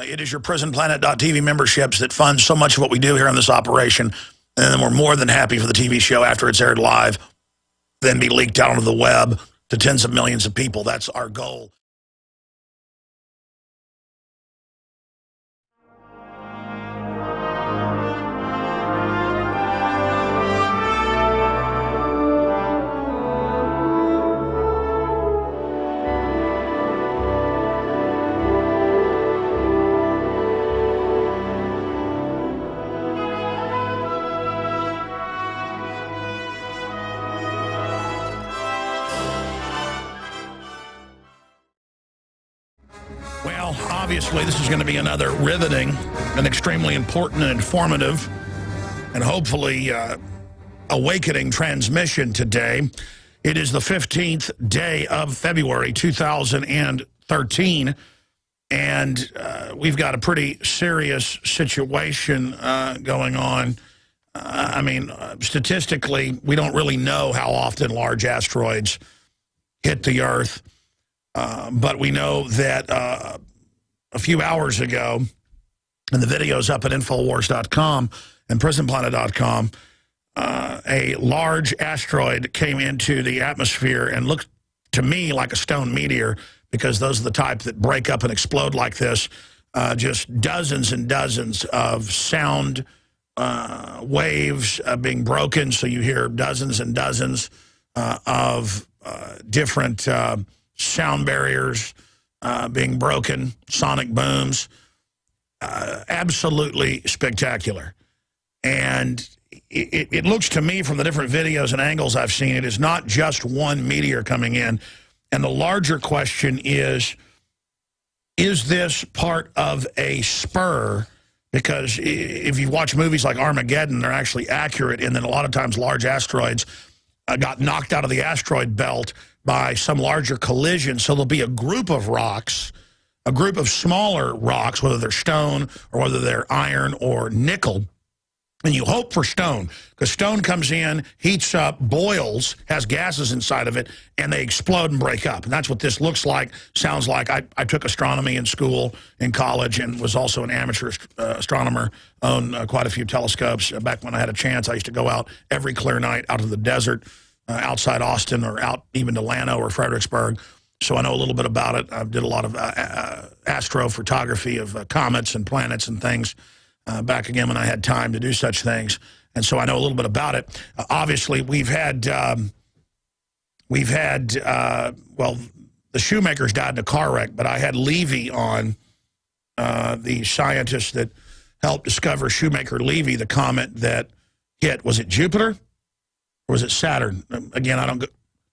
It is your prisonplanet.tv memberships that fund so much of what we do here on this operation. And then we're more than happy for the TV show after it's aired live, then be leaked out onto the web to tens of millions of people. That's our goal. Well, obviously, this is going to be another riveting and extremely important and informative and hopefully awakening transmission today. It is the 15th day of February 2013, and we've got a pretty serious situation going on. I mean, statistically, we don't really know how often large asteroids hit the Earth. But we know that a few hours ago, and the video's up at Infowars.com and PrisonPlanet.com, a large asteroid came into the atmosphere and looked to me like a stone meteor, because those are the type that break up and explode like this. Just dozens and dozens of sound waves being broken, so you hear dozens and dozens of different sound barriers being broken, sonic booms, absolutely spectacular. And it looks to me from the different videos and angles I've seen, it is not just one meteor coming in. And the larger question is this part of a spur? Because if you watch movies like Armageddon, they're actually accurate, and then a lot of times large asteroids got knocked out of the asteroid belt by some larger collision. So there'll be a group of rocks, a group of smaller rocks, whether they're stone or whether they're iron or nickel. And you hope for stone, because stone comes in, heats up, boils, has gases inside of it, and they explode and break up. And that's what this looks like, sounds like. I took astronomy in school, in college, and was also an amateur astronomer, owned quite a few telescopes. Back when I had a chance, I used to go out every clear night out to the desert, outside Austin, or out even to Llano or Fredericksburg. So I know a little bit about it. I did a lot of astrophotography of comets and planets and things back again when I had time to do such things. And so I know a little bit about it. Obviously, we've had, well, the Shoemakers died in a car wreck, but I had Levy on, the scientist that helped discover Shoemaker-Levy, the comet that hit, was it Jupiter? Or was it Saturn? Again,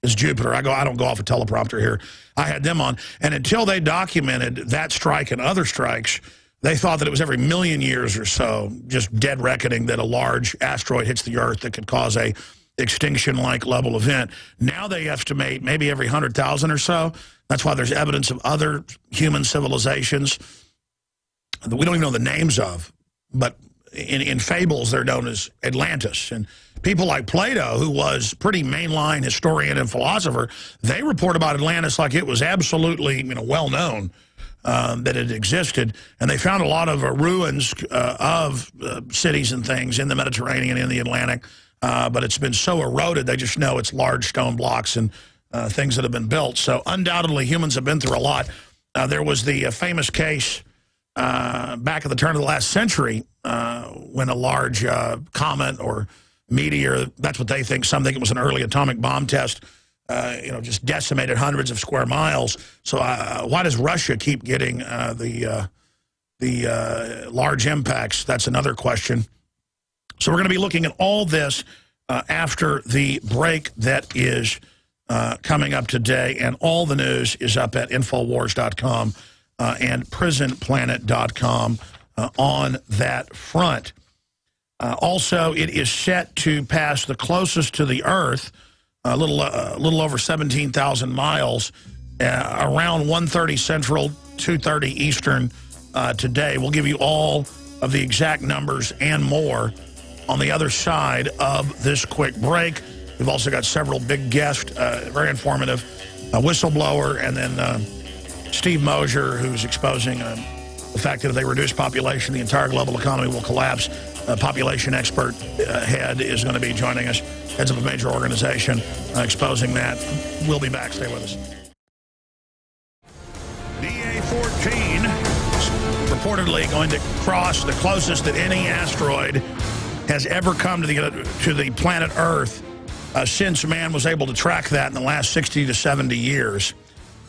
it's Jupiter. I don't go off a teleprompter here. I had them on. And until they documented that strike and other strikes, they thought that it was every million years or so, just dead reckoning, that a large asteroid hits the Earth that could cause a extinction-like level event. Now they estimate maybe every 100,000 or so. That's why there's evidence of other human civilizations that we don't even know the names of, but in fables they're known as Atlantis. And people like Plato, who was pretty mainline historian and philosopher, they report about Atlantis like it was absolutely, well known that it existed. And they found a lot of ruins of cities and things in the Mediterranean, in the Atlantic, but it's been so eroded they just know it's large stone blocks and things that have been built. So undoubtedly humans have been through a lot. There was the famous case back at the turn of the last century when a large comet or meteor, that's what they think, some think it was an early atomic bomb test, just decimated hundreds of square miles. So why does Russia keep getting the large impacts? That's another question. So we're going to be looking at all this after the break that is coming up today, and all the news is up at Infowars.com and PrisonPlanet.com on that front. Also, it is set to pass the closest to the Earth, a little over 17,000 miles, around 1:30 Central, 2:30 Eastern today. We'll give you all of the exact numbers and more on the other side of this quick break. We've also got several big guests, very informative, a whistleblower, and then Steve Mosher, who's exposing a the fact that if they reduce population, the entire global economy will collapse. A population expert head is going to be joining us, heads of a major organization, exposing that. We'll be back. Stay with us. DA-14 reportedly going to cross the closest that any asteroid has ever come to the planet Earth since man was able to track that in the last 60 to 70 years.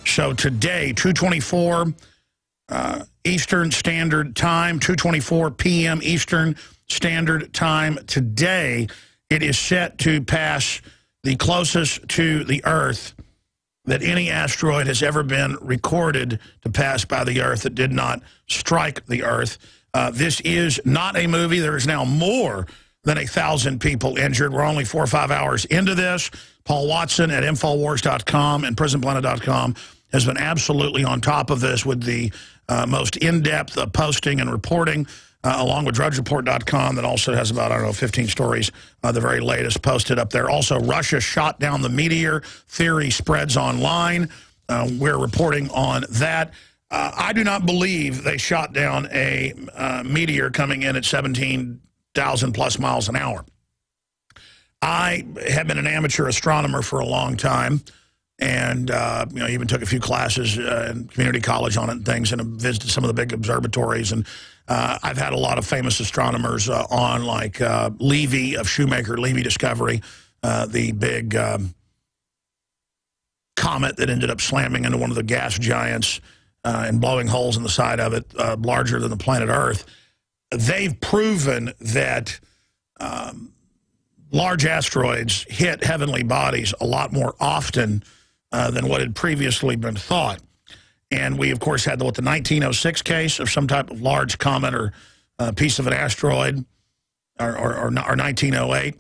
So today, 2:24 Eastern Standard Time, 2:24 p.m. Eastern Standard Time today, it is set to pass the closest to the Earth that any asteroid has ever been recorded to pass by the Earth that did not strike the Earth. This is not a movie. There is now more than 1,000 people injured. We're only 4 or 5 hours into this. Paul Watson at Infowars.com and PrisonPlanet.com has been absolutely on top of this with the most in-depth posting and reporting, along with DrudgeReport.com that also has about, I don't know, 15 stories, the very latest posted up there. Also, Russia shot down the meteor. Theory spreads online. We're reporting on that. I do not believe they shot down a meteor coming in at 17,000 plus miles an hour. I have been an amateur astronomer for a long time, and even took a few classes in community college on it and things, and have visited some of the big observatories. And I've had a lot of famous astronomers on, like Levy of Shoemaker, Levy Discovery, the big comet that ended up slamming into one of the gas giants and blowing holes in the side of it, larger than the planet Earth. They've proven that large asteroids hit heavenly bodies a lot more often than what had previously been thought. And we, of course, had the 1906 case of some type of large comet or piece of an asteroid, or 1908.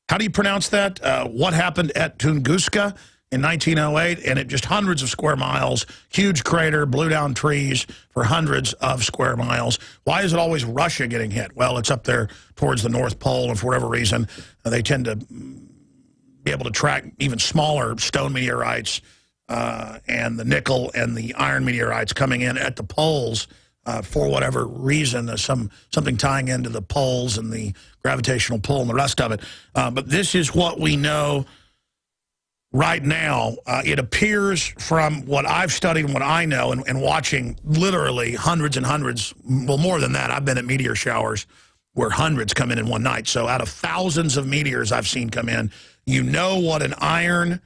How do you pronounce that? What happened at Tunguska in 1908? And it just hundreds of square miles, huge crater, blew down trees for hundreds of square miles. Why is it always Russia getting hit? Well, it's up there towards the North Pole, and for whatever reason, they tend to be able to track even smaller stone meteorites and the nickel and the iron meteorites coming in at the poles for whatever reason. There's something tying into the poles and the gravitational pull and the rest of it. But this is what we know right now. It appears from what I've studied and what I know, and watching literally hundreds and hundreds, well, more than that. I've been at meteor showers where hundreds come in one night. So out of thousands of meteors I've seen come in, you know what an iron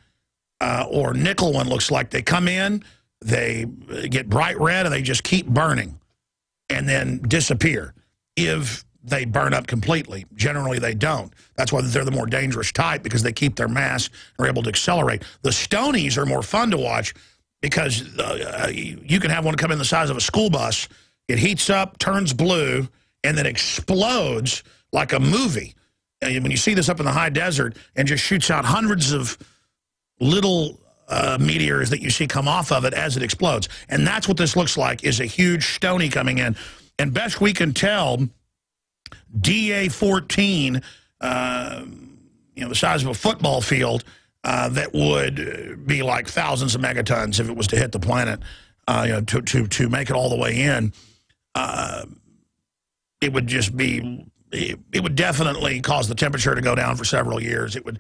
or nickel one looks like. They come in, they get bright red, and they just keep burning and then disappear. If they burn up completely, generally they don't. That's why they're the more dangerous type, because they keep their mass and are able to accelerate. The stonies are more fun to watch because you can have one come in the size of a school bus. It heats up, turns blue, and then explodes like a movie. And when you see this up in the high desert, and just shoots out hundreds of little meteors that you see come off of it as it explodes. And that's what this looks like, is a huge stony coming in. And best we can tell, DA-14, the size of a football field, that would be like thousands of megatons if it was to hit the planet, to make it all the way in. It would just be, it would definitely cause the temperature to go down for several years. It would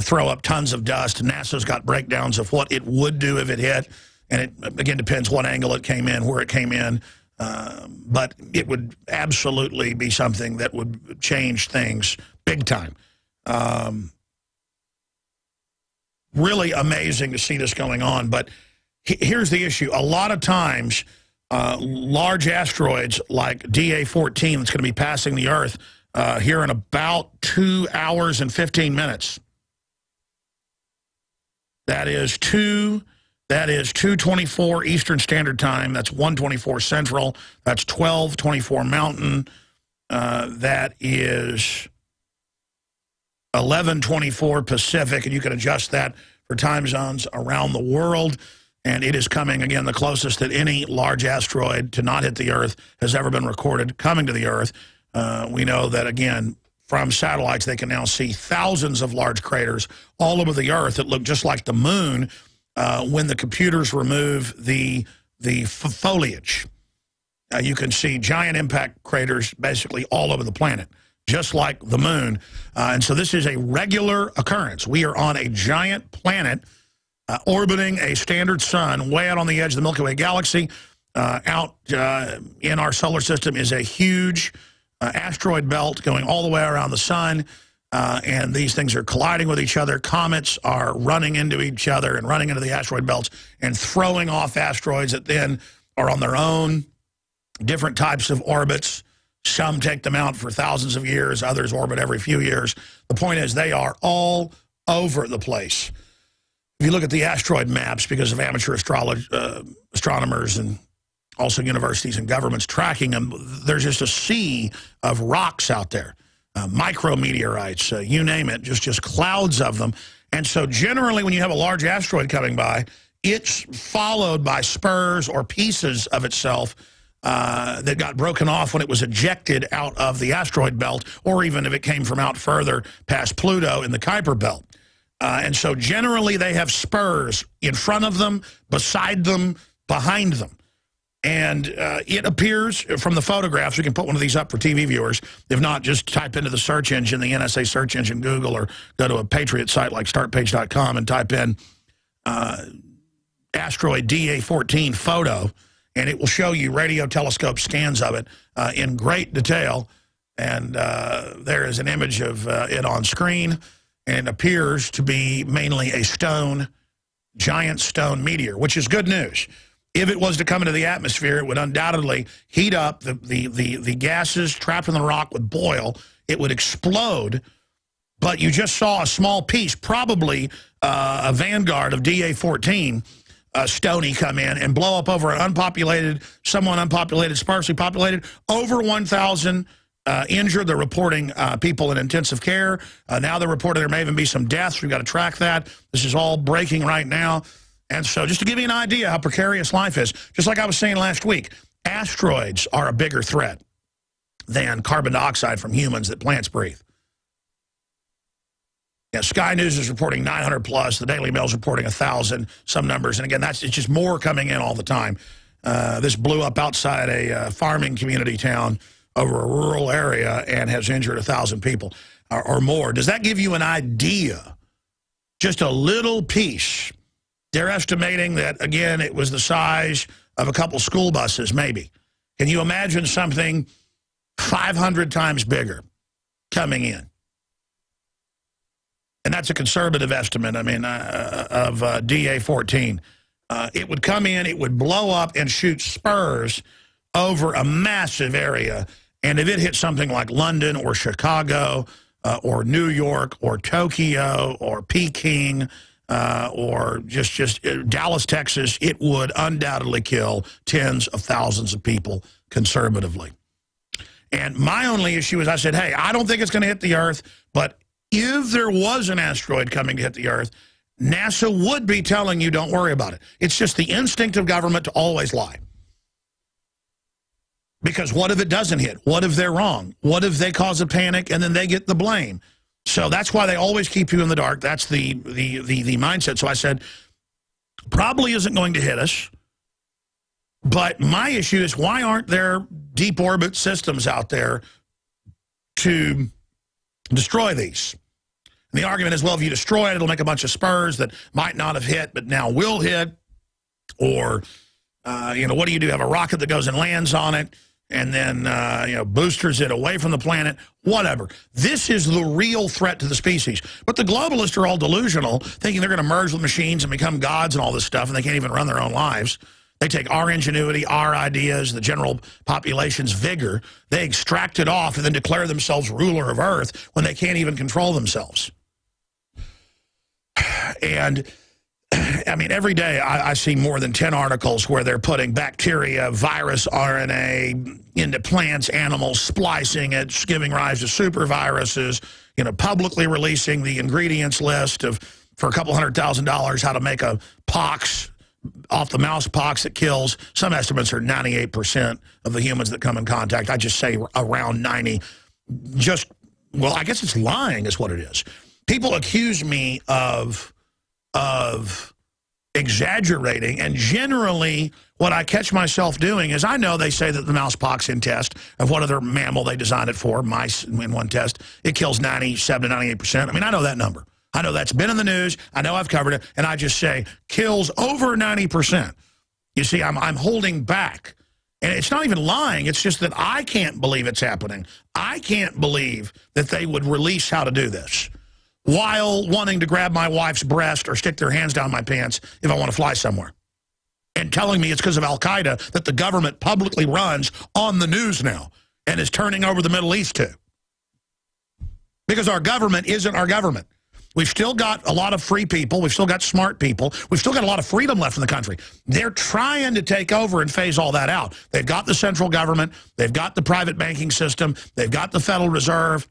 throw up tons of dust. NASA's got breakdowns of what it would do if it hit. And it, again, depends what angle it came in, where it came in. But it would absolutely be something that would change things big time. Really amazing to see this going on. But here's the issue. A lot of times, large asteroids like DA-14 that's going to be passing the Earth here in about 2 hours and 15 minutes. That is 2:24 Eastern Standard Time. That's 1:24 Central. That's 12:24 Mountain. That is 11:24 Pacific, and you can adjust that for time zones around the world. And it is coming, again, the closest that any large asteroid to not hit the Earth has ever been recorded coming to the Earth. We know that, again, from satellites, they can now see thousands of large craters all over the Earth that look just like the moon when the computers remove the foliage. You can see giant impact craters basically all over the planet, just like the moon. And so this is a regular occurrence. We are on a giant planet orbiting a standard sun way out on the edge of the Milky Way galaxy. Out in our solar system is a huge asteroid belt going all the way around the sun. And these things are colliding with each other. Comets are running into each other and running into the asteroid belts and throwing off asteroids that then are on their own different types of orbits. Some take them out for thousands of years. Others orbit every few years. The point is they are all over the place. If you look at the asteroid maps, because of amateur astronomers and also universities and governments tracking them, there's just a sea of rocks out there. Micrometeorites, you name it, just clouds of them. And so generally when you have a large asteroid coming by, it's followed by spurs or pieces of itself that got broken off when it was ejected out of the asteroid belt, or even if it came from out further past Pluto in the Kuiper belt. And so generally they have spurs in front of them, beside them, behind them. And it appears from the photographs, we can put one of these up for TV viewers. If not, just type into the search engine, the NSA search engine, Google, or go to a Patriot site like startpage.com and type in asteroid DA14 photo, and it will show you radio telescope scans of it in great detail. And there is an image of it on screen, and it appears to be mainly a giant stone meteor, which is good news. If it was to come into the atmosphere, it would undoubtedly heat up. The gases trapped in the rock would boil. It would explode. But you just saw a small piece, probably a vanguard of DA14, Stony, come in and blow up over an unpopulated, somewhat unpopulated, sparsely populated, over 1,000 injured. They're reporting people in intensive care. Now they're reporting there may even be some deaths. We've got to track that. This is all breaking right now. And so just to give you an idea how precarious life is, just like I was saying last week, asteroids are a bigger threat than carbon dioxide from humans that plants breathe. Yeah, Sky News is reporting 900 plus. The Daily Mail is reporting 1,000, some numbers. And again, it's just more coming in all the time. This blew up outside a farming community town over a rural area and has injured 1,000 people or more. Does that give you an idea? Just a little piece. They're estimating that, again, it was the size of a couple school buses, maybe. Can you imagine something 500 times bigger coming in? And that's a conservative estimate, I mean, of DA14. It would come in, it would blow up and shoot spurs over a massive area. And if it hit something like London or Chicago or New York or Tokyo or Peking, or just Dallas, Texas, it would undoubtedly kill tens of thousands of people conservatively. And my only issue is I said, hey, I don't think it's going to hit the Earth, but if there was an asteroid coming to hit the Earth, NASA would be telling you don't worry about it. It's just the instinct of government to always lie. Because what if it doesn't hit? What if they're wrong? What if they cause a panic and then they get the blame? So that's why they always keep you in the dark. That's the mindset. So I said, probably isn't going to hit us. But my issue is, why aren't there deep orbit systems out there to destroy these? And the argument is, well, if you destroy it, it'll make a bunch of spurs that might not have hit, but now will hit. Or, what do? Have a rocket that goes and lands on it, and then, boosters it away from the planet, whatever. This is the real threat to the species. But the globalists are all delusional, thinking they're going to merge with machines and become gods and all this stuff, and they can't even run their own lives. They take our ingenuity, our ideas, the general population's vigor, they extract it off and then declare themselves ruler of Earth when they can't even control themselves. And I mean, every day I see more than 10 articles where they're putting bacteria, virus, RNA into plants, animals, splicing it, giving rise to super viruses, publicly releasing the ingredients list for a couple $100,000 how to make a pox off the mouse pox that kills. Some estimates are 98% of the humans that come in contact. I just say around 90. Well, I guess it's lying is what it is. People accuse me of exaggerating. And generally, what I catch myself doing is, I know they say that the mouse poxin test of what other mammal they designed it for, mice in one test, it kills 97 to 98%. I mean, I know that number. I know that's been in the news. I know I've covered it. And I just say, kills over 90%. You see, I'm holding back. And it's not even lying. It's just that I can't believe it's happening. I can't believe that they would release how to do this while wanting to grab my wife's breast or stick their hands down my pants if I want to fly somewhere. And telling me it's because of Al-Qaeda that the government publicly runs on the news now and is turning over the Middle East to. Because our government isn't our government. We've still got a lot of free people. We've still got smart people. We've still got a lot of freedom left in the country. They're trying to take over and phase all that out. They've got the central government. They've got the private banking system. They've got the Federal Reserve.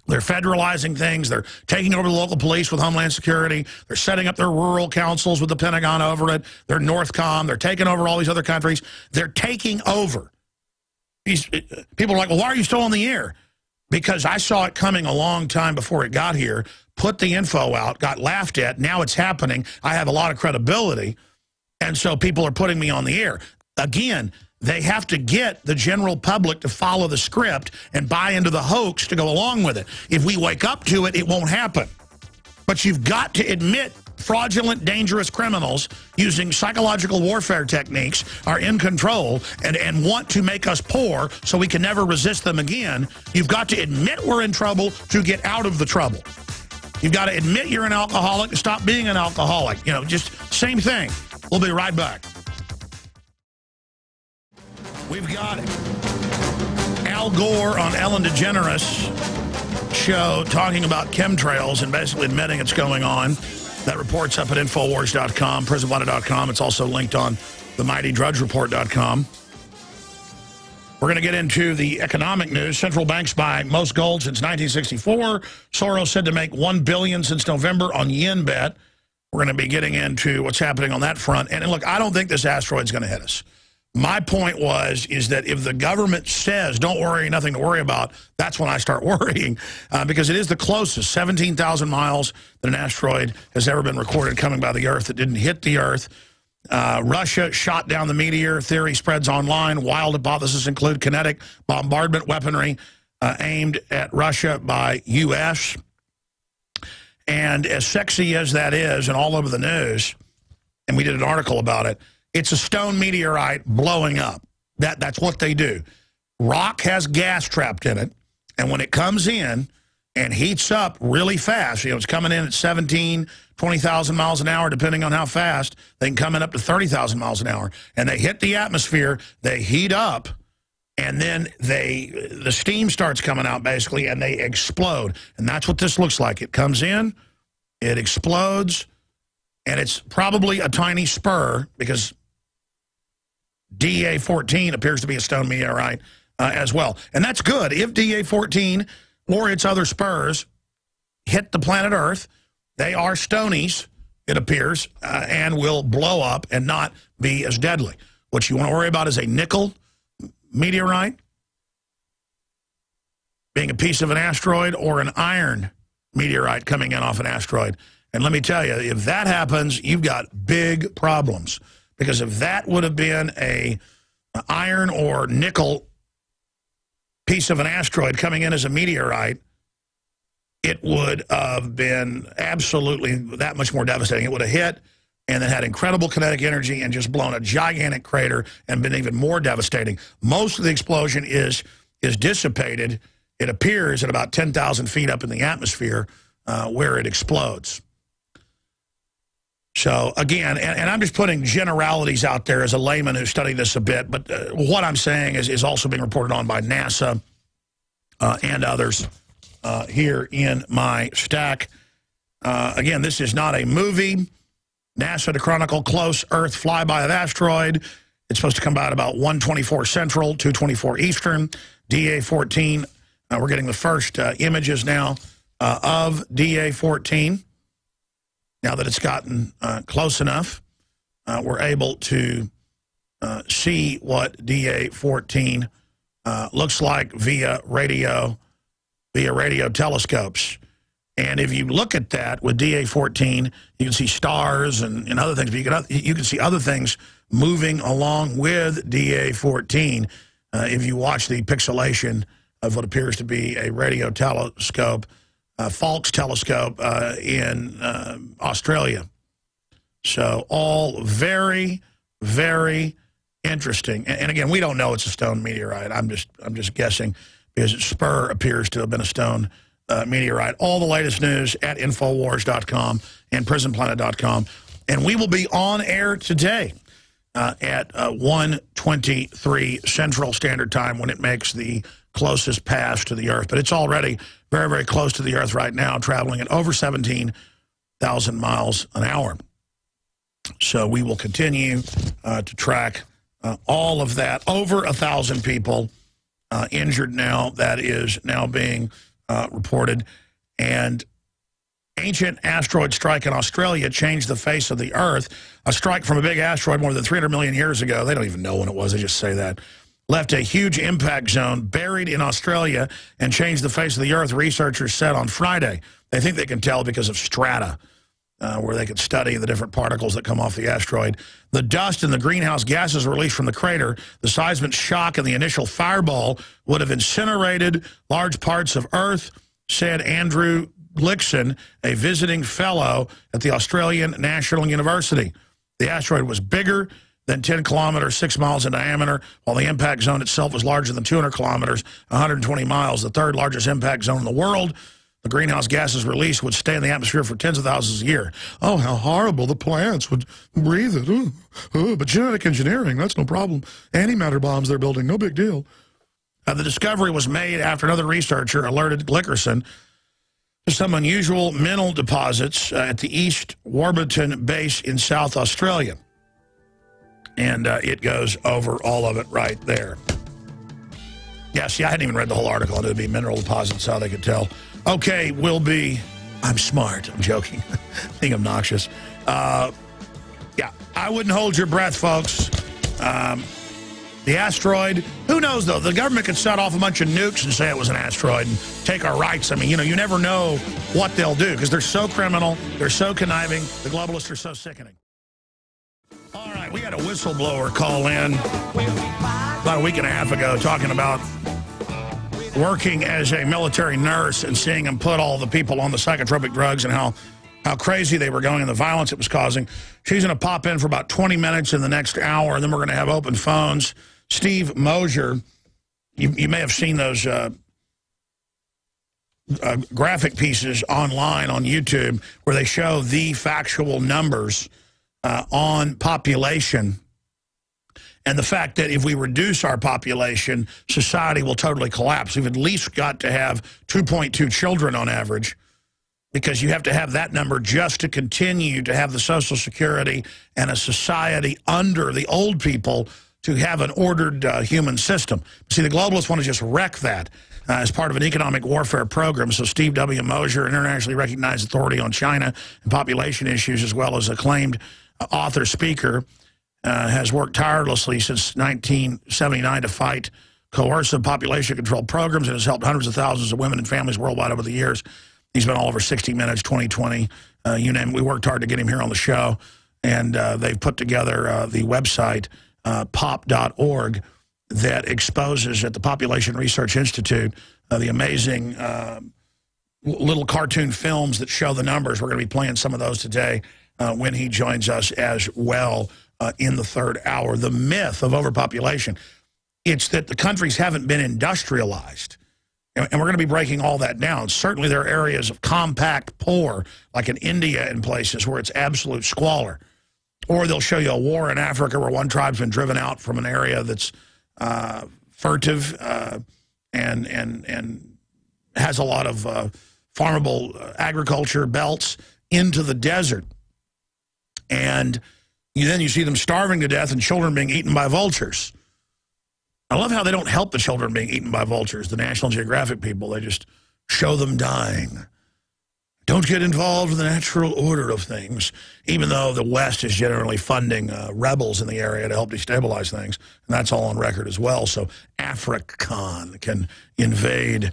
They're federalizing things. They're taking over the local police with Homeland Security. They're setting up their rural councils with the Pentagon over it. They're Northcom. They're taking over all these other countries. They're taking over. These people are like, well, why are you still on the air? Because I saw it coming a long time before it got here, put the info out, got laughed at. Now it's happening. I have a lot of credibility, and so people are putting me on the air. Again, they have to get the general public to follow the script and buy into the hoax to go along with it. If we wake up to it, it won't happen. But you've got to admit fraudulent, dangerous criminals using psychological warfare techniques are in control and want to make us poor so we can never resist them again. You've got to admit we're in trouble to get out of the trouble. You've got to admit you're an alcoholic to stop being an alcoholic. You know, just same thing. We'll be right back. We've got it. Al Gore on Ellen DeGeneres' show talking about chemtrails and basically admitting it's going on. That report's up at Infowars.com, PrisonPlanet.com. It's also linked on themightydrudgereport.com. We're going to get into the economic news. Central banks buy most gold since 1964. Soros said to make $1 billion since November on yen bet. We're going to be getting into what's happening on that front. And look, I don't think this asteroid's going to hit us. My point is that if the government says, don't worry, nothing to worry about, that's when I start worrying, because it is the closest, 17,000 miles that an asteroid has ever been recorded coming by the Earth that didn't hit the Earth. Russia shot down the meteor. Theory spreads online. Wild hypotheses include kinetic bombardment weaponry aimed at Russia by U.S. And as sexy as that is and all over the news, and we did an article about it, it's a stone meteorite blowing up. That's what they do. Rock has gas trapped in it, and when it comes in and heats up really fast, you know, it's coming in at 17, 20,000 miles an hour, depending on how fast. They can come in up to 30,000 miles an hour, and they hit the atmosphere, they heat up, and then the steam starts coming out, basically, and they explode. And that's what this looks like. It comes in, it explodes, and it's probably a tiny spur, because DA-14 appears to be a stone meteorite as well. And that's good. If DA-14 or its other spurs hit the planet Earth, they are stonies, it appears, and will blow up and not be as deadly. What you want to worry about is a nickel meteorite being a piece of an asteroid, or an iron meteorite coming in off an asteroid. And let me tell you, if that happens, you've got big problems. Because if that would have been an iron or nickel piece of an asteroid coming in as a meteorite, it would have been absolutely that much more devastating. It would have hit and then had incredible kinetic energy and just blown a gigantic crater and been even more devastating. Most of the explosion is dissipated, it appears, at about 10,000 feet up in the atmosphere where it explodes. So, again, and I'm just putting generalities out there as a layman who studied this a bit, but what I'm saying is also being reported on by NASA and others here in my stack. Again, this is not a movie. NASA to chronicle close Earth flyby of asteroid. It's supposed to come by at about 1:24 Central, 2:24 Eastern. DA-14, we're getting the first images now of DA-14. Now that it's gotten close enough, we're able to see what DA-14 looks like via radio telescopes. And if you look at that with DA-14, you can see stars and other things. But you can see other things moving along with DA-14 if you watch the pixelation of what appears to be a radio telescope, Falk's telescope in Australia. So all very, very interesting. And again, we don't know it's a stone meteorite. I'm just guessing because Spur appears to have been a stone meteorite. All the latest news at Infowars.com and PrisonPlanet.com. And we will be on air today at 1:23 Central Standard Time when it makes the closest pass to the Earth. But it's already very, very close to the Earth right now, traveling at over 17,000 miles an hour. So we will continue to track all of that. Over 1,000 people injured now. That is now being reported. And ancient asteroid strike in Australia changed the face of the Earth. A strike from a big asteroid more than 300 million years ago, they don't even know when it was, they just say that, left a huge impact zone buried in Australia and changed the face of the Earth, researchers said on Friday. They think they can tell because of strata, where they could study the different particles that come off the asteroid. The dust and the greenhouse gases released from the crater, the seismic shock and the initial fireball would have incinerated large parts of Earth, said Andrew Glickson, a visiting fellow at the Australian National University. The asteroid was bigger than 10 kilometers, 6 miles in diameter, while the impact zone itself was larger than 200 kilometers, 120 miles, the third largest impact zone in the world. The greenhouse gases released would stay in the atmosphere for tens of thousands of years. Oh, how horrible. The plants would breathe it. But genetic engineering, that's no problem. Antimatter bombs they're building, no big deal. The discovery was made after another researcher alerted Glickerson to some unusual mineral deposits at the East Warburton base in South Australia. And it goes over all of it right there. Yeah, see, I hadn't even read the whole article. It would be mineral deposits, how they could tell. Okay, we'll be, I'm smart, I'm joking, being obnoxious. Yeah, I wouldn't hold your breath, folks. The asteroid, who knows, though? The government could set off a bunch of nukes and say it was an asteroid and take our rights. I mean, you know, you never know what they'll do because they're so criminal, they're so conniving, the globalists are so sickening. All right, we had a whistleblower call in about a week and a half ago talking about working as a military nurse and seeing them put all the people on the psychotropic drugs and how crazy they were going and the violence it was causing. She's going to pop in for about 20 minutes in the next hour, and then we're going to have open phones. Steve Mosher, you may have seen those graphic pieces online on YouTube where they show the factual numbers on population and the fact that if we reduce our population, society will totally collapse. We've at least got to have 2.2 children on average because you have to have that number just to continue to have the Social Security and a society under the old people to have an ordered human system. See, the globalists want to just wreck that as part of an economic warfare program. So Steve W. Mosher, an internationally recognized authority on China and population issues, as well as acclaimed author, speaker, has worked tirelessly since 1979 to fight coercive population control programs and has helped hundreds of thousands of women and families worldwide over the years. He's been all over 60 Minutes, 2020, you name it. We worked hard to get him here on the show, and they've put together the website, pop.org, that exposes at the Population Research Institute the amazing little cartoon films that show the numbers. We're going to be playing some of those today when he joins us as well in the third hour. The myth of overpopulation, it's that the countries haven't been industrialized. And we're going to be breaking all that down. Certainly there are areas of compact poor, like in India and places where it's absolute squalor. Or they'll show you a war in Africa where one tribe's been driven out from an area that's furtive and has a lot of farmable agriculture belts into the desert. And then you see them starving to death and children being eaten by vultures. I love how they don't help the children being eaten by vultures, the National Geographic people. They just show them dying. Don't get involved in the natural order of things, even though the West is generally funding rebels in the area to help destabilize things. And that's all on record as well. So African can invade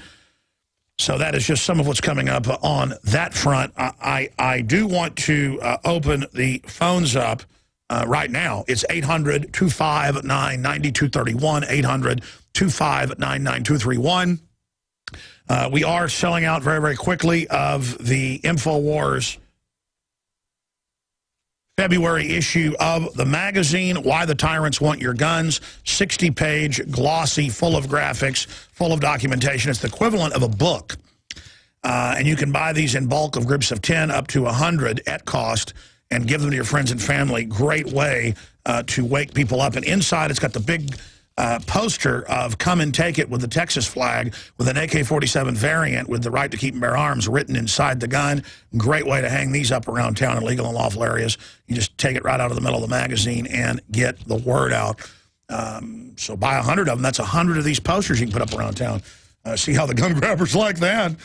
So that is just some of what's coming up on that front. I do want to open the phones up right now. It's 800-259-9231, 800-259-9231. We are selling out very, very quickly of the InfoWars February issue of the magazine, Why the Tyrants Want Your Guns, 60-page, glossy, full of graphics, full of documentation. It's the equivalent of a book. And you can buy these in bulk of groups of 10 up to 100 at cost and give them to your friends and family. Great way to wake people up. And inside, it's got the big poster of Come and Take It with the Texas flag with an AK-47 variant with the right to keep and bear arms written inside the gun. Great way to hang these up around town in legal and lawful areas. You just take it right out of the middle of the magazine and get the word out. So buy 100 of them. That's 100 of these posters you can put up around town. See how the gun grabbers like that?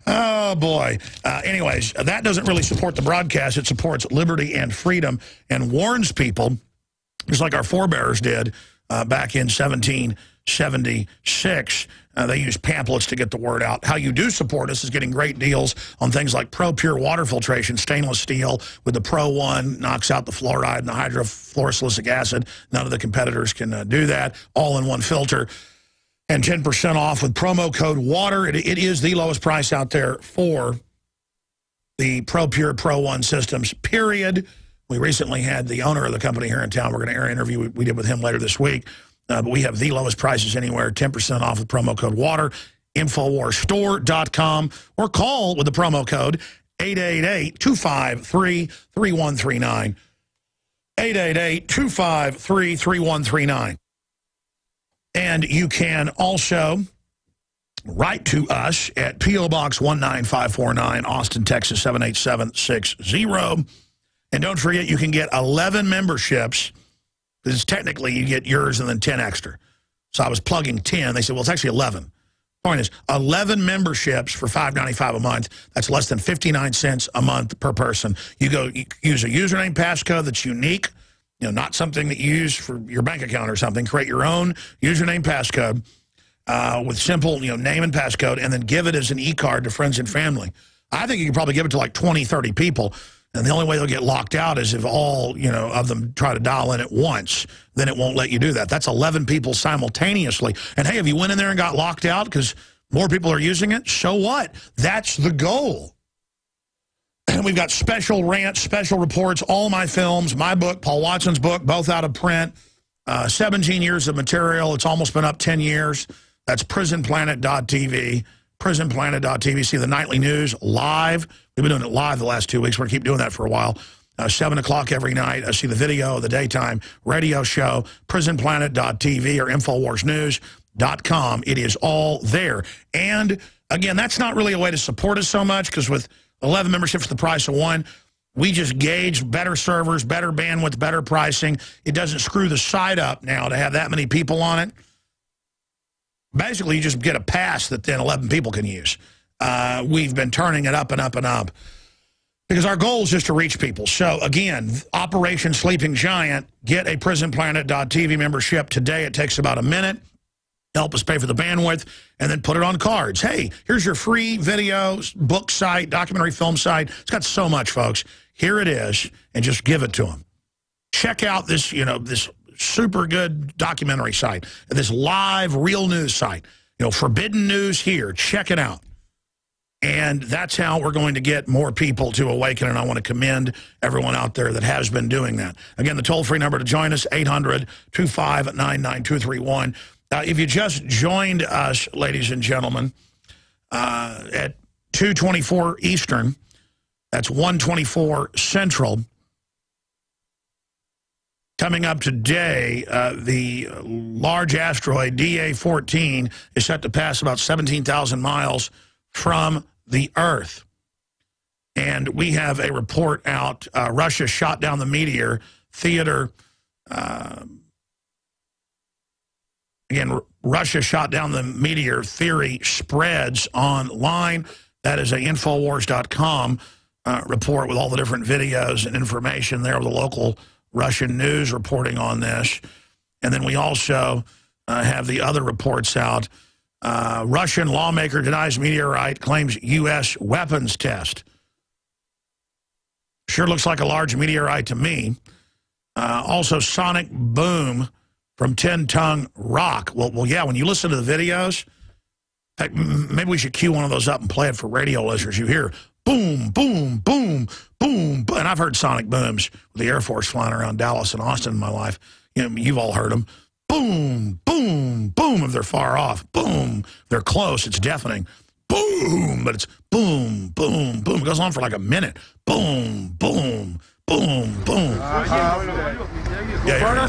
Oh, boy. Anyways, that doesn't really support the broadcast. It supports liberty and freedom and warns people, just like our forebears did back in 1776. They used pamphlets to get the word out. How you do support us is getting great deals on things like Pro Pure water filtration, stainless steel with the Pro 1, knocks out the fluoride and the hydrofluorosilicic acid. None of the competitors can do that. All in one filter. And 10% off with promo code WATER. It is the lowest price out there for the Pro Pure Pro 1 systems, period. We recently had the owner of the company here in town. We're going to air an interview we did with him later this week. But we have the lowest prices anywhere, 10% off with promo code WATER, InfoWarsStore.com, or call with the promo code 888-253-3139. 888-253-3139. And you can also write to us at P.O. Box 19549, Austin, Texas 78760. And don't forget, you can get 11 memberships, because technically you get yours and then 10 extra. So I was plugging 10. They said, well, it's actually 11. Point is, 11 memberships for $5.95 a month. That's less than 59 cents a month per person. You use a username passcode that's unique, not something that you use for your bank account or something. Create your own username passcode with simple, name and passcode, and then give it as an e-card to friends and family. I think you can probably give it to like 20, 30 people. And the only way they'll get locked out is if all, of them try to dial in at once. Then it won't let you do that. That's 11 people simultaneously. And hey, if you went in there and got locked out because more people are using it, so what? That's the goal. And we've got special rants, special reports, all my films, my book, Paul Watson's book, both out of print. 17 years of material. It's almost been up 10 years. That's prisonplanet.tv. prisonplanet.tv. See the nightly news live. We've been doing it live the last 2 weeks. We're going to keep doing that for a while. 7 o'clock every night. I see the video of the daytime radio show, prisonplanet.tv or InfoWarsNews.com. It is all there. And, again, that's not really a way to support us so much, because with 11 memberships for the price of one, we just gauge better servers, better bandwidth, better pricing. It doesn't screw the site up now to have that many people on it. Basically, you just get a pass that then 11 people can use. We've been turning it up and up and up because our goal is just to reach people. So, again, Operation Sleeping Giant, get a prisonplanet.tv membership today. It takes about a minute. Help us pay for the bandwidth, and then put it on cards. Hey, here's your free video, book site, documentary film site. It's got so much, folks. Here it is, and just give it to them. Check out this, this super good documentary site, this live real news site. Forbidden News here. Check it out. And that's how we're going to get more people to awaken, and I want to commend everyone out there that has been doing that. Again, the toll-free number to join us, 800-259-9231. If you just joined us, ladies and gentlemen, at 2:24 Eastern, that's 1:24 Central, coming up today, the large asteroid DA-14 is set to pass about 17,000 miles from the Earth. And we have a report out. Russia shot down the meteor. Theater... Again, Russia shot down the meteor theory spreads online. That is a Infowars.com report with all the different videos and information there with the local Russian news reporting on this. And then we also have the other reports out Russian lawmaker denies meteorite, claims U.S. weapons test. Sure looks like a large meteorite to me. Also, sonic boom from 10-ton rock. Well, yeah, when you listen to the videos, heck, maybe we should cue one of those up and play it for radio listeners. You hear boom, boom, boom, boom. And I've heard sonic booms with the Air Force flying around Dallas and Austin in my life. You know, you've all heard them. Boom, boom, boom if they're far off. Boom, they're close. It's deafening. Boom, but it's boom, boom, boom. It goes on for like a minute. Boom, boom, boom, boom. Yeah,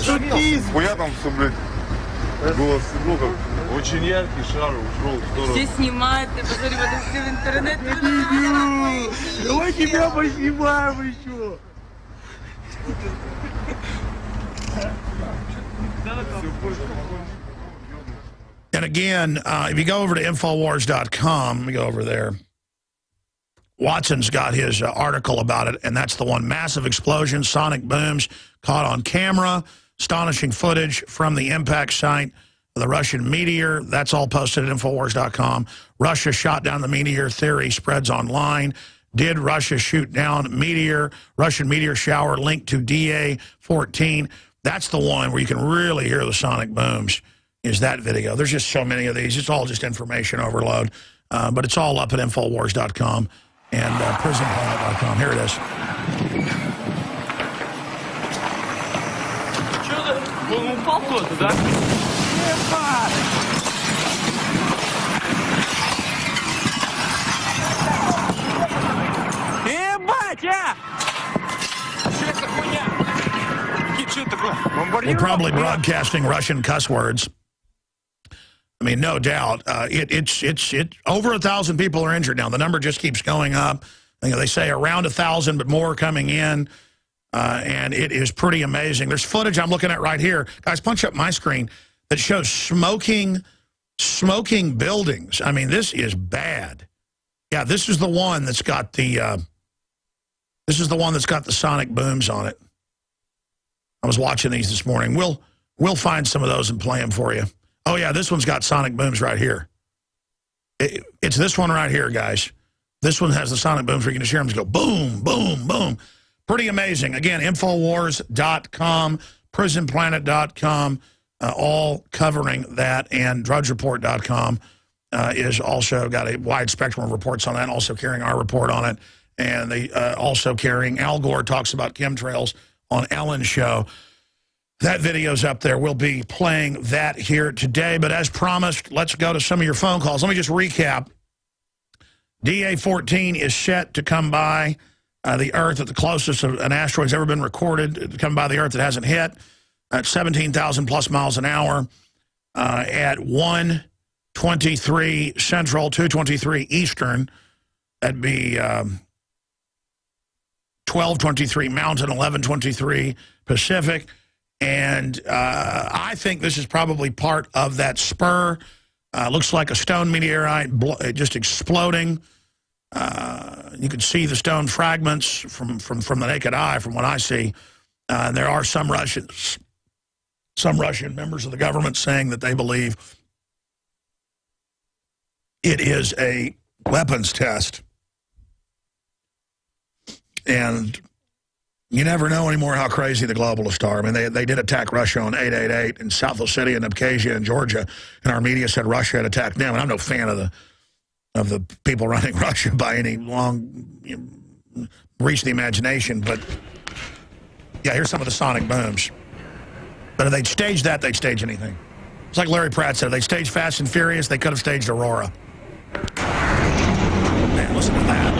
Хуя там все, блядь, голос, ну, как, очень яркий шар ушел в сторону. Все снимают, ты посмотри, это все в интернет. Давай тебя поснимаем еще. And again, if you go over to Infowars.com, let me go over there. Watson's got his article about it, and that's the one. Massive explosions, sonic booms caught on camera, astonishing footage from the impact site of the Russian meteor. That's all posted at Infowars.com. Russia shot down the meteor theory spreads online. Did Russia shoot down meteor? Russian meteor shower linked to DA-14. That's the one where you can really hear the sonic booms, is that video. There's just so many of these. It's all just information overload. But it's all up at Infowars.com and prisonplanet.com. Here it is. Он упал кто-то, да? Ебать, а! Что это за хуйня? Что это такое? We're probably broadcasting Russian cuss words. I mean, no doubt. It's over 1,000 people are injured now. The number just keeps going up. You know, they say around 1,000, but more coming in. And it is pretty amazing. There's footage I'm looking at right here. Guys, punch up my screen that shows smoking buildings. I mean, this is bad. Yeah, this is the one that's got the sonic booms on it. I was watching these this morning. We'll find some of those and play them for you. Oh, yeah, this one's got sonic booms right here. It's this one right here, guys. This one has the sonic booms where you can just hear them just go boom, boom, boom. Pretty amazing. Again, Infowars.com, prisonplanet.com, all covering that, and drudgereport.com is also got a wide spectrum of reports on that, also carrying our report on it. And they also carrying, Al Gore talks about chemtrails on Ellen's show. That video's up there. We'll be playing that here today. But as promised, let's go to some of your phone calls. Let me just recap. DA-14 is set to come by the Earth at the closest an asteroid's ever been recorded to come by the Earth that hasn't hit at 17,000 plus miles an hour at 1:23 Central, 2:23 Eastern. That'd be 12:23 Mountain, 11:23 Pacific. And I think this is probably part of that spur. Looks like a stone meteorite just exploding. You can see the stone fragments from the naked eye, from what I see. And there are some Russian members of the government saying that they believe it is a weapons test. And you never know anymore how crazy the globalists are. I mean, they did attack Russia on 888 in South Ossetia and Abkhazia and Georgia, and our media said Russia had attacked them. And I'm no fan of the people running Russia by any long reach of the imagination. But yeah, here's some of the sonic booms. But if they'd staged that, they'd stage anything. It's like Larry Pratt said, if they staged Fast and Furious, they could have staged Aurora. Man, listen to that.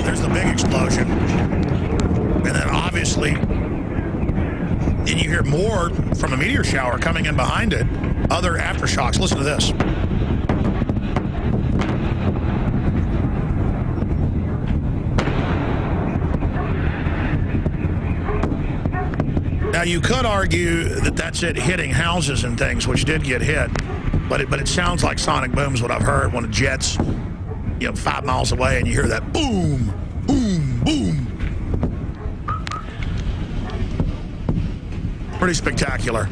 There's the big explosion. And then obviously, then you hear more from a meteor shower coming in behind it, other aftershocks. Listen to this. Now, you could argue that that's it hitting houses and things, which did get hit, but it sounds like sonic booms, what I've heard, when a jet's 5 miles away and you hear that boom, boom, boom. Pretty spectacular.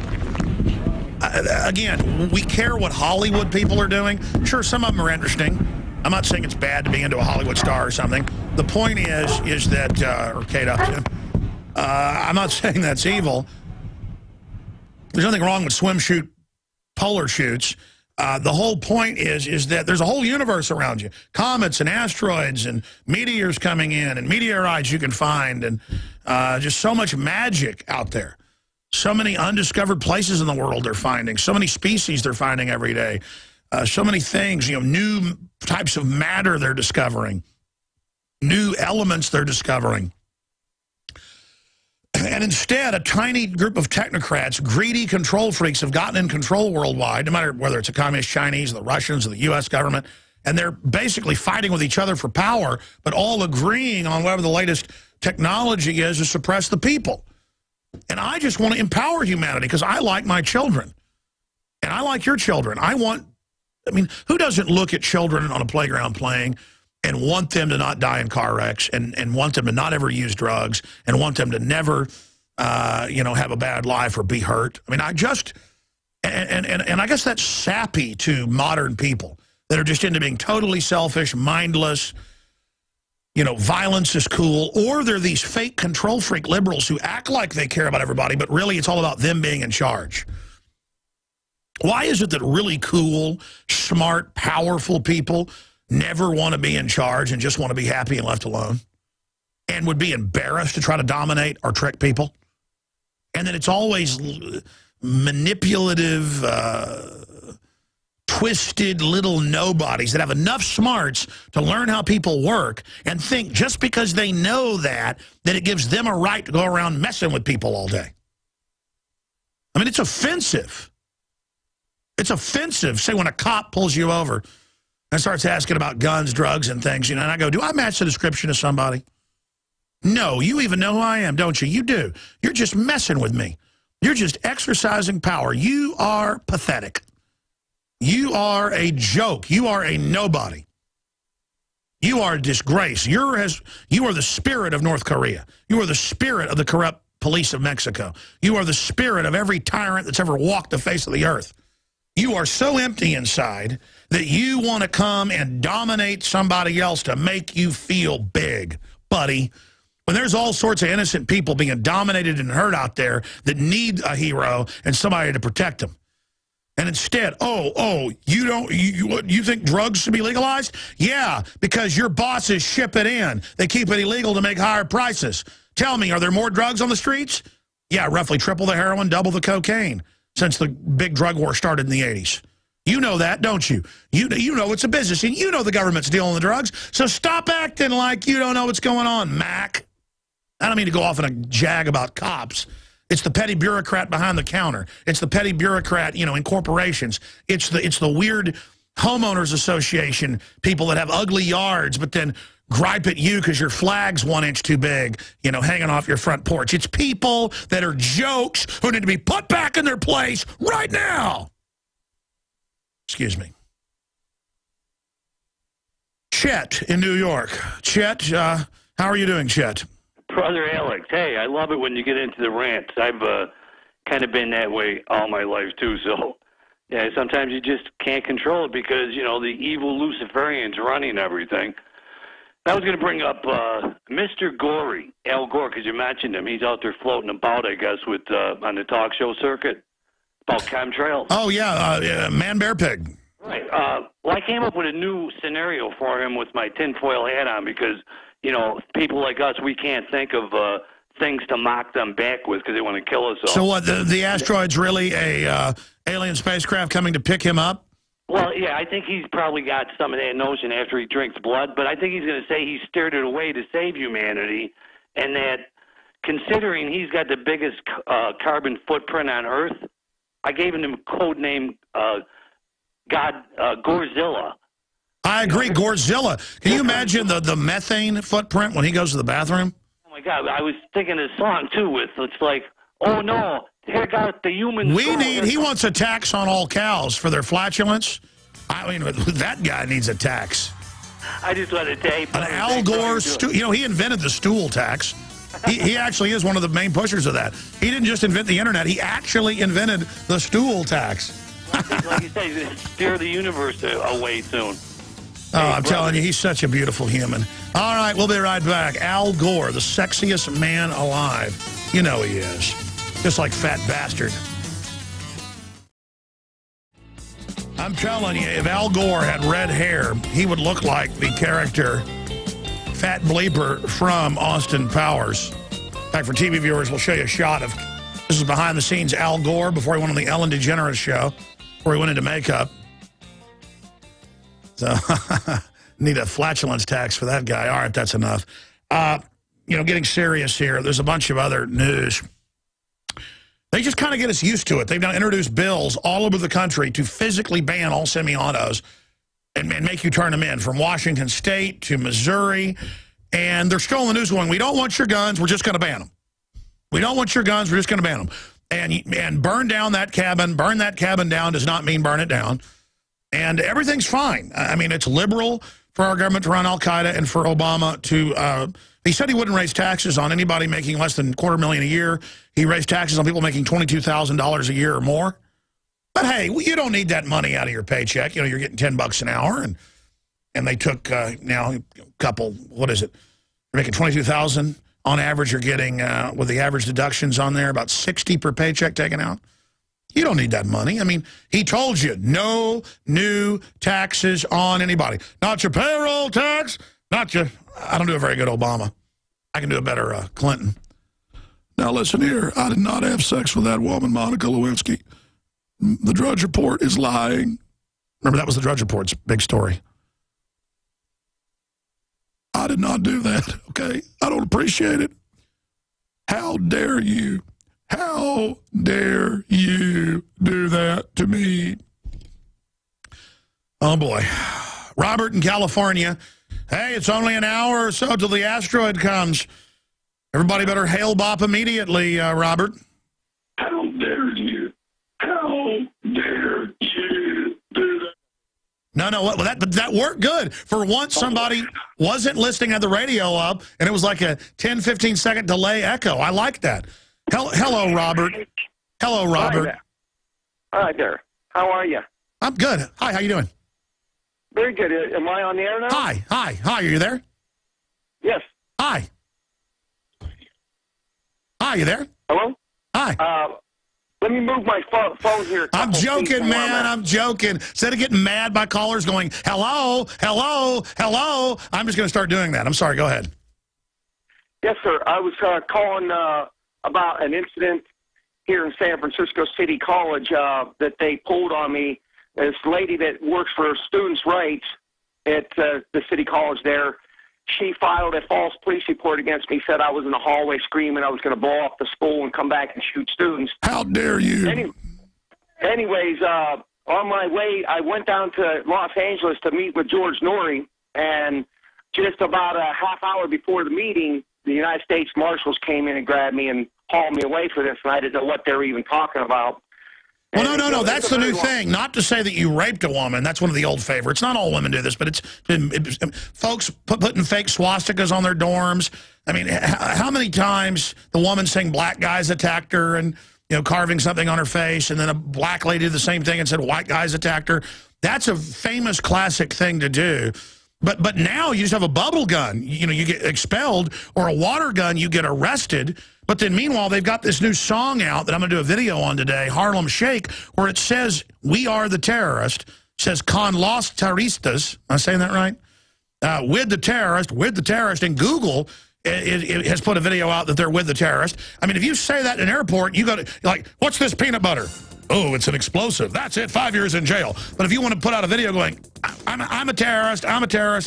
again, we care what Hollywood people are doing. Sure, some of them are interesting. I'm not saying it's bad to be into a Hollywood star or something. The point is that, or Kate Upton, I'm not saying that's evil. There's nothing wrong with swim shoot, polar shoots. The whole point is that there's a whole universe around you. Comets and asteroids and meteors coming in and meteorites you can find and just so much magic out there. So many undiscovered places in the world they're finding. So many species they're finding every day. So many things, new types of matter they're discovering. New elements they're discovering. And instead, a tiny group of technocrats, greedy control freaks, have gotten in control worldwide, no matter whether it's the communist Chinese, the Russians, or the U.S. government. And they're basically fighting with each other for power, but all agreeing on whatever the latest technology is to suppress the people. And I just want to empower humanity because I like my children. And I like your children. Who doesn't look at children on a playground playing and want them to not die in car wrecks and want them to not ever use drugs and want them to never, have a bad life or be hurt? And I guess that's sappy to modern people that are just into being totally selfish, mindless, violence is cool, or they're these fake control freak liberals who act like they care about everybody, but really it's all about them being in charge. Why is it that really cool, smart, powerful people never want to be in charge and just want to be happy and left alone and would be embarrassed to try to dominate or trick people? And then it's always manipulative, twisted little nobodies that have enough smarts to learn how people work and think just because they know that it gives them a right to go around messing with people all day. It's offensive. It's offensive, say, when a cop pulls you over and starts asking about guns, drugs, and things, and I go, do I match the description of somebody? No, you even know who I am, don't you? You do. You're just messing with me. You're just exercising power. You are pathetic. You are a joke. You are a nobody. You are a disgrace. You are the spirit of North Korea. You are the spirit of the corrupt police of Mexico. You are the spirit of every tyrant that's ever walked the face of the earth. You are so empty inside that you want to come and dominate somebody else to make you feel big, buddy. When there's all sorts of innocent people being dominated and hurt out there that need a hero and somebody to protect them. And instead, you think drugs should be legalized? Yeah, because your bosses ship it in. They keep it illegal to make higher prices. Tell me, are there more drugs on the streets? Yeah, roughly triple the heroin, double the cocaine since the big drug war started in the 80s. You know that, don't you? You know it's a business, and you know the government's dealing the drugs, so stop acting like you don't know what's going on, Mac. I don't mean to go off in a jag about cops. It's the petty bureaucrat behind the counter. It's the petty bureaucrat, in corporations. It's the weird homeowners association people that have ugly yards, but then gripe at you because your flag's 1 inch too big, hanging off your front porch. It's people that are jokes who need to be put back in their place right now. Excuse me. Chet in New York. Chet, how are you doing, Chet? Brother Alex, hey, I love it when you get into the rants. I've kind of been that way all my life, too. So, yeah, sometimes you just can't control it because, the evil Luciferians running everything. I was going to bring up Mr. Gory, Al Gore, because you mentioned him. He's out there floating about, I guess, with on the talk show circuit about chemtrails. Oh, yeah, Man Bear Pig. Right. Well, I came up with a new scenario for him with my tinfoil hat on because, people like us, we can't think of things to mock them back with because they want to kill us all. So what, the asteroid's really a alien spacecraft coming to pick him up? Well, yeah, I think he's probably got some of that notion after he drinks blood, but I think he's going to say he steered it away to save humanity, and that considering he's got the biggest carbon footprint on Earth, I gave him the code name Gorzilla. I agree, Gorzilla. Can you imagine the methane footprint when he goes to the bathroom? Oh, my God. I was thinking of the song, too, it's like, oh, no, here got the human... He wants a tax on all cows for their flatulence. I mean, that guy needs a tax. I just want to tell you... An Al Gore... he invented the stool tax. He actually is one of the main pushers of that. He didn't just invent the internet. He actually invented the stool tax. Like you say, steer the universe away soon. Oh, I'm telling you, he's such a beautiful human. All right, we'll be right back. Al Gore, the sexiest man alive. You know he is. Just like Fat Bastard. I'm telling you, if Al Gore had red hair, he would look like the character Fat Bleeper from Austin Powers. In fact, for TV viewers, we'll show you a shot of, this is behind the scenes Al Gore before he went on the Ellen DeGeneres show, before he went into makeup. So, need a flatulence tax for that guy. All right, that's enough. You know, getting serious here, there's a bunch of other news. They just kind of get us used to it. They've now introduced bills all over the country to physically ban all semi-autos and make you turn them in, from Washington State to Missouri. And they're still in the news going, we don't want your guns, we're just going to ban them. We don't want your guns, we're just going to ban them. And burn down that cabin. Burn that cabin down does not mean burn it down. And everything's fine. I mean, it's liberal for our government to run al-Qaeda and for Obama to... he said he wouldn't raise taxes on anybody making less than $250,000 a year. He raised taxes on people making $22,000 a year or more. But hey, you don't need that money out of your paycheck. You know, you're getting $10 an hour, and they took now a couple. What is it? You're making $22,000 on average. You're getting with the average deductions on there about $60 per paycheck taken out. You don't need that money. I mean, he told you no new taxes on anybody. Not your payroll tax. Not your. I don't do a very good Obama. I can do a better Clinton. Now listen here. I did not have sex with that woman, Monica Lewinsky. The Drudge Report is lying. Remember, that was the Drudge Report's big story. I did not do that, okay? I don't appreciate it. How dare you? How dare you do that to me? Oh, boy. Robert in California. Hey, it's only an hour or so till the asteroid comes. Everybody better hail bop immediately, Robert. How dare you? How dare you do that? No, well, that worked good. For once, somebody wasn't listening, had the radio up, and it was like a 10, 15-second delay echo. I like that. Hello, Robert. Hello, Robert. Hi there. How are you? I'm good. Hi, how you doing? Very good. Am I on the air now? Hi. Are you there? Yes. Hi. Hi, you there? Hello? Hi. Let me move my phone here. I'm joking, man. I'm joking. Instead of getting mad by callers going, hello, hello, hello, I'm just going to start doing that. I'm sorry. Go ahead. Yes, sir. I was calling about an incident here in San Francisco City College that they pulled on me. This lady that works for students' rights at the City College there, she filed a false police report against me, said I was in the hallway screaming I was going to blow up the school and come back and shoot students. How dare you? Anyways, on my way, I went down to Los Angeles to meet with George Norrie, and just about a half hour before the meeting, the United States Marshals came in and grabbed me and hauled me away for this, and I didn't know what they were even talking about. Well, no. That's the new thing. Not to say that you raped a woman. That's one of the old favorites. Not all women do this, but it's folks putting fake swastikas on their dorms. I mean, how many times the woman saying black guys attacked her and, you know, carving something on her face, and then a black lady did the same thing and said white guys attacked her. That's a famous classic thing to do. But now you just have a bubble gun. You know, you get expelled, or a water gun, you get arrested. But then meanwhile, they've got this new song out that I'm going to do a video on today, Harlem Shake, where it says, we are the terrorist. It says, con los terroristas. Am I saying that right? With the terrorist. And Google it has put a video out that they're with the terrorist. I mean, if you say that in an airport, you go to, like, what's this peanut butter? Oh, it's an explosive. That's it, 5 years in jail. But if you want to put out a video going, I'm a terrorist,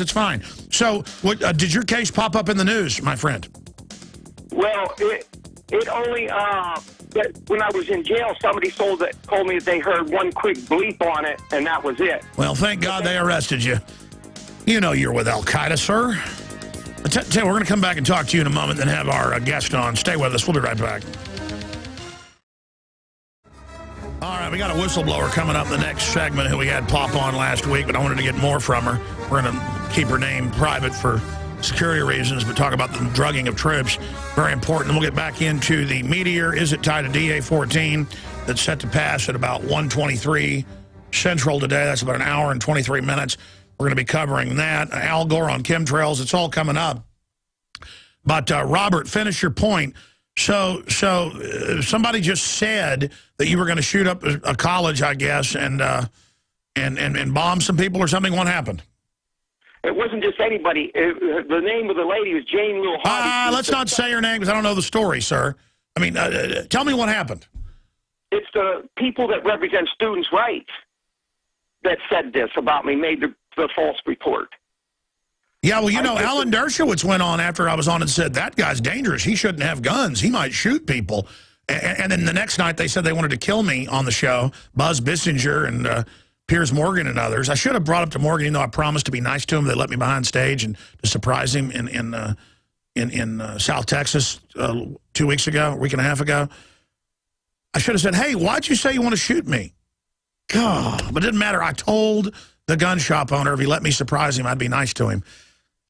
it's fine. So did your case pop up in the news, my friend? Well, it only, when I was in jail, somebody told me that they heard one quick bleep on it, and that was it. Well, thank God they arrested you. You know you're with Al-Qaeda, sir. We're going to come back and talk to you in a moment, then have our guest on. Stay with us. We'll be right back. All right, we got a whistleblower coming up in the next segment who we had pop on last week, but I wanted to get more from her. We're going to keep her name private for security reasons, but talk about the drugging of troops. Very important. And we'll get back into the meteor. Is it tied to DA-14 that's set to pass at about 1:23 Central today? That's about an hour and 23 minutes. We're going to be covering that. Al Gore on chemtrails. It's all coming up. But, Robert, finish your point. So somebody just said that you were going to shoot up a college, I guess, and bomb some people or something. What happened? It wasn't just anybody. The name of the lady was Jane Will Hardy. Let's not say her name because I don't know the story, sir. I mean, tell me what happened. It's the people that represent students' rights that said this about me, made the false report. Yeah, well, you know, Alan Dershowitz went on after I was on and said, that guy's dangerous. He shouldn't have guns. He might shoot people. And then the next night they said they wanted to kill me on the show, Buzz Bissinger and Piers Morgan and others. I should have brought up to Morgan, even though I promised to be nice to him. They let me behind stage and to surprise him in South Texas 2 weeks ago, a week and a half ago. I should have said, hey, why'd you say you want to shoot me? God, but it didn't matter. I told the gun shop owner if he let me surprise him, I'd be nice to him.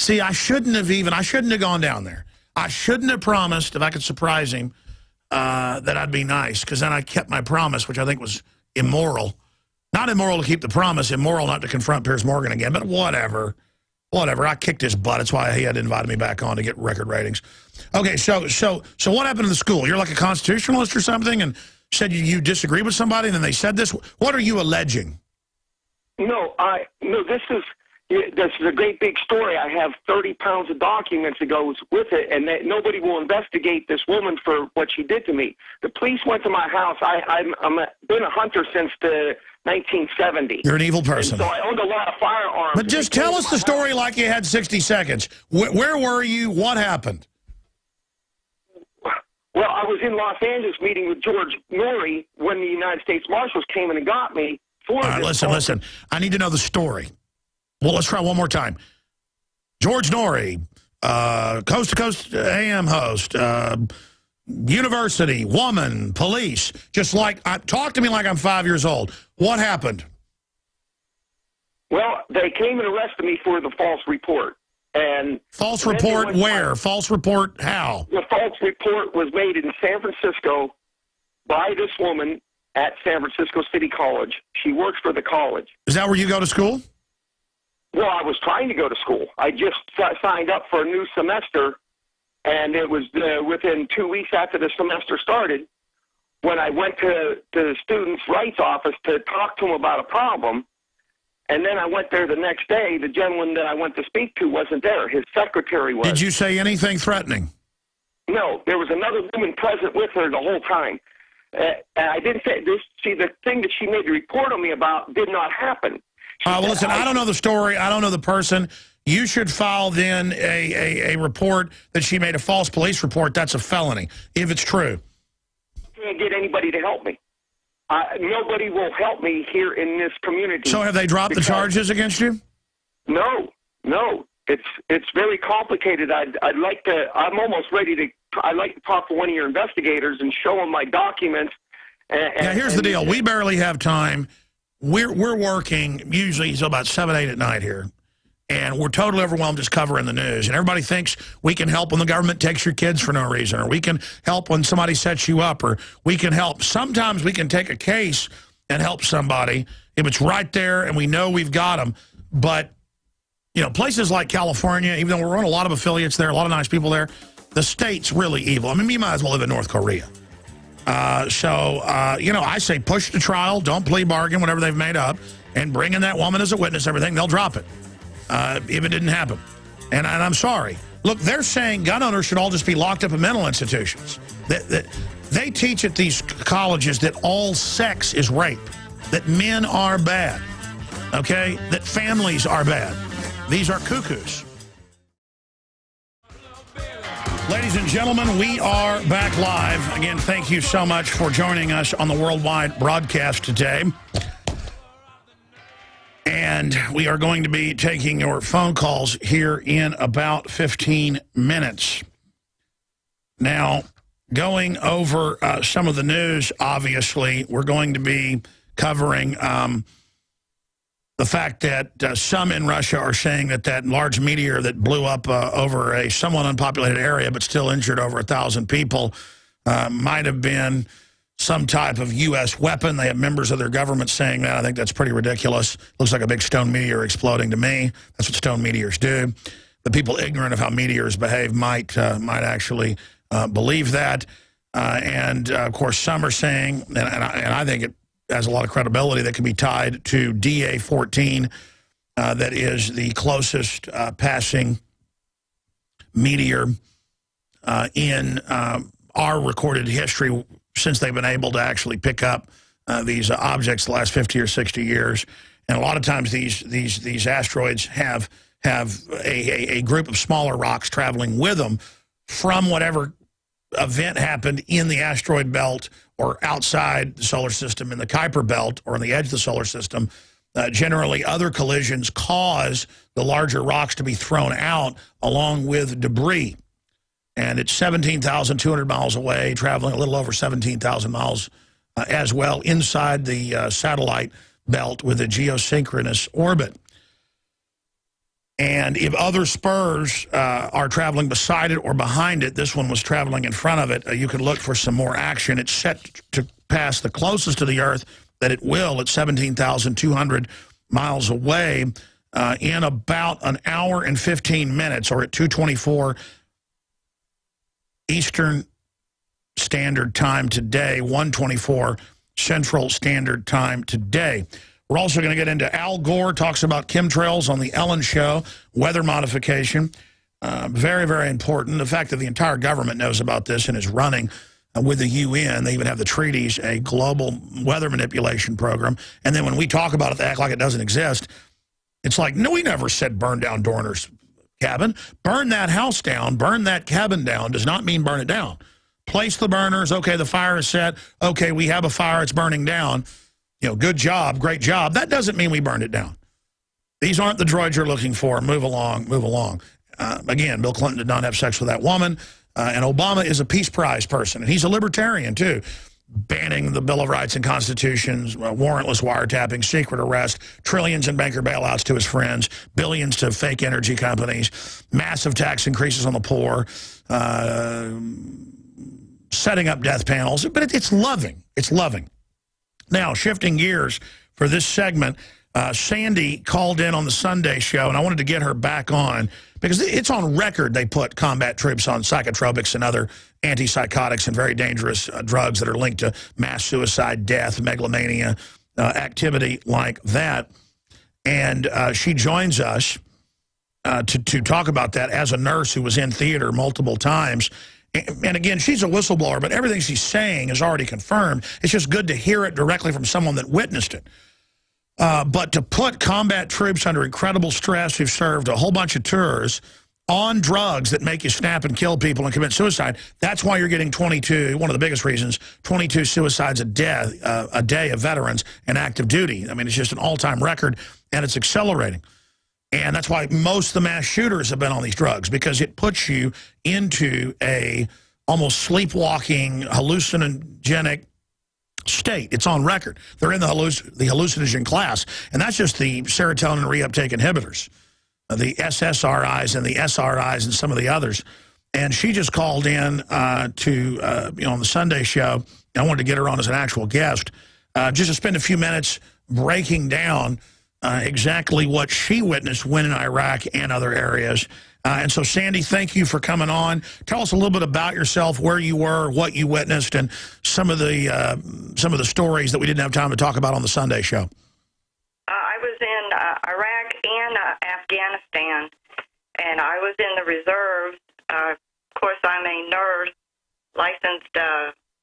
See, I shouldn't have gone down there. I shouldn't have promised if I could surprise him that I'd be nice, because then I kept my promise, which I think was immoral. Not immoral to keep the promise, immoral not to confront Piers Morgan again, but whatever. Whatever. I kicked his butt. That's why he had invited me back on to get record ratings. Okay, so what happened to the school? You're like a constitutionalist or something and said you disagree with somebody and then they said this? What are you alleging? No, this is a great big story. I have 30 pounds of documents that goes with it, and that nobody will investigate this woman for what she did to me. The police went to my house. I've been a hunter since the 1970. You're an evil person. And so I owned a lot of firearms. But just tell us the story like you had 60 seconds. Where were you? What happened? Well, I was in Los Angeles meeting with George Norrie when the United States Marshals came in and got me. All right, listen. I need to know the story. Well, let's try one more time. George Norrie, Coast to Coast AM host, university, woman, police, just like, talk to me like I'm 5 years old. What happened? Well, they came and arrested me for the false report. And false report where? False report how? The false report was made in San Francisco by this woman at San Francisco City College. She works for the college. Is that where you go to school? Well, I was trying to go to school. I just signed up for a new semester, and it was within 2 weeks after the semester started when I went to the students' rights office to talk to them about a problem. And then I went there the next day. The gentleman that I went to speak to wasn't there. His secretary was. Did you say anything threatening? No. There was another woman present with her the whole time. And I didn't say this. See, the thing that she made the report on me about did not happen. Well, listen, I don't know the story. I don't know the person. You should file then a report that she made a false police report. That's a felony, if it's true. I can't get anybody to help me. Nobody will help me here in this community. So have they dropped the charges against you? No. It's very complicated. I'd like to. I'm almost ready to. I'd like to talk to one of your investigators and show them my documents. Now, here's the deal. We barely have time. We're working usually until about 7, 8 at night here. And we're totally overwhelmed just covering the news. And everybody thinks we can help when the government takes your kids for no reason, or we can help when somebody sets you up, or we can help. Sometimes we can take a case and help somebody if it's right there and we know we've got them. But, you know, places like California, even though we're on a lot of affiliates there, a lot of nice people there, the state's really evil. I mean, you might as well live in North Korea. You know, I say push the trial, don't plea bargain, whatever they've made up, and bring in that woman as a witness, everything, they'll drop it. If it didn't happen. And I'm sorry. Look, they're saying gun owners should all just be locked up in mental institutions. They teach at these colleges that all sex is rape, that men are bad, okay, that families are bad. These are cuckoos. Ladies and gentlemen, we are back live. Again, thank you so much for joining us on the worldwide broadcast today. And we are going to be taking your phone calls here in about 15 minutes. Now, going over some of the news, obviously, we're going to be covering the fact that some in Russia are saying that that large meteor that blew up over a somewhat unpopulated area but still injured over 1,000 people might have been some type of U.S. weapon. They have members of their government saying that. I think that's pretty ridiculous. Looks like a big stone meteor exploding to me. That's what stone meteors do. The people ignorant of how meteors behave might actually believe that. Of course, some are saying, and I think it has a lot of credibility, that can be tied to DA-14, that is the closest passing meteor in our recorded history since they've been able to actually pick up these objects the last 50 or 60 years. And a lot of times these asteroids have a group of smaller rocks traveling with them from whatever event happened in the asteroid belt or outside the solar system in the Kuiper belt or on the edge of the solar system. Generally, other collisions cause the larger rocks to be thrown out along with debris. And it's 17,200 miles away, traveling a little over 17,000 miles as well inside the satellite belt with a geosynchronous orbit. And if other spurs are traveling beside it or behind it, this one was traveling in front of it, you can look for some more action. It's set to pass the closest to the Earth that it will at 17,200 miles away in about an hour and 15 minutes, or at 2:24 Eastern Standard Time today, 1:24 Central Standard Time today. We're also going to get into Al Gore talks about chemtrails on the Ellen Show, weather modification. Very, very important. The fact that the entire government knows about this and is running with the UN. They even have the treaties, a global weather manipulation program. And then when we talk about it, they act like it doesn't exist. It's like, no, we never said burn down Dorner's cabin. Burn that house down, burn that cabin down does not mean burn it down. Place the burners. Okay, the fire is set. Okay, we have a fire. It's burning down. You know, good job, great job. That doesn't mean we burned it down. These aren't the droids you're looking for. Move along, move along. Again, Bill Clinton did not have sex with that woman. And Obama is a Peace Prize person. And he's a libertarian, too. Banning the Bill of Rights and Constitutions, warrantless wiretapping, secret arrest, trillions in banker bailouts to his friends, billions to fake energy companies, massive tax increases on the poor, setting up death panels. But it's loving. It's loving. Now, shifting gears for this segment, Sandy called in on the Sunday show, and I wanted to get her back on because it's on record they put combat troops on psychotropics and other antipsychotics and very dangerous drugs that are linked to mass suicide, death, megalomania, activity like that. And she joins us to talk about that as a nurse who was in theater multiple times. And again, she's a whistleblower, but everything she's saying is already confirmed. It's just good to hear it directly from someone that witnessed it. But to put combat troops under incredible stress who've served a whole bunch of tours on drugs that make you snap and kill people and commit suicide, that's why you're getting 22, one of the biggest reasons, 22 suicides a day of veterans in active duty. I mean, it's just an all-time record, and it's accelerating. And that's why most of the mass shooters have been on these drugs, because it puts you into a almost sleepwalking, hallucinogenic state. It's on record. They're in the hallucinogen class. And that's just the serotonin reuptake inhibitors, the SSRIs and the SRIs and some of the others. And she just called in on the Sunday show. I wanted to get her on as an actual guest, just to spend a few minutes breaking down exactly what she witnessed when in Iraq and other areas. And so, Sandy, thank you for coming on. Tell us a little bit about yourself, where you were, what you witnessed, and some of the stories that we didn't have time to talk about on the Sunday show. I was in Iraq and Afghanistan, and I was in the reserves. Of course, I'm a nurse, licensed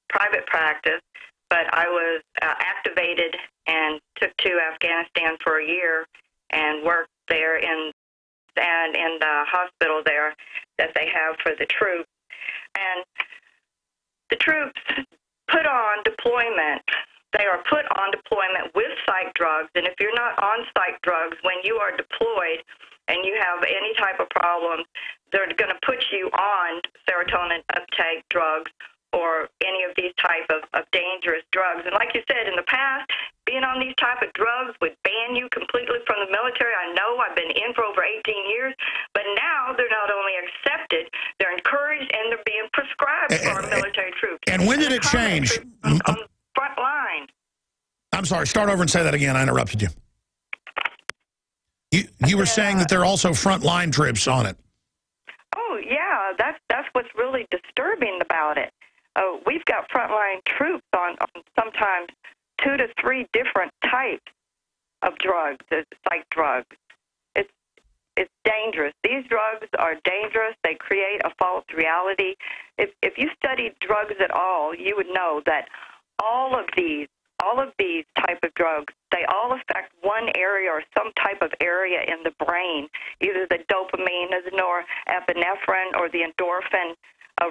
private practice, but I was activated and took to Afghanistan for a year and worked there in the hospital there that they have for the troops. And the troops put on deployment. They are put on deployment with psych drugs, and if you're not on psych drugs, when you are deployed and you have any type of problem, they're going to put you on serotonin uptake drugs or any of these type of dangerous drugs. And like you said, in the past, being on these type of drugs would ban you completely from the military. I know I've been in for over 18 years, but now they're not only accepted, they're encouraged, and they're being prescribed for our military troops. And when did it change? On the front line. I'm sorry, start over and say that again. I interrupted you. You were saying that there are also frontline troops on it. Oh, yeah, that's what's really disturbing about it. We've got frontline troops on sometimes 2 to 3 different types of drugs, psych drugs. It's dangerous. These drugs are dangerous. They create a false reality. If you studied drugs at all, you would know that all of these type of drugs, they all affect one area or some type of area in the brain, either the dopamine, the norepinephrine, or the endorphin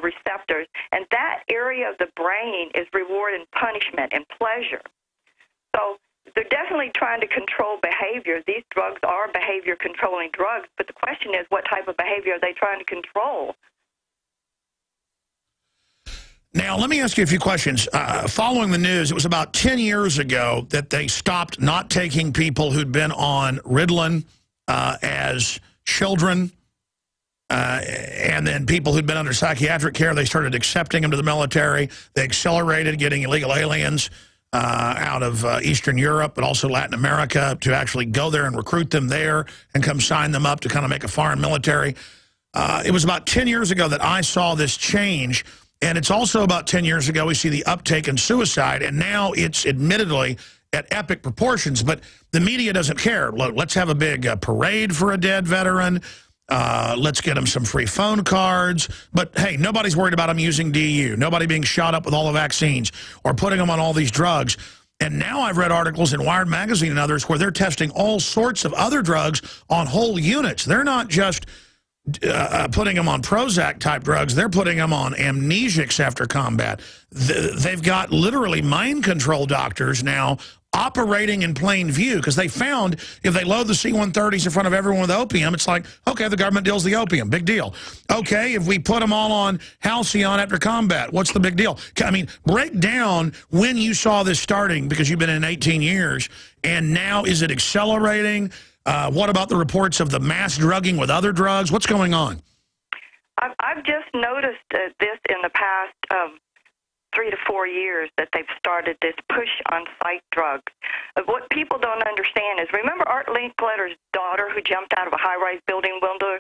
receptors. And that area of the brain is reward and punishment and pleasure. So they're definitely trying to control behavior. These drugs are behavior-controlling drugs, but the question is, what type of behavior are they trying to control? Now, let me ask you a few questions. Following the news, it was about 10 years ago that they stopped not taking people who'd been on Ritalin as children, and then people who'd been under psychiatric care, they started accepting them to the military. They accelerated getting illegal aliens out of Eastern Europe, but also Latin America, to actually go there and recruit them there and come sign them up to kind of make a foreign military. It was about 10 years ago that I saw this change. And it's also about 10 years ago we see the uptake in suicide, and now it's admittedly at epic proportions, but the media doesn't care. Let's have a big parade for a dead veteran. Let's get them some free phone cards. But, hey, nobody's worried about them using DU, nobody being shot up with all the vaccines or putting them on all these drugs. And now I've read articles in Wired Magazine and others where they're testing all sorts of other drugs on whole units. They're not just putting them on Prozac-type drugs. They're putting them on amnesics after combat. They've got literally mind control doctors now operating in plain view, because they found if they load the C-130s in front of everyone with opium, it's like, okay, the government deals the opium, big deal. Okay, if we put them all on Halcyon after combat, what's the big deal? I mean, break down when you saw this starting, because you've been in 18 years, and now is it accelerating? What about the reports of the mass drugging with other drugs? What's going on? I've just noticed this in the past 3 to 4 years, that they've started this push on psych drugs. What people don't understand is, remember Art Linkletter's daughter who jumped out of a high-rise building window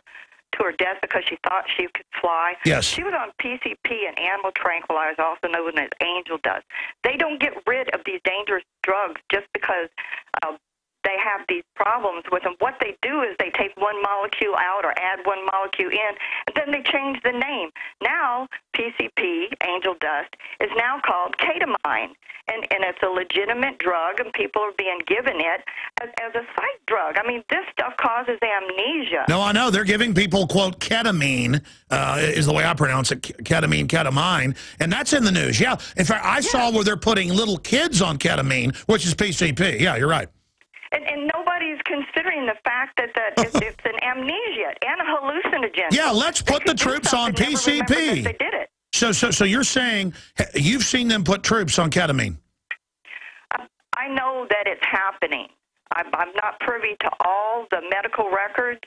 to her death because she thought she could fly? Yes. She was on PCP and animal tranquilizer, also known as angel dust. They don't get rid of these dangerous drugs just because they have these problems with them. What they do is they take one molecule out or add one molecule in, and then they change the name. Now, PCP, angel dust, is now called ketamine, and it's a legitimate drug, and people are being given it as a psych drug. I mean, this stuff causes amnesia. No, I know. They're giving people, quote, ketamine, is the way I pronounce it, ketamine, and that's in the news. Yeah. In fact, I saw where they're putting little kids on ketamine, which is PCP. Yeah, you're right. And nobody's considering the fact that it's an amnesia and a hallucinogen. Yeah, let's put the troops on PCP. They did it. So you're saying you've seen them put troops on ketamine? I know that it's happening. I'm not privy to all the medical records,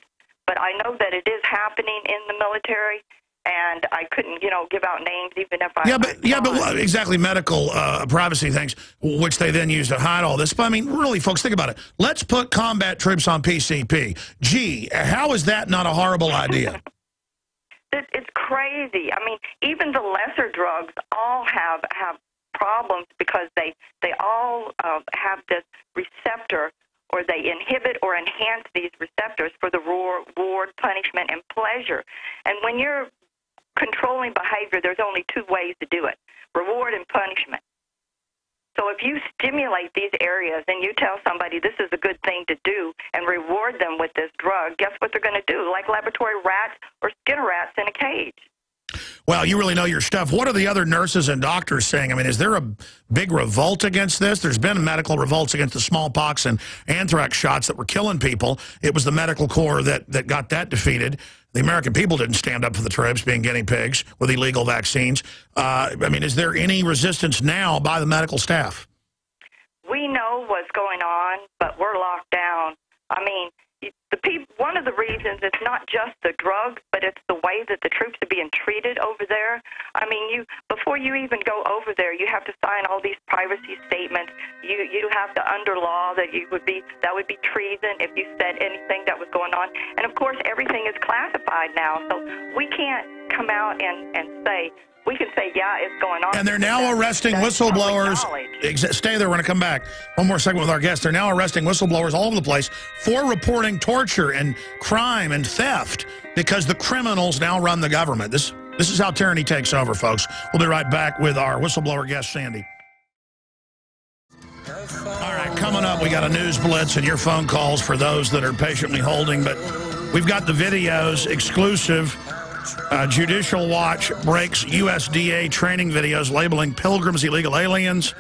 but I know that it is happening in the military. And I couldn't, give out names even if I... But exactly, medical privacy things, which they then use to hide all this. But, I mean, really, folks, think about it. Let's put combat troops on PCP. Gee, how is that not a horrible idea? It's crazy. I mean, even the lesser drugs all have problems because they all have this receptor, or they inhibit or enhance these receptors for the reward, punishment, and pleasure. And when you're controlling behavior, there's only 2 ways to do it: reward and punishment. So if you stimulate these areas and you tell somebody this is a good thing to do and reward them with this drug, guess what they're going to do? Like laboratory rats or Skinner rats in a cage. Well, you really know your stuff. What are the other nurses and doctors saying? I mean, is there a big revolt against this? There's been medical revolts against the smallpox and anthrax shots that were killing people. It was the medical corps that got that defeated. The American people didn't stand up for the troops being guinea pigs with illegal vaccines. I mean, is there any resistance now by the medical staff? We know what's I mean, one of the reasons it's not just the drugs, but it's the way that the troops are being treated over there. I mean, before you even go over there, you have to sign all these privacy statements. You have to under law that would be treason if you said anything that was going on. And of course, everything is classified now, so we can't come out and say. We can say, yeah, it's going on. And they're now arresting whistleblowers. Stay there. We're going to come back. One more segment with our guest. They're now arresting whistleblowers all over the place for reporting torture and crime and theft because the criminals now run the government. This is how tyranny takes over, folks. We'll be right back with our whistleblower guest, Sandy. All right, coming up, we got a news blitz and your phone calls for those that are patiently holding. But we've got the videos exclusive. Judicial Watch breaks USDA training videos labeling pilgrims illegal aliens.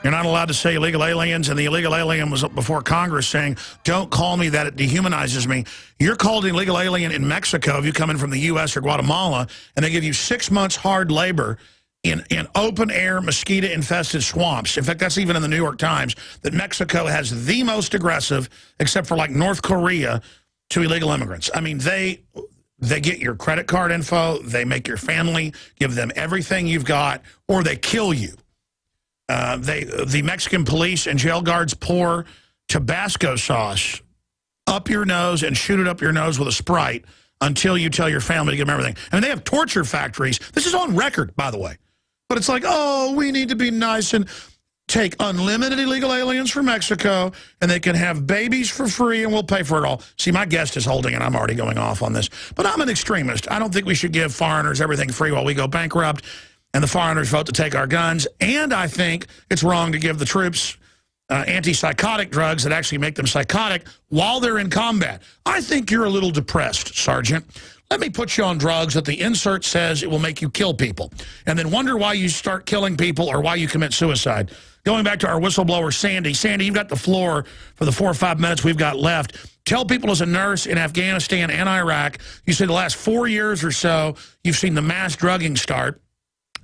You're not allowed to say illegal aliens, and the illegal alien was up before Congress saying, don't call me that, it dehumanizes me. You're called an illegal alien in Mexico if you come in from the U.S. or Guatemala, and they give you 6 months hard labor in open-air, mosquito-infested swamps. In fact, that's even in the New York Times, that Mexico has the most aggressive, except for like North Korea, to illegal immigrants. I mean, they get your credit card info, they make your family, give them everything you've got, or they kill you. The Mexican police and jail guards pour Tabasco sauce up your nose and shoot it up your nose with a Sprite until you tell your family to give them everything. I mean, they have torture factories. This is on record, by the way. But it's like, oh, we need to be nice and take unlimited illegal aliens from Mexico, and they can have babies for free, and we'll pay for it all. See, my guest is holding, and I'm already going off on this. But I'm an extremist. I don't think we should give foreigners everything free while we go bankrupt, and the foreigners vote to take our guns. And I think it's wrong to give the troops antipsychotic drugs that actually make them psychotic while they're in combat. I think you're a little depressed, Sergeant. Let me put you on drugs that the insert says it will make you kill people, and then wonder why you start killing people or why you commit suicide. Going back to our whistleblower, Sandy. Sandy, you've got the floor for the 4 or 5 minutes we've got left. Tell people, as a nurse in Afghanistan and Iraq, you said the last 4 years or so, you've seen the mass drugging start.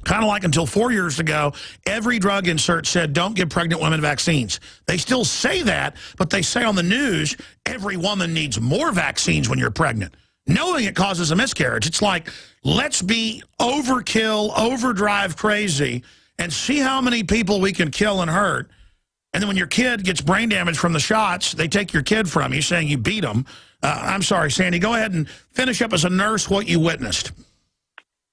Kind of like until 4 years ago, every drug insert said, don't give pregnant women vaccines. They still say that, but they say on the news, every woman needs more vaccines when you're pregnant, knowing it causes a miscarriage. It's like, let's be overkill, overdrive crazy, and see how many people we can kill and hurt. And then when your kid gets brain damage from the shots, they take your kid from you, saying you beat them. I'm sorry, Sandy. Go ahead and finish up as a nurse what you witnessed.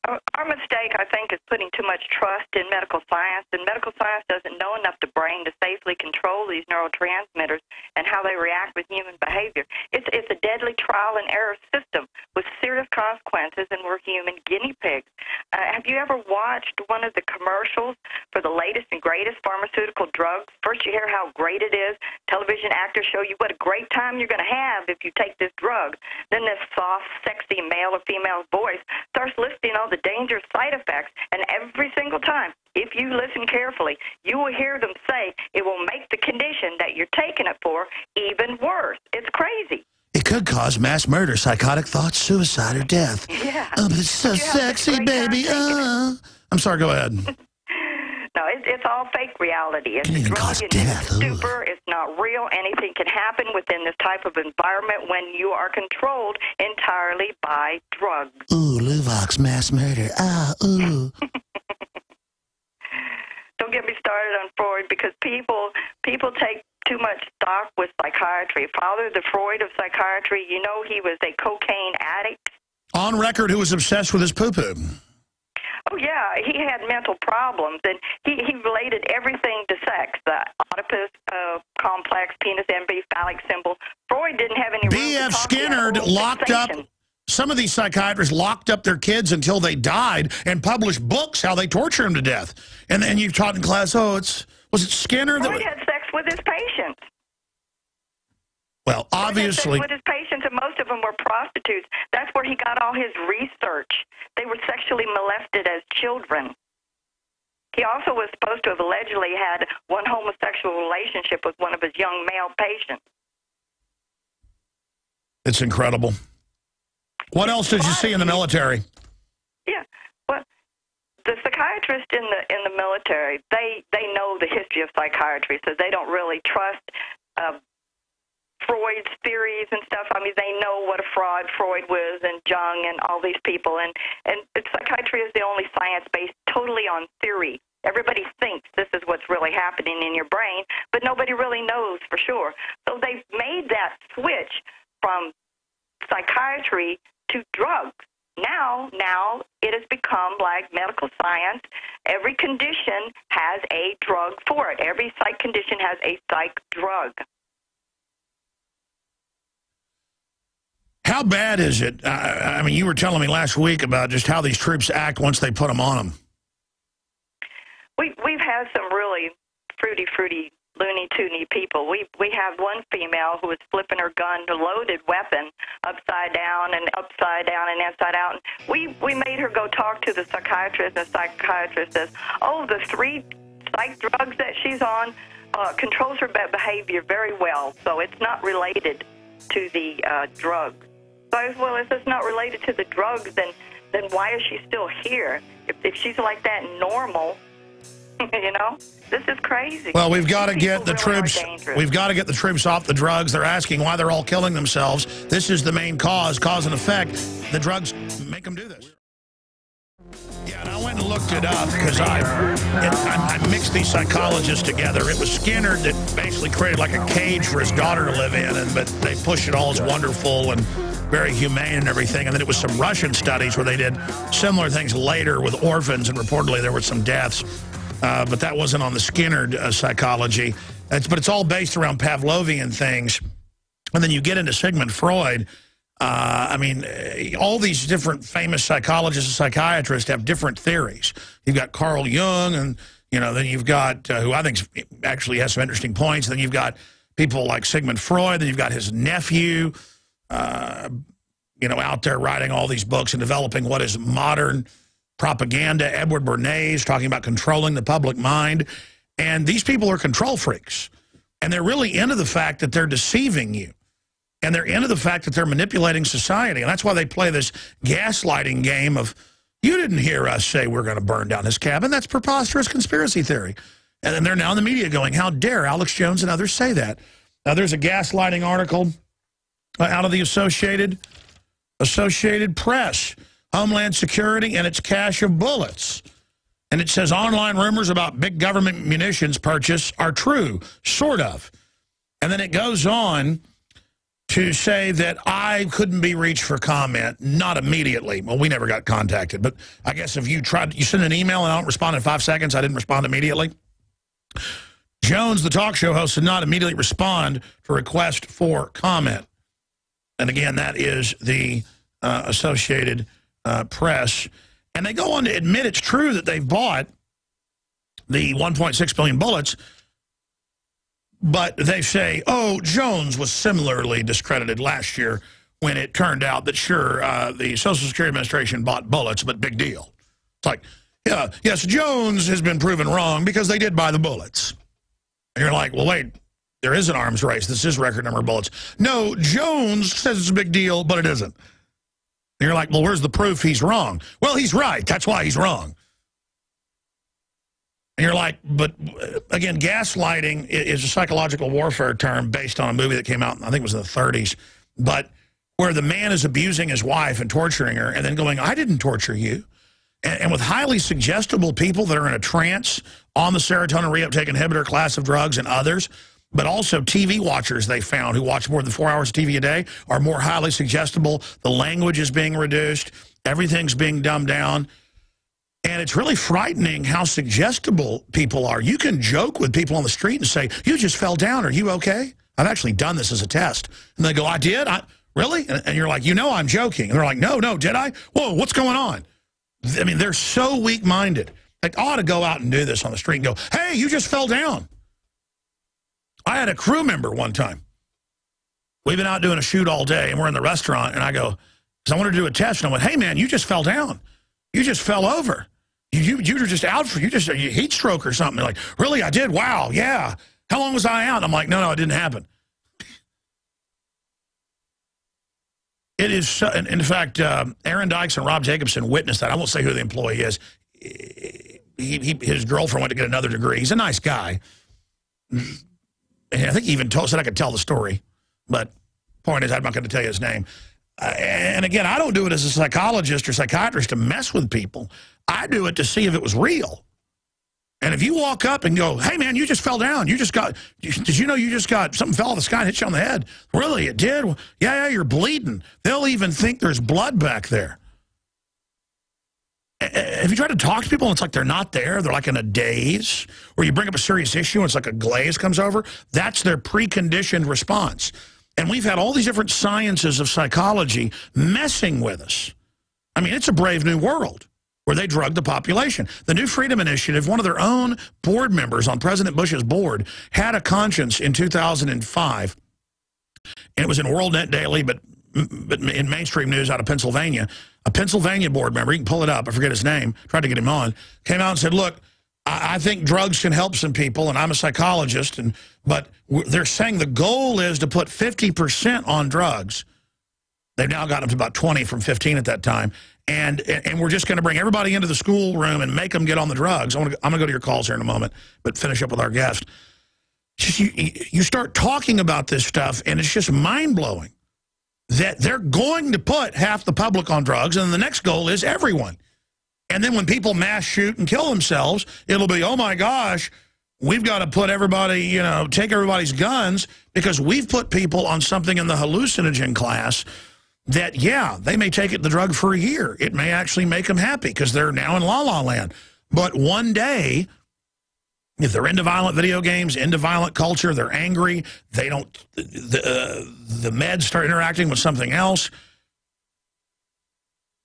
Our mistake, I think, is putting too much trust in medical science, and medical science doesn't know enough the brain to safely control these neurotransmitters and how they react with human behavior. It's a deadly trial and error system with serious consequences, and we're human guinea pigs. Have you ever watched one of the commercials for the latest and greatest pharmaceutical drugs? First you hear how great it is. Television actors show you what a great time you're going to have if you take this drug. Then this soft, sexy male or female voice starts listing all the dangerous side effects, and every single time, if you listen carefully, you will hear them say it will make the condition that you're taking it for even worse. It's crazy. It could cause mass murder, psychotic thoughts, suicide, or death. Yeah. Oh, but it's so sexy, baby. I'm sorry, go ahead. No, it's all fake reality. It's can even cause death. Stupor. It's not real. Anything can happen within this type of environment when you are controlled entirely by drugs. Ooh, Luvox, mass murder. Ah, ooh. Don't get me started on Freud, because people take too much stock with psychiatry. Father, the Freud of psychiatry, you know, he was a cocaine addict. On record, who was obsessed with his poo-poo. Oh, yeah, he had mental problems, and he related everything to sex, the Oedipus complex, penis envy, phallic symbol. Freud didn't have any B.F. Skinner locked up, some of these psychiatrists locked up their kids until they died and published books how they torture them to death. And then you taught in class, was it Skinner? Freud had sex with his patients. Well, obviously. With his patients, and most of them were prostitutes. That's where he got all his research. They were sexually molested as children. He also was supposed to have allegedly had one homosexual relationship with one of his young male patients. It's incredible. What else did you see in the military? Yeah, well, the psychiatrists in the military, they know the history of psychiatry, so they don't really trust Freud's theories and stuff. I mean, they know what a fraud Freud was and Jung and all these people. And psychiatry is the only science based totally on theory. Everybody thinks this is what's really happening in your brain, but nobody really knows for sure. So they've made that switch from psychiatry to drugs. Now it has become like medical science. Every condition has a drug for it. Every psych condition has a psych drug. How bad is it? I mean, you were telling me last week about just how these troops act once they put them on them. We've had some really fruity, loony-toony people. We have one female who was flipping her gun, a loaded weapon, upside down and inside out. And we made her go talk to the psychiatrist, and the psychiatrist says, oh, the 3 psych drugs that she's on controls her behavior very well, so it's not related to the drugs. So I said, well, if it's not related to the drugs, then why is she still here? If she's like that normal, you know, this is crazy. Well, we've got to get the really troops. We've got to get the troops off the drugs. They're asking why they're all killing themselves. This is the main cause and effect. The drugs make them do this. Yeah, and I went and looked it up because I mixed these psychologists together. It was Skinner that basically created like a cage for his daughter to live in, but they pushed it all as wonderful and very humane and everything. And then it was some Russian studies where they did similar things later with orphans, and reportedly there were some deaths. But that wasn't on the Skinner psychology. But it's all based around Pavlovian things. And then you get into Sigmund Freud. I mean, all these different famous psychologists and psychiatrists have different theories. You've got Carl Jung, and, you know, then you've got, who I think actually has some interesting points. Then you've got people like Sigmund Freud. Then you've got his nephew, you know, out there writing all these books and developing what is modern propaganda. Edward Bernays talking about controlling the public mind. And these people are control freaks. And they're really into the fact that they're deceiving you. And they're into the fact that they're manipulating society. And that's why they play this gaslighting game of, you didn't hear us say we're going to burn down this cabin. That's preposterous conspiracy theory. And then they're now in the media going, how dare Alex Jones and others say that? Now, there's a gaslighting article out of the Associated Press. Homeland Security and its cache of bullets. And it says online rumors about big government munitions purchase are true, sort of. And then it goes on to say that I couldn't be reached for comment, not immediately. Well, we never got contacted, but I guess if you send an email and I don't respond in 5 seconds, I didn't respond immediately. Jones, the talk show host, did not immediately respond to request for comment. And again, that is the Associated Press. And they go on to admit it's true that they've bought the 1.6 billion bullets, but they say, oh, Jones was similarly discredited last year when it turned out that, sure, the Social Security Administration bought bullets, but big deal. It's like, yeah, yes, Jones has been proven wrong because they did buy the bullets. And you're like, well, wait, there is an arms race. This is record number of bullets. No, Jones says it's a big deal, but it isn't. And you're like, well, where's the proof he's wrong? Well, he's right. That's why he's wrong. And you're like, but again, gaslighting is a psychological warfare term based on a movie that came out, I think it was in the 30s, but where the man is abusing his wife and torturing her and then going, I didn't torture you. And with highly suggestible people that are in a trance on the serotonin reuptake inhibitor class of drugs and others, but also TV watchers they found who watch more than 4 hours of TV a day are more highly suggestible. The language is being reduced. Everything's being dumbed down. And it's really frightening how suggestible people are. You can joke with people on the street and say, you just fell down. Are you okay? I've actually done this as a test. And they go, I did? Really? And you're like, you know I'm joking. And they're like, no, did I? Whoa, what's going on? I mean, they're so weak-minded. Like, I ought to go out and do this on the street and go, hey, you just fell down. I had a crew member one time. We've been out doing a shoot all day, and we're in the restaurant, and I go, because I wanted to do a test, and I went, hey, man, you just fell down. You just fell over. You were just out for, you heat stroke or something. They're like, really, I did? Wow, yeah. How long was I out? I'm like, no, it didn't happen. It is, in fact, Aaron Dykes and Rob Jacobson witnessed that. I won't say who the employee is. His girlfriend went to get another degree. He's a nice guy. And I think he even said I could tell the story. But point is, I'm not going to tell you his name. And again, I don't do it as a psychologist or psychiatrist to mess with people. I do it to see if it was real. And if you walk up and go, hey, man, you just fell down. Did you know you just got, something fell out of the sky and hit you on the head? Really, it did? Well, yeah, you're bleeding. They'll even think there's blood back there. If you try to talk to people and it's like they're not there, they're like in a daze, or you bring up a serious issue and it's like a glaze comes over, that's their preconditioned response. And we've had all these different sciences of psychology messing with us. I mean, it's a brave new world where they drug the population. The New Freedom Initiative, one of their own board members on President Bush's board, had a conscience in 2005. And it was in WorldNet Daily, but in mainstream news out of Pennsylvania. A Pennsylvania board member, you can pull it up, I forget his name, tried to get him on, came out and said, look, I think drugs can help some people, and I'm a psychologist, but they're saying the goal is to put 50% on drugs. They've now got them to about 20 from 15 at that time. And we're just going to bring everybody into the schoolroom and make them get on the drugs. I'm going to go to your calls here in a moment, but finish up with our guest. You start talking about this stuff, and it's just mind-blowing that they're going to put half the public on drugs, and the next goal is everyone. And then when people mass shoot and kill themselves, it'll be, oh, my gosh, we've got to put everybody, you know, take everybody's guns because we've put people on something in the hallucinogen class that, yeah, they may take the drug for a year. It may actually make them happy because they're now in la-la land. But one day, if they're into violent video games, into violent culture, they're angry, they don't, the meds start interacting with something else.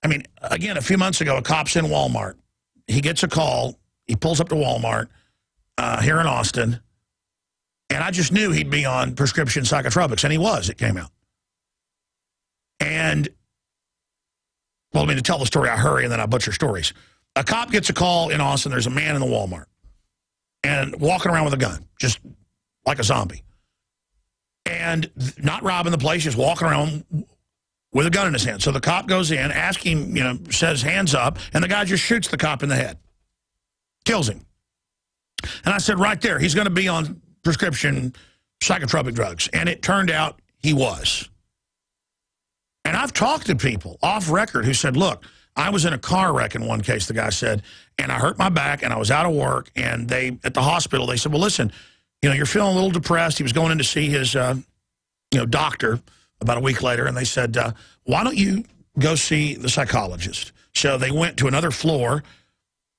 I mean, again, a few months ago, a cop's in Walmart. He gets a call. He pulls up to Walmart here in Austin. And I just knew he'd be on prescription psychotropics. And he was. It came out. And, well, I mean, to tell the story, I hurry and then I butcher stories. A cop gets a call in Austin. There's a man in the Walmart. And walking around with a gun, just like a zombie. And not robbing the place, just walking around with a gun in his hand. So the cop goes in, asks him, you know, says, hands up, and the guy just shoots the cop in the head. Kills him. And I said, right there, he's going to be on prescription psychotropic drugs. And it turned out he was. And I've talked to people off record who said, look, I was in a car wreck in one case, the guy said, and I hurt my back and I was out of work. And they, at the hospital, they said, well, listen, you know, you're feeling a little depressed. He was going in to see his, doctor about a week later. And they said, why don't you go see the psychologist? So they went to another floor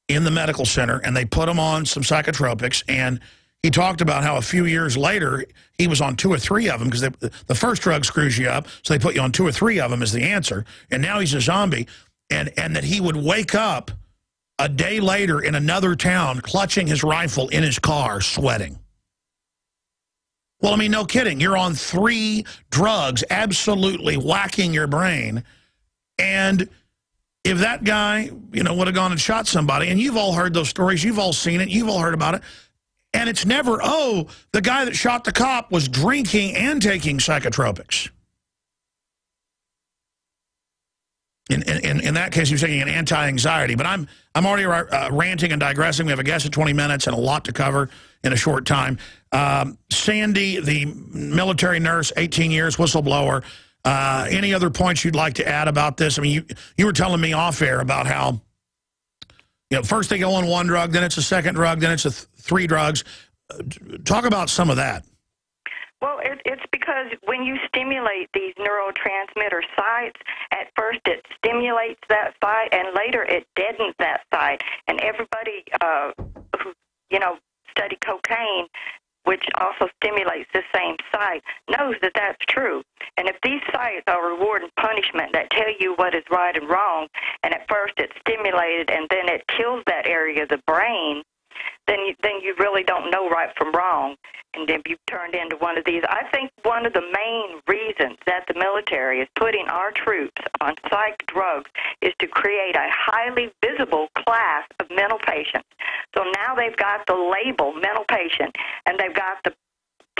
in the medical center and they put him on some psychotropics. And he talked about how a few years later, he was on 2 or 3 of them because the first drug screws you up. So they put you on 2 or 3 of them as the answer. And now he's a zombie. And that he would wake up a day later in another town clutching his rifle in his car, sweating. Well, I mean, no kidding. You're on 3 drugs, absolutely whacking your brain. And if that guy, you know, would have gone and shot somebody, and you've all heard those stories, you've all seen it, you've all heard about it, and it's never, oh, the guy that shot the cop was drinking and taking psychotropics. In that case, he was taking an anti-anxiety. But I'm already ranting and digressing. We have a guest in 20 minutes and a lot to cover in a short time. Sandy, the military nurse, 18 years, whistleblower. Any other points you'd like to add about this? I mean, you were telling me off air about how, you know, first they go on 1 drug, then it's a second drug, then it's 3 drugs. Talk about some of that. Well, it's because when you stimulate these neurotransmitter sites, at first it stimulates that site, and later it deadens that site. And everybody who, you know, studied cocaine, which also stimulates the same site, knows that that's true. And if these sites are reward and punishment that tell you what is right and wrong, and at first it's stimulated and then it kills that area of the brain, then you really don't know right from wrong. And then you've turned into one of these. I think one of the main reasons that the military is putting our troops on psych drugs is to create a highly visible class of mental patients. So now they've got the label mental patient, and they've got the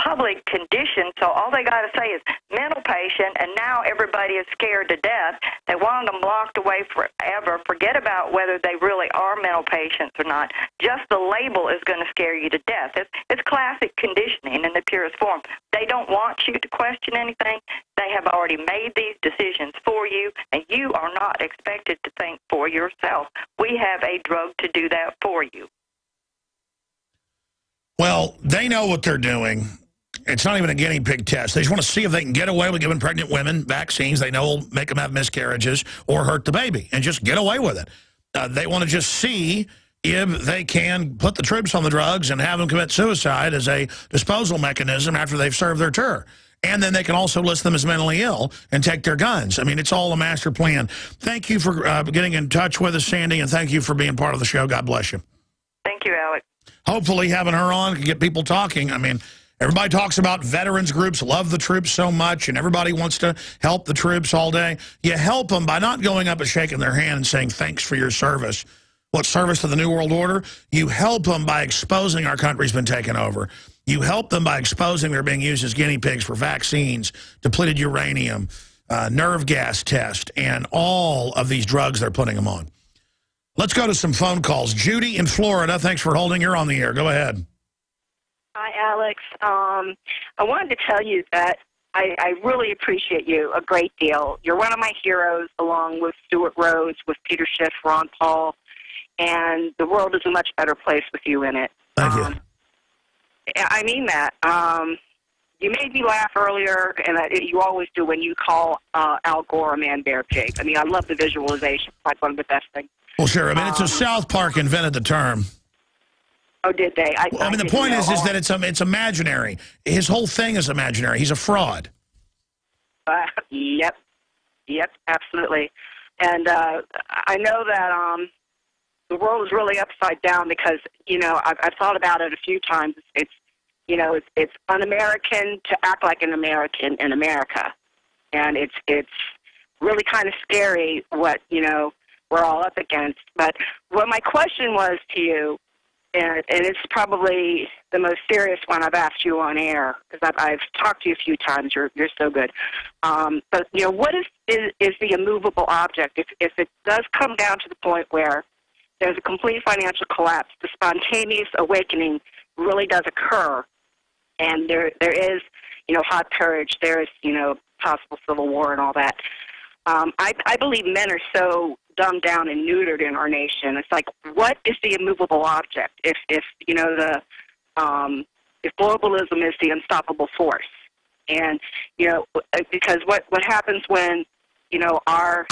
public condition, so all they got to say is mental patient, and now everybody is scared to death. They want them locked away forever. Forget about whether they really are mental patients or not. Just the label is going to scare you to death. It's classic conditioning in the purest form. They don't want you to question anything. They have already made these decisions for you, and you are not expected to think for yourself. We have a drug to do that for you. Well, they know what they're doing. It's not even a guinea pig test. They just want to see if they can get away with giving pregnant women vaccines they know will make them have miscarriages or hurt the baby, and just get away with it. They want to just see if they can put the troops on the drugs and have them commit suicide as a disposal mechanism after they've served their tour. And then they can also list them as mentally ill and take their guns. I mean, it's all a master plan. Thank you for getting in touch with us, Sandy, and thank you for being part of the show. God bless you. Thank you, Alex. Hopefully having her on can get people talking. I mean, everybody talks about veterans groups, love the troops so much, and everybody wants to help the troops all day. You help them by not going up and shaking their hand and saying, thanks for your service. What service to the New World Order? You help them by exposing our country's been taken over. You help them by exposing they're being used as guinea pigs for vaccines, depleted uranium, nerve gas test, and all of these drugs they're putting them on. Let's go to some phone calls. Judy in Florida, thanks for holding. You're on the air. Go ahead. Hi, Alex. I wanted to tell you that I really appreciate you a great deal. You're one of my heroes, along with Stuart Rhodes, with Peter Schiff, Ron Paul, and the world is a much better place with you in it. Thank you. I mean that. You made me laugh earlier, and you always do when you call Al Gore a man-bear pig. I mean, I love the visualization. It's like one of the best things. Well, sure. I mean, it's a South Park invented the term. Oh, did they? I mean, the point is that it's imaginary. His whole thing is imaginary. He's a fraud. Yep, absolutely. And I know that the world is really upside down because, you know, I've thought about it a few times. It's un-American to act like an American in America. And it's really kind of scary what, you know, we're all up against. But what my question was to you, and it's probably the most serious one I've asked you on air, because I've talked to you a few times. You're so good. But, you know, what is the immovable object? If it does come down to the point where there's a complete financial collapse, the spontaneous awakening really does occur, and there is, you know, hot purge, there is, you know, possible civil war and all that. I believe men are so dumbed down and neutered in our nation. It's like, what is the immovable object? If you know, if globalism is the unstoppable force, and you know, because what happens when, you know, our,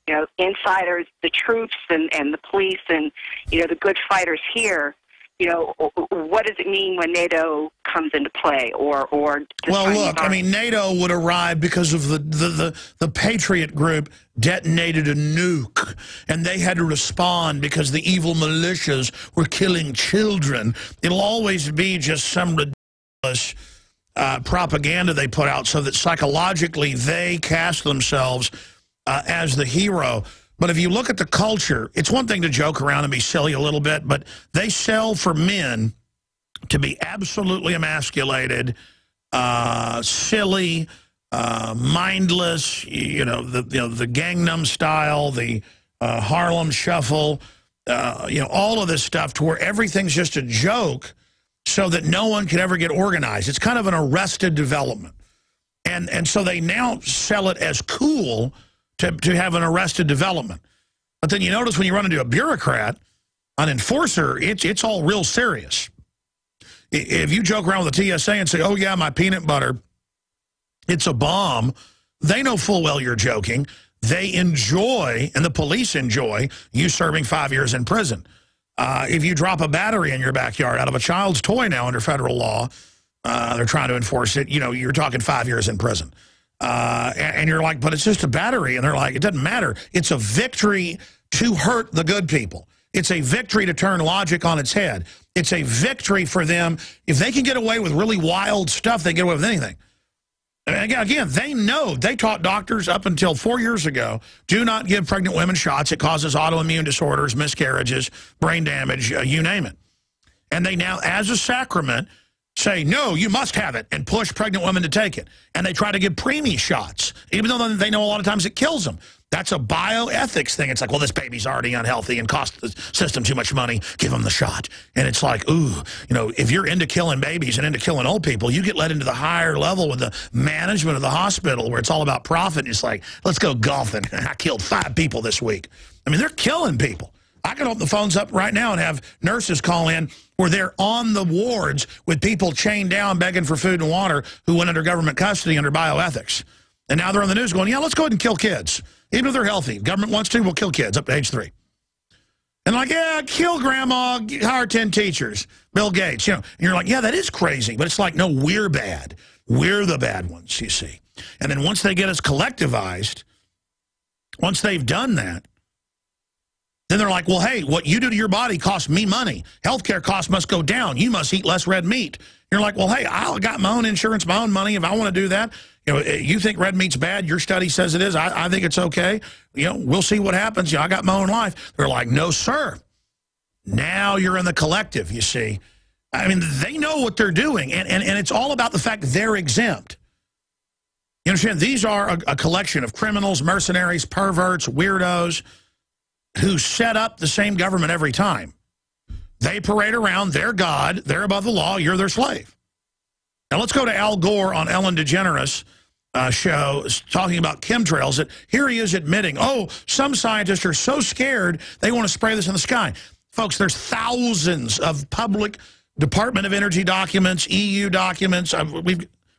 you know, insiders, the troops and the police and, you know, the good fighters here, you know, what does it mean when NATO comes into play? Or well, look, I mean, NATO would arrive because of the Patriot group detonated a nuke, and they had to respond because the evil militias were killing children. It'll always be just some ridiculous propaganda they put out so that psychologically they cast themselves as the hero. But if you look at the culture, it's one thing to joke around and be silly a little bit, but they sell for men to be absolutely emasculated, silly, mindless, you know, the Gangnam Style, the Harlem Shuffle, you know, all of this stuff to where everything's just a joke so that no one can ever get organized. It's kind of an arrested development. And so they now sell it as cool to have an arrested development. But then you notice when you run into a bureaucrat, an enforcer, it's all real serious. If you joke around with the TSA and say, oh, yeah, my peanut butter, it's a bomb, they know full well you're joking. They enjoy, and the police enjoy, you serving 5 years in prison. If you drop a battery in your backyard out of a child's toy now under federal law, they're trying to enforce it, you know, you're talking 5 years in prison. And you're like, but it's just a battery. And they're like, it doesn't matter. It's a victory to hurt the good people. It's a victory to turn logic on its head. It's a victory for them. If they can get away with really wild stuff, they get away with anything. And again, they know. They taught doctors up until 4 years ago, do not give pregnant women shots. It causes autoimmune disorders, miscarriages, brain damage, you name it. And they now, as a sacrament, say, no, you must have it, and push pregnant women to take it. And they try to give preemie shots, even though they know a lot of times it kills them. That's a bioethics thing. It's like, well, this baby's already unhealthy and costs the system too much money. Give them the shot. And it's like, ooh, you know, if you're into killing babies and into killing old people, you get led into the higher level with the management of the hospital where it's all about profit. It's like, let's go golfing. I killed 5 people this week. I mean, they're killing people. I can open the phones up right now and have nurses call in where they're on the wards with people chained down begging for food and water who went under government custody under bioethics. And now they're on the news going, yeah, let's go ahead and kill kids. Even if they're healthy. Government wants to, we'll kill kids up to age 3. And like, yeah, kill grandma, hire 10 teachers. Bill Gates, you know. And you're like, yeah, that is crazy. But it's like, no, we're bad. We're the bad ones, you see. And then once they get us collectivized, once they've done that, then they're like, well, hey, what you do to your body costs me money. Healthcare costs must go down. You must eat less red meat. You're like, well, hey, I got my own insurance, my own money. If I want to do that, you know, you think red meat's bad. Your study says it is. I think it's okay. You know, we'll see what happens. You know, I got my own life. They're like, no, sir. Now you're in the collective, you see. I mean, they know what they're doing. And it's all about the fact they're exempt. You understand? These are a collection of criminals, mercenaries, perverts, weirdos, who set up the same government every time. They parade around, they're God, they're above the law, you're their slave. Now let's go to Al Gore on Ellen DeGeneres' show talking about chemtrails. That here he is admitting, oh, some scientists are so scared they want to spray this in the sky. Folks, there's thousands of public Department of Energy documents, EU documents.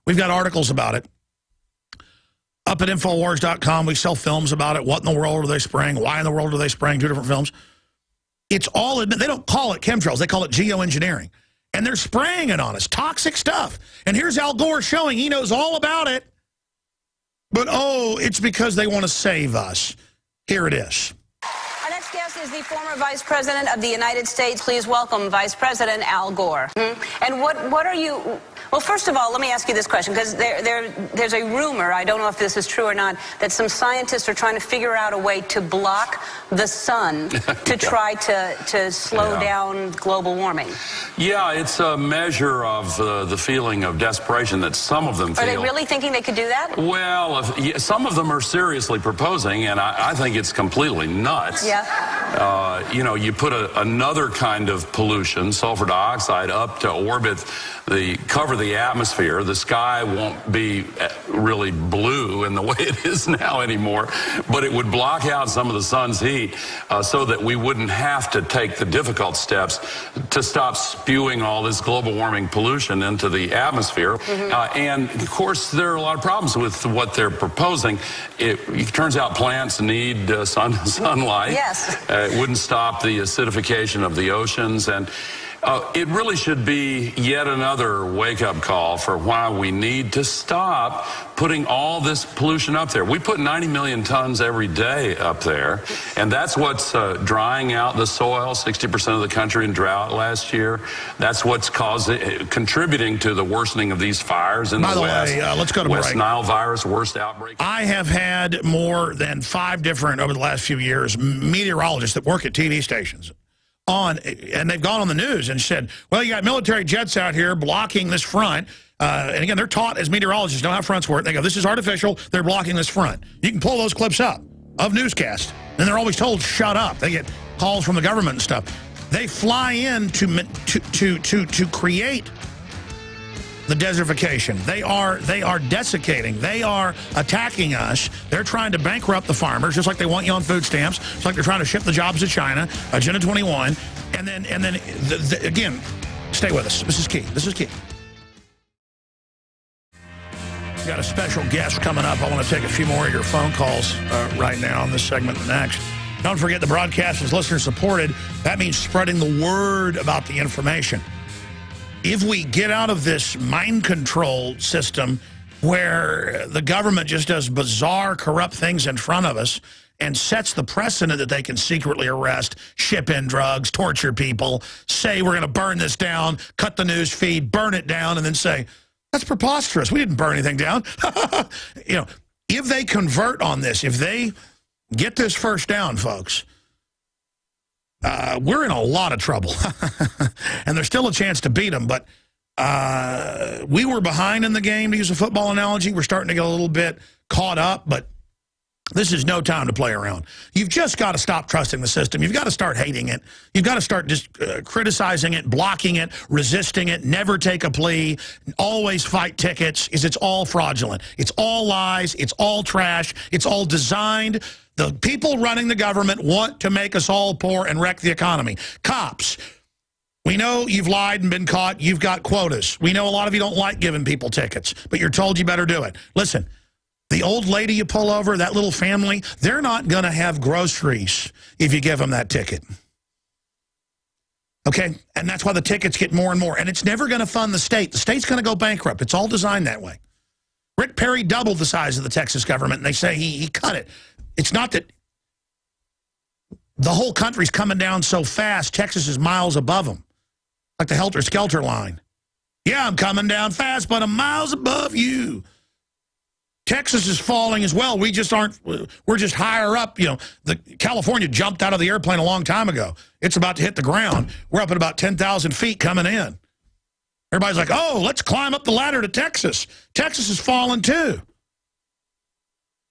We've got articles about it. Up at Infowars.com, we sell films about it. What in the world are they spraying? Why in the world are they spraying? 2 different films. It's all, they don't call it chemtrails. They call it geoengineering. And they're spraying it on us. Toxic stuff. And here's Al Gore showing he knows all about it. But, oh, it's because they want to save us. Here it is. Our next guest is the former Vice President of the United States. Please welcome Vice President Al Gore. And what are you... Well, first of all, let me ask you this question, because there's a rumor, I don't know if this is true or not, that some scientists are trying to figure out a way to block the sun to try to slow down global warming. Yeah, it's a measure of the feeling of desperation that some of them feel. Are they really thinking they could do that? Well, some of them are seriously proposing, and I think it's completely nuts. Yeah. You know, you put another kind of pollution, sulfur dioxide, up to orbit cover the atmosphere. The sky won't be really blue in the way it is now anymore, but it would block out some of the sun's heat so that we wouldn't have to take the difficult steps to stop spewing all this global warming pollution into the atmosphere. And of course, there are a lot of problems with what they're proposing. It turns out plants need sunlight. Yes. It wouldn't stop the acidification of the oceans, and it really should be yet another wake-up call for why we need to stop putting all this pollution up there. We put 90 million tons every day up there, and that's what's drying out the soil, 60% of the country in drought last year. That's what's contributing to the worsening of these fires in the West. By the way, let's go to break. West Nile virus, worst outbreak. I have had more than 5 different, over the last few years, meteorologists that work at TV stations on, and they've gone on the news and said, well, you got military jets out here blocking this front. And again, they're taught as meteorologists, know how fronts work. They go, this is artificial. They're blocking this front. You can pull those clips up of newscasts. And they're always told, shut up. They get calls from the government and stuff. They fly in to create the desertification. They are desiccating. They are attacking us. They're trying to bankrupt the farmers, just like they want you on food stamps. It's like they're trying to ship the jobs to China, Agenda 21. And then again, stay with us. This is key. This is key. We've got a special guest coming up. I want to take a few more of your phone calls right now in this segment and next. Don't forget the broadcast is listener supported. That means spreading the word about the information. If we get out of this mind control system where the government just does bizarre, corrupt things in front of us and sets the precedent that they can secretly arrest, ship in drugs, torture people, say we're going to burn this down, cut the news feed, burn it down, and then say, that's preposterous. We didn't burn anything down. You know, if they convert on this, if they get this first down, folks, we're in a lot of trouble. And there's still a chance to beat them, but We were behind in the game, to use a football analogy. We're starting to get a little bit caught up, but this is no time to play around. You've just got to stop trusting the system. You've got to start hating it. You've got to start just criticizing it, blocking it, resisting it, never take a plea, always fight tickets. It's all fraudulent. It's all lies. It's all trash. It's all designed. The people running the government want to make us all poor and wreck the economy. Cops, we know you've lied and been caught. You've got quotas. We know a lot of you don't like giving people tickets, but you're told you better do it. Listen. The old lady you pull over, that little family, they're not going to have groceries if you give them that ticket. Okay? And that's why the tickets get more and more. And it's never going to fund the state. The state's going to go bankrupt. It's all designed that way. Rick Perry doubled the size of the Texas government, and they say he cut it. It's not that the whole country's coming down so fast, Texas is miles above them, like the helter-skelter line. Yeah, I'm coming down fast, but I'm miles above you. Texas is falling as well. We just aren't, we're just higher up. You know, California jumped out of the airplane a long time ago. It's about to hit the ground. We're up at about 10,000 feet coming in. Everybody's like, oh, let's climb up the ladder to Texas. Texas is falling too.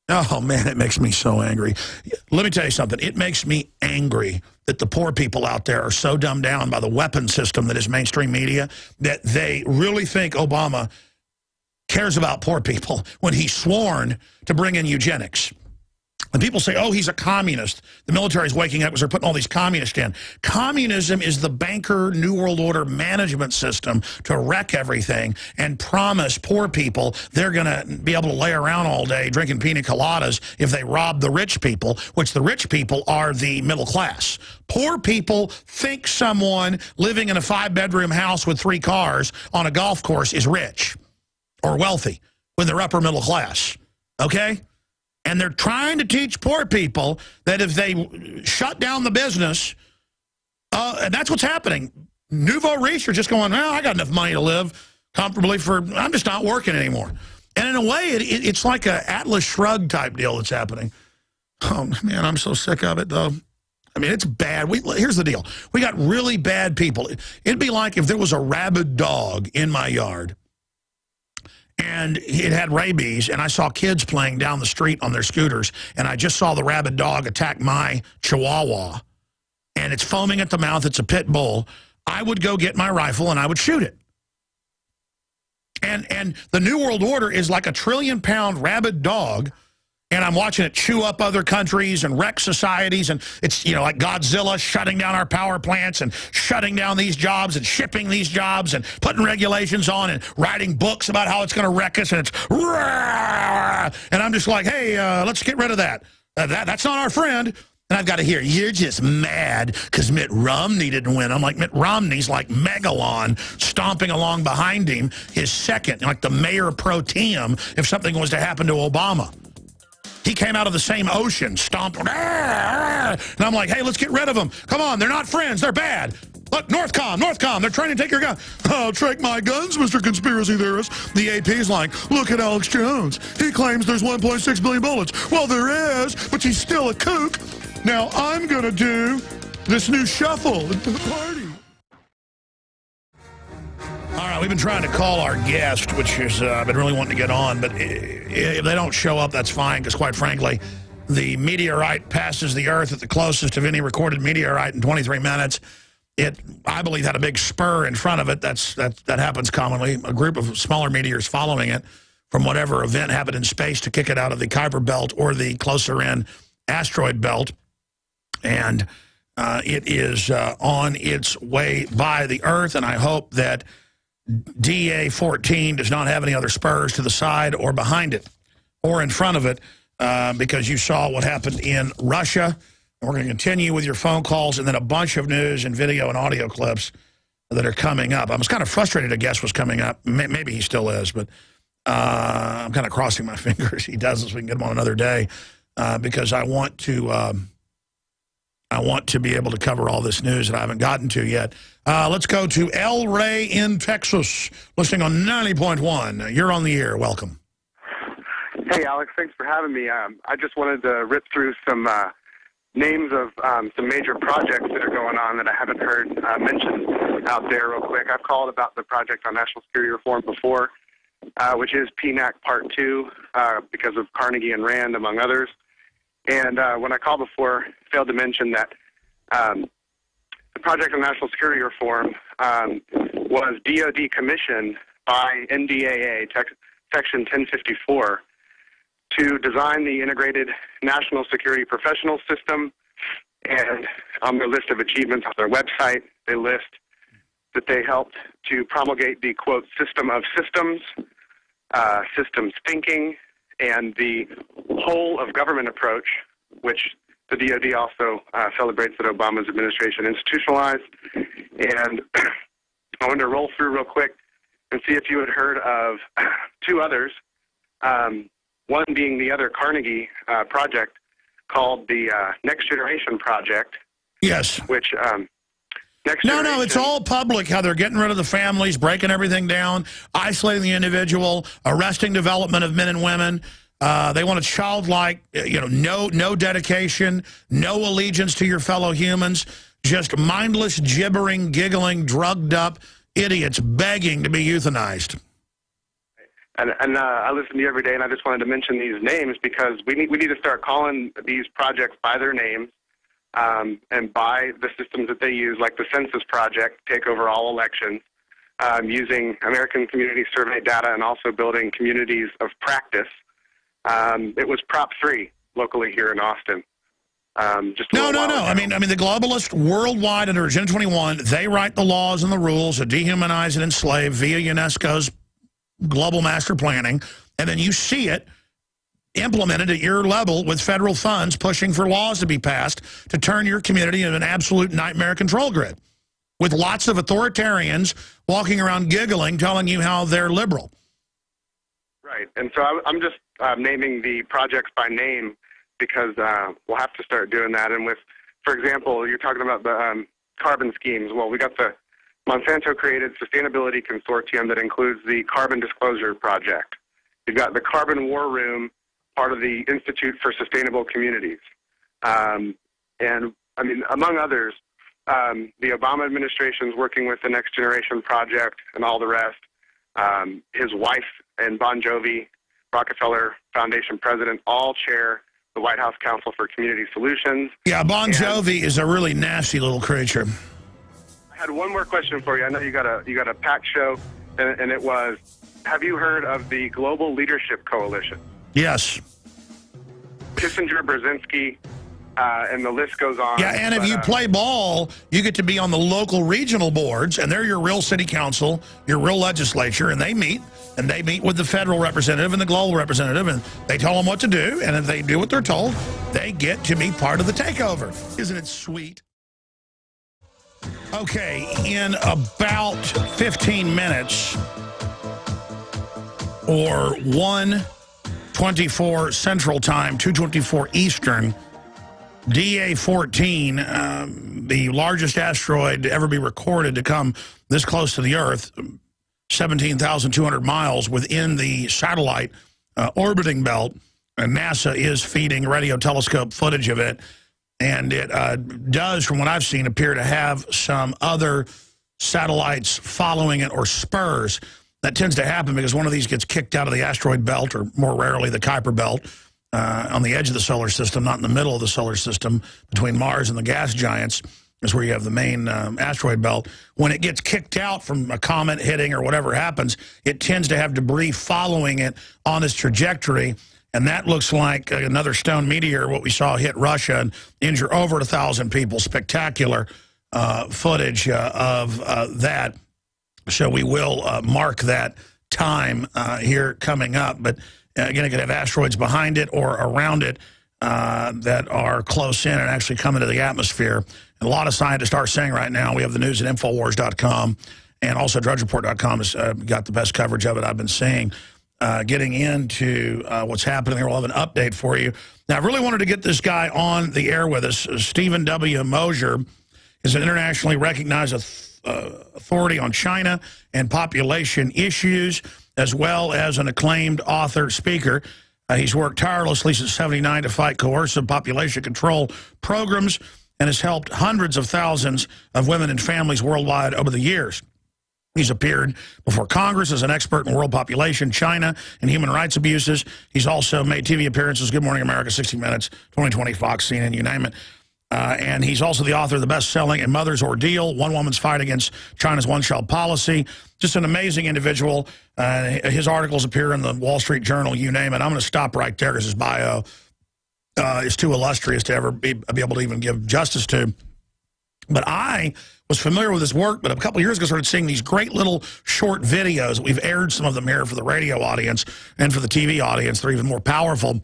Oh, man, it makes me so angry. Let me tell you something. It makes me angry that the poor people out there are so dumbed down by the weapon system that is mainstream media that they really think Obama cares about poor people when he's sworn to bring in eugenics. And people say, oh, he's a communist. The military's waking up because they're putting all these communists in. Communism is the banker New World Order management system to wreck everything and promise poor people they're going to be able to lay around all day drinking pina coladas if they rob the rich people, which the rich people are the middle class. Poor people think someone living in a 5-bedroom house with 3 cars on a golf course is rich or wealthy when they're upper middle class, okay? And they're trying to teach poor people that if they shut down the business, and that's what's happening. Nouveau riche are just going, well, I got enough money to live comfortably I'm just not working anymore. And in a way, it's like a Atlas Shrugged type deal that's happening. Oh, man, I'm so sick of it, though. I mean, it's bad. Here's the deal. We got really bad people. It'd be like if there was a rabid dog in my yard, and it had rabies, and I saw kids playing down the street on their scooters, and I just saw the rabid dog attack my chihuahua, and it's foaming at the mouth. It's a pit bull. I would go get my rifle, and I would shoot it. And the New World Order is like a 1 trillion-pound rabid dog, and I'm watching it chew up other countries and wreck societies, and it's, you know, like Godzilla shutting down our power plants and shutting down these jobs and shipping these jobs and putting regulations on and writing books about how it's going to wreck us, and it's and I'm just like, hey, let's get rid of that. That's not our friend. And I've got to hear, you're just mad because Mitt Romney didn't win. I'm like, Mitt Romney's like Megalon stomping along behind him, his second, like the mayor pro tem if something was to happen to Obama. He came out of the same ocean, stomped, and I'm like, hey, let's get rid of them. Come on, they're not friends, they're bad. Look, Northcom, they're trying to take your gun. I'll take my guns, Mr. Conspiracy Theorist. The AP's like, look at Alex Jones. He claims there's 1.6 billion bullets. Well, there is, but he's still a kook. Now I'm going to do this new shuffle at the party. All right, we've been trying to call our guest, which is I've been really wanting to get on, but if they don't show up, that's fine, because quite frankly, the meteorite passes the Earth at the closest of any recorded meteorite in 23 minutes. It, I believe, had a big spur in front of it. That happens commonly. A group of smaller meteors following it from whatever event happened in space to kick it out of the Kuiper Belt or the closer-in asteroid belt. And it is on its way by the Earth, and I hope that DA-14 does not have any other spurs to the side or behind it or in front of it, because you saw what happened in Russia. And we're going to continue with your phone calls and then a bunch of news and video and audio clips that are coming up. I was kind of frustrated a guest was coming up. Maybe he still is, but I'm kind of crossing my fingers he doesn't, so we can get him on another day, because I want to be able to cover all this news that I haven't gotten to yet. Let's go to El Rey in Texas, listening on 90.1. You're on the air. Welcome. Hey, Alex. Thanks for having me. I just wanted to rip through some names of some major projects that are going on that I haven't heard mentioned out there real quick. I've called about the Project on National Security Reform before, which is PNAC Part 2 because of Carnegie and Rand, among others. And when I called before, failed to mention that the Project on National Security Reform was DoD commissioned by NDAA, Section 1054, to design the integrated national security professional system. And on their list of achievements on their website, they list that they helped to promulgate the, quote, system of systems, systems thinking, and the whole of government approach, which the DoD also celebrates that Obama's administration institutionalized. And I wanted to roll through real quick and see if you had heard of two others. One being the other Carnegie project called the Next Generation Project. Yes. Which, No, it's all public, how they're getting rid of the families, breaking everything down, isolating the individual, arresting development of men and women. They want a childlike, no dedication, no allegiance to your fellow humans, just mindless, gibbering, giggling, drugged up idiots begging to be euthanized. And I listen to you every day, and I just wanted to mention these names because we need to start calling these projects by their names and by the systems that they use, like the Census Project, take over all elections, using American Community Survey data and also building communities of practice. It was Prop 3 locally here in Austin. No. I mean, the globalists worldwide under Agenda 21, they write the laws and the rules to dehumanize and enslave via UNESCO's global master planning, and then you see it implemented at your level with federal funds pushing for laws to be passed to turn your community into an absolute nightmare control grid with lots of authoritarians walking around giggling, telling you how they're liberal. Right, and so I'm just naming the projects by name because we'll have to start doing that. And with, for example, you're talking about the carbon schemes. Well, we got the Monsanto-created sustainability consortium that includes the Carbon Disclosure Project. You've got the Carbon War Room, part of the Institute for Sustainable Communities. And, I mean, among others, the Obama administration is working with the Next Generation Project and all the rest. His wife and Bon Jovi, Rockefeller Foundation president, all chair the White House Council for Community Solutions. Yeah, Bon Jovi is a really nasty little creature. I had one more question for you. I know you got a packed show, and it was, have you heard of the Global Leadership Coalition? Yes. Kissinger, Brzezinski, and the list goes on. Yeah, and if you play ball, you get to be on the local regional boards, and they're your real city council, your real legislature, and they meet with the federal representative and the global representative, and they tell them what to do, and if they do what they're told, they get to be part of the takeover. Isn't it sweet? Okay, in about 15 minutes, or 1:24 Central Time, 2:24 Eastern, DA-14, the largest asteroid to ever be recorded to come this close to the Earth, 17,200 miles within the satellite orbiting belt, and NASA is feeding radio telescope footage of it. And it does, from what I've seen, appear to have some other satellites following it or spurs. That tends to happen because one of these gets kicked out of the asteroid belt, or more rarely the Kuiper belt, on the edge of the solar system, not in the middle of the solar system, between Mars and the gas giants, is where you have the main asteroid belt. When it gets kicked out from a comet hitting or whatever happens, it tends to have debris following it on its trajectory. And that looks like another stone meteor, what we saw hit Russia and injure over 1,000 people. Spectacular footage of that. So we will mark that time here coming up. But again, it could have asteroids behind it or around it that are close in and actually come into the atmosphere. And a lot of scientists are saying right now, we have the news at Infowars.com, and also DrudgeReport.com has got the best coverage of it I've been seeing. Getting into what's happening there. We'll have an update for you. Now, I really wanted to get this guy on the air with us. Stephen W. Mosher is an internationally recognized authority on China and population issues, as well as an acclaimed author, speaker. He's worked tirelessly since '79 to fight coercive population control programs and has helped hundreds of thousands of women and families worldwide over the years. He's appeared before Congress as an expert in world population, China, and human rights abuses. He's also made TV appearances, Good Morning America, 60 Minutes, 2020 Fox, CNN, you name it. And he's also the author of the best-selling A Mother's Ordeal, One Woman's Fight Against China's One-Child Policy. Just an amazing individual. His articles appear in the Wall Street Journal, you name it. I'm going to stop right there because his bio is too illustrious to ever be able to even give justice to. But I was familiar with his work, but a couple of years ago started seeing these great little short videos. We've aired some of them here for the radio audience and for the TV audience. They're even more powerful,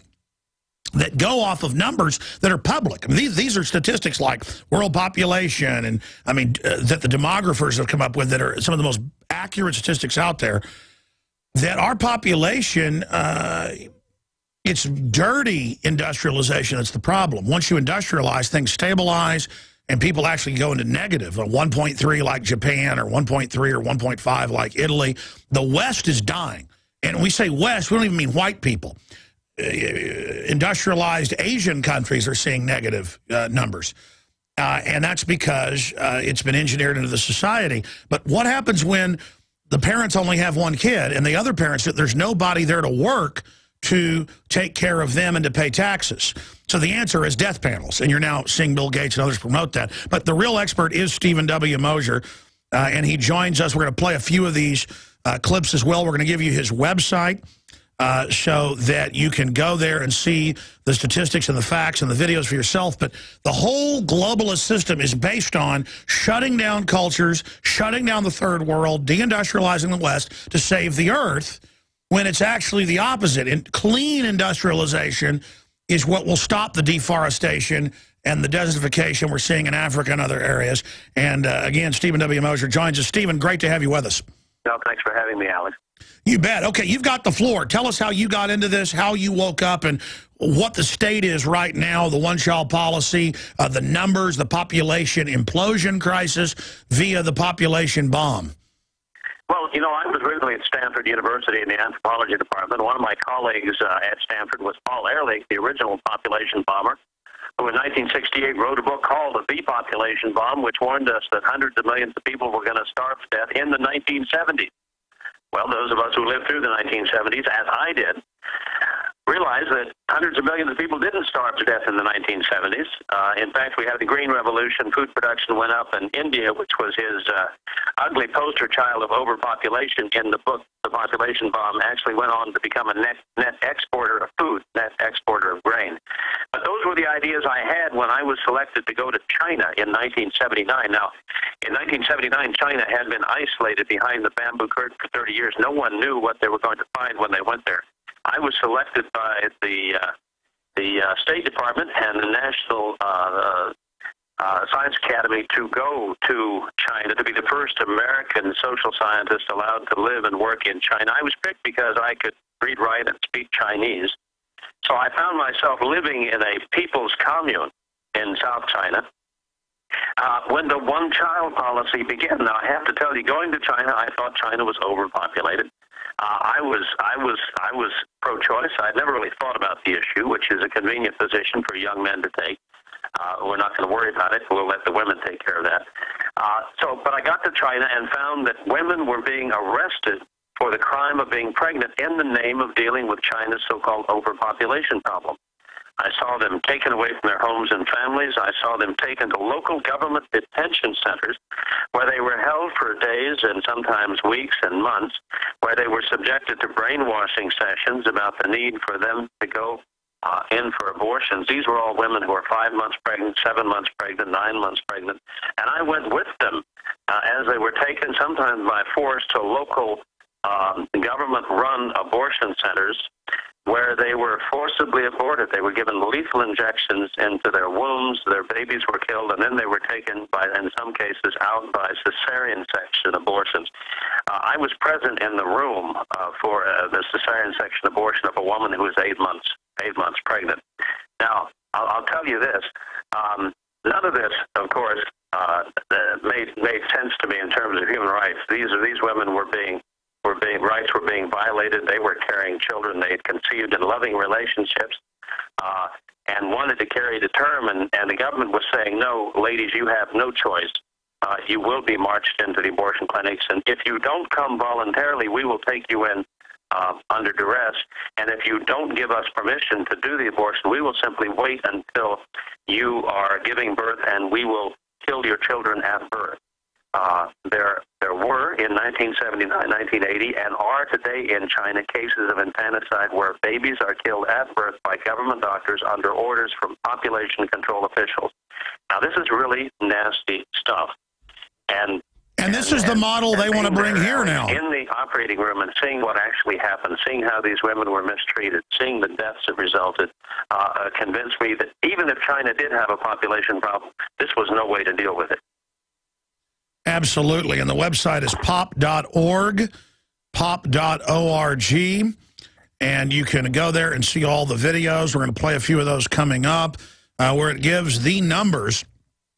that go off of numbers that are public. I mean, these are statistics like world population and, I mean, that the demographers have come up with that are some of the most accurate statistics out there, that our population, it's dirty industrialization that's the problem. Once you industrialize, things stabilize, and people actually go into negative, a 1.3 like Japan, or 1.3 or 1.5 like Italy. The West is dying. And when we say West, we don't even mean white people. Industrialized Asian countries are seeing negative numbers. And that's because it's been engineered into the society. But what happens when the parents only have one kid and the other parents, there's nobody there to work to take care of them and to pay taxes? So the answer is death panels, and you're now seeing Bill Gates and others promote that. But the real expert is Stephen W. Mosher, and he joins us. We're going to play a few of these clips as well. We're going to give you his website so that you can go there and see the statistics and the facts and the videos for yourself. But the whole globalist system is based on shutting down cultures, shutting down the third world, deindustrializing the West to save the earth, when it's actually the opposite. And clean industrialization is what will stop the deforestation and the desertification we're seeing in Africa and other areas. And again, Stephen W. Mosher joins us. Stephen, great to have you with us. No, thanks for having me, Alex. You bet. Okay, you've got the floor. Tell us how you got into this, how you woke up, and what the state is right now, the one-child policy, the numbers, the population implosion crisis via the population bomb. Well, you know, I was originally at Stanford University in the anthropology department. One of my colleagues at Stanford was Paul Ehrlich, the original population bomber, who in 1968 wrote a book called The Population Bomb, which warned us that hundreds of millions of people were going to starve to death in the 1970s. Well, those of us who lived through the 1970s, as I did, realized that hundreds of millions of people didn't starve to death in the 1970s. In fact, we had the Green Revolution, food production went up, and India, which was his ugly poster child of overpopulation in the book, The Population Bomb, actually went on to become a net exporter of food, net exporter of grain. But those were the ideas I had when I was selected to go to China in 1979. Now, in 1979, China had been isolated behind the bamboo curtain for 30 years. No one knew what they were going to find when they went there. I was selected by the State Department and the National Science Academy to go to China, to be the first American social scientist allowed to live and work in China. I was picked because I could read, write, and speak Chinese. So I found myself living in a people's commune in South China when the one-child policy began. Now, I have to tell you, going to China, I thought China was overpopulated. I was pro-choice. I'd never really thought about the issue, which is a convenient position for young men to take. We're not going to worry about it. We'll let the women take care of that. But I got to China and found that women were being arrested for the crime of being pregnant in the name of dealing with China's so-called overpopulation problem. I saw them taken away from their homes and families. I saw them taken to local government detention centers where they were held for days and sometimes weeks and months, where they were subjected to brainwashing sessions about the need for them to go in for abortions. These were all women who were 5 months pregnant, 7 months pregnant, 9 months pregnant. And I went with them as they were taken, sometimes by force, to local government-run abortion centers where they were forcibly aborted. They were given lethal injections into their wombs, their babies were killed, and then they were taken, in some cases, out by cesarean section abortions. I was present in the room for the cesarean section abortion of a woman who was 8 months pregnant. Now, I'll tell you this. None of this, of course, made sense to me in terms of human rights. These women were being rights were being violated. They were carrying children they had conceived in loving relationships and wanted to carry to term, and the government was saying, no, ladies, you have no choice. You will be marched into the abortion clinics, and if you don't come voluntarily, we will take you in under duress, and if you don't give us permission to do the abortion, we will simply wait until you are giving birth, and we will kill your children at birth. There were in 1979, 1980, and are today in China cases of infanticide where babies are killed at birth by government doctors under orders from population control officials. Now, this is really nasty stuff. And this is the model they want to bring here now. In the operating room and seeing what actually happened, seeing how these women were mistreated, seeing the deaths that resulted, convinced me that even if China did have a population problem, this was no way to deal with it. Absolutely. And the website is pop.org, pop.org. And you can go there and see all the videos. We're going to play a few of those coming up where it gives the numbers.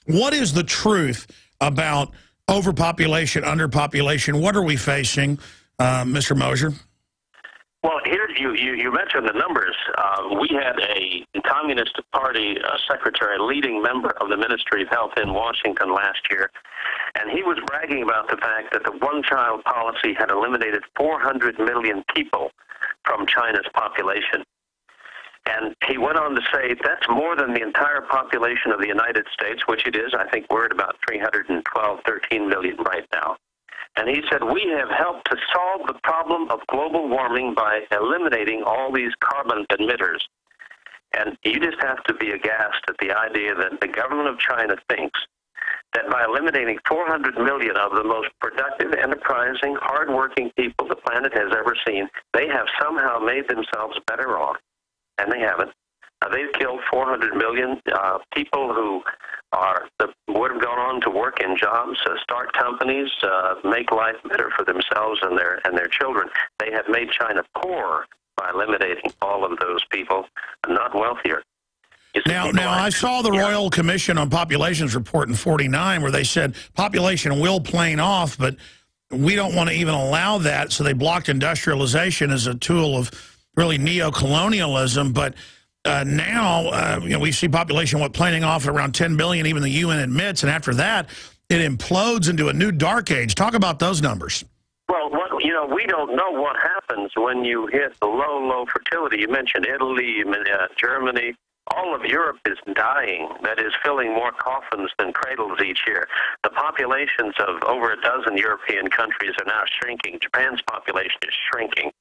What is the truth about overpopulation, underpopulation? What are we facing, Mr. Mosher? Well, here you mentioned the numbers. We had a Communist Party secretary, leading member of the Ministry of Health in Washington last year, and he was bragging about the fact that the one-child policy had eliminated 400 million people from China's population. And he went on to say that's more than the entire population of the United States, which it is. I think we're at about 312, 13 million right now. And he said, we have helped to solve the problem of global warming by eliminating all these carbon emitters. And you just have to be aghast at the idea that the government of China thinks that by eliminating 400 million of the most productive, enterprising, hardworking people the planet has ever seen, they have somehow made themselves better off. And they haven't. They've killed 400 million people who would have gone on to work in jobs, start companies, make life better for themselves and their children. They have made China poor by eliminating all of those people, and not wealthier. Now, I saw the Royal Commission on Populations report in '49 where they said population will plane off, but we don't want to even allow that, so they blocked industrialization as a tool of really neo-colonialism. But now, we see population planing off at around 10 billion, even the UN admits, and after that, it implodes into a new dark age. Talk about those numbers. Well, we don't know what happens when you hit low fertility. You mentioned Italy, Germany. All of Europe is dying. That is, filling more coffins than cradles each year. The populations of over a dozen European countries are now shrinking. Japan's population is shrinking.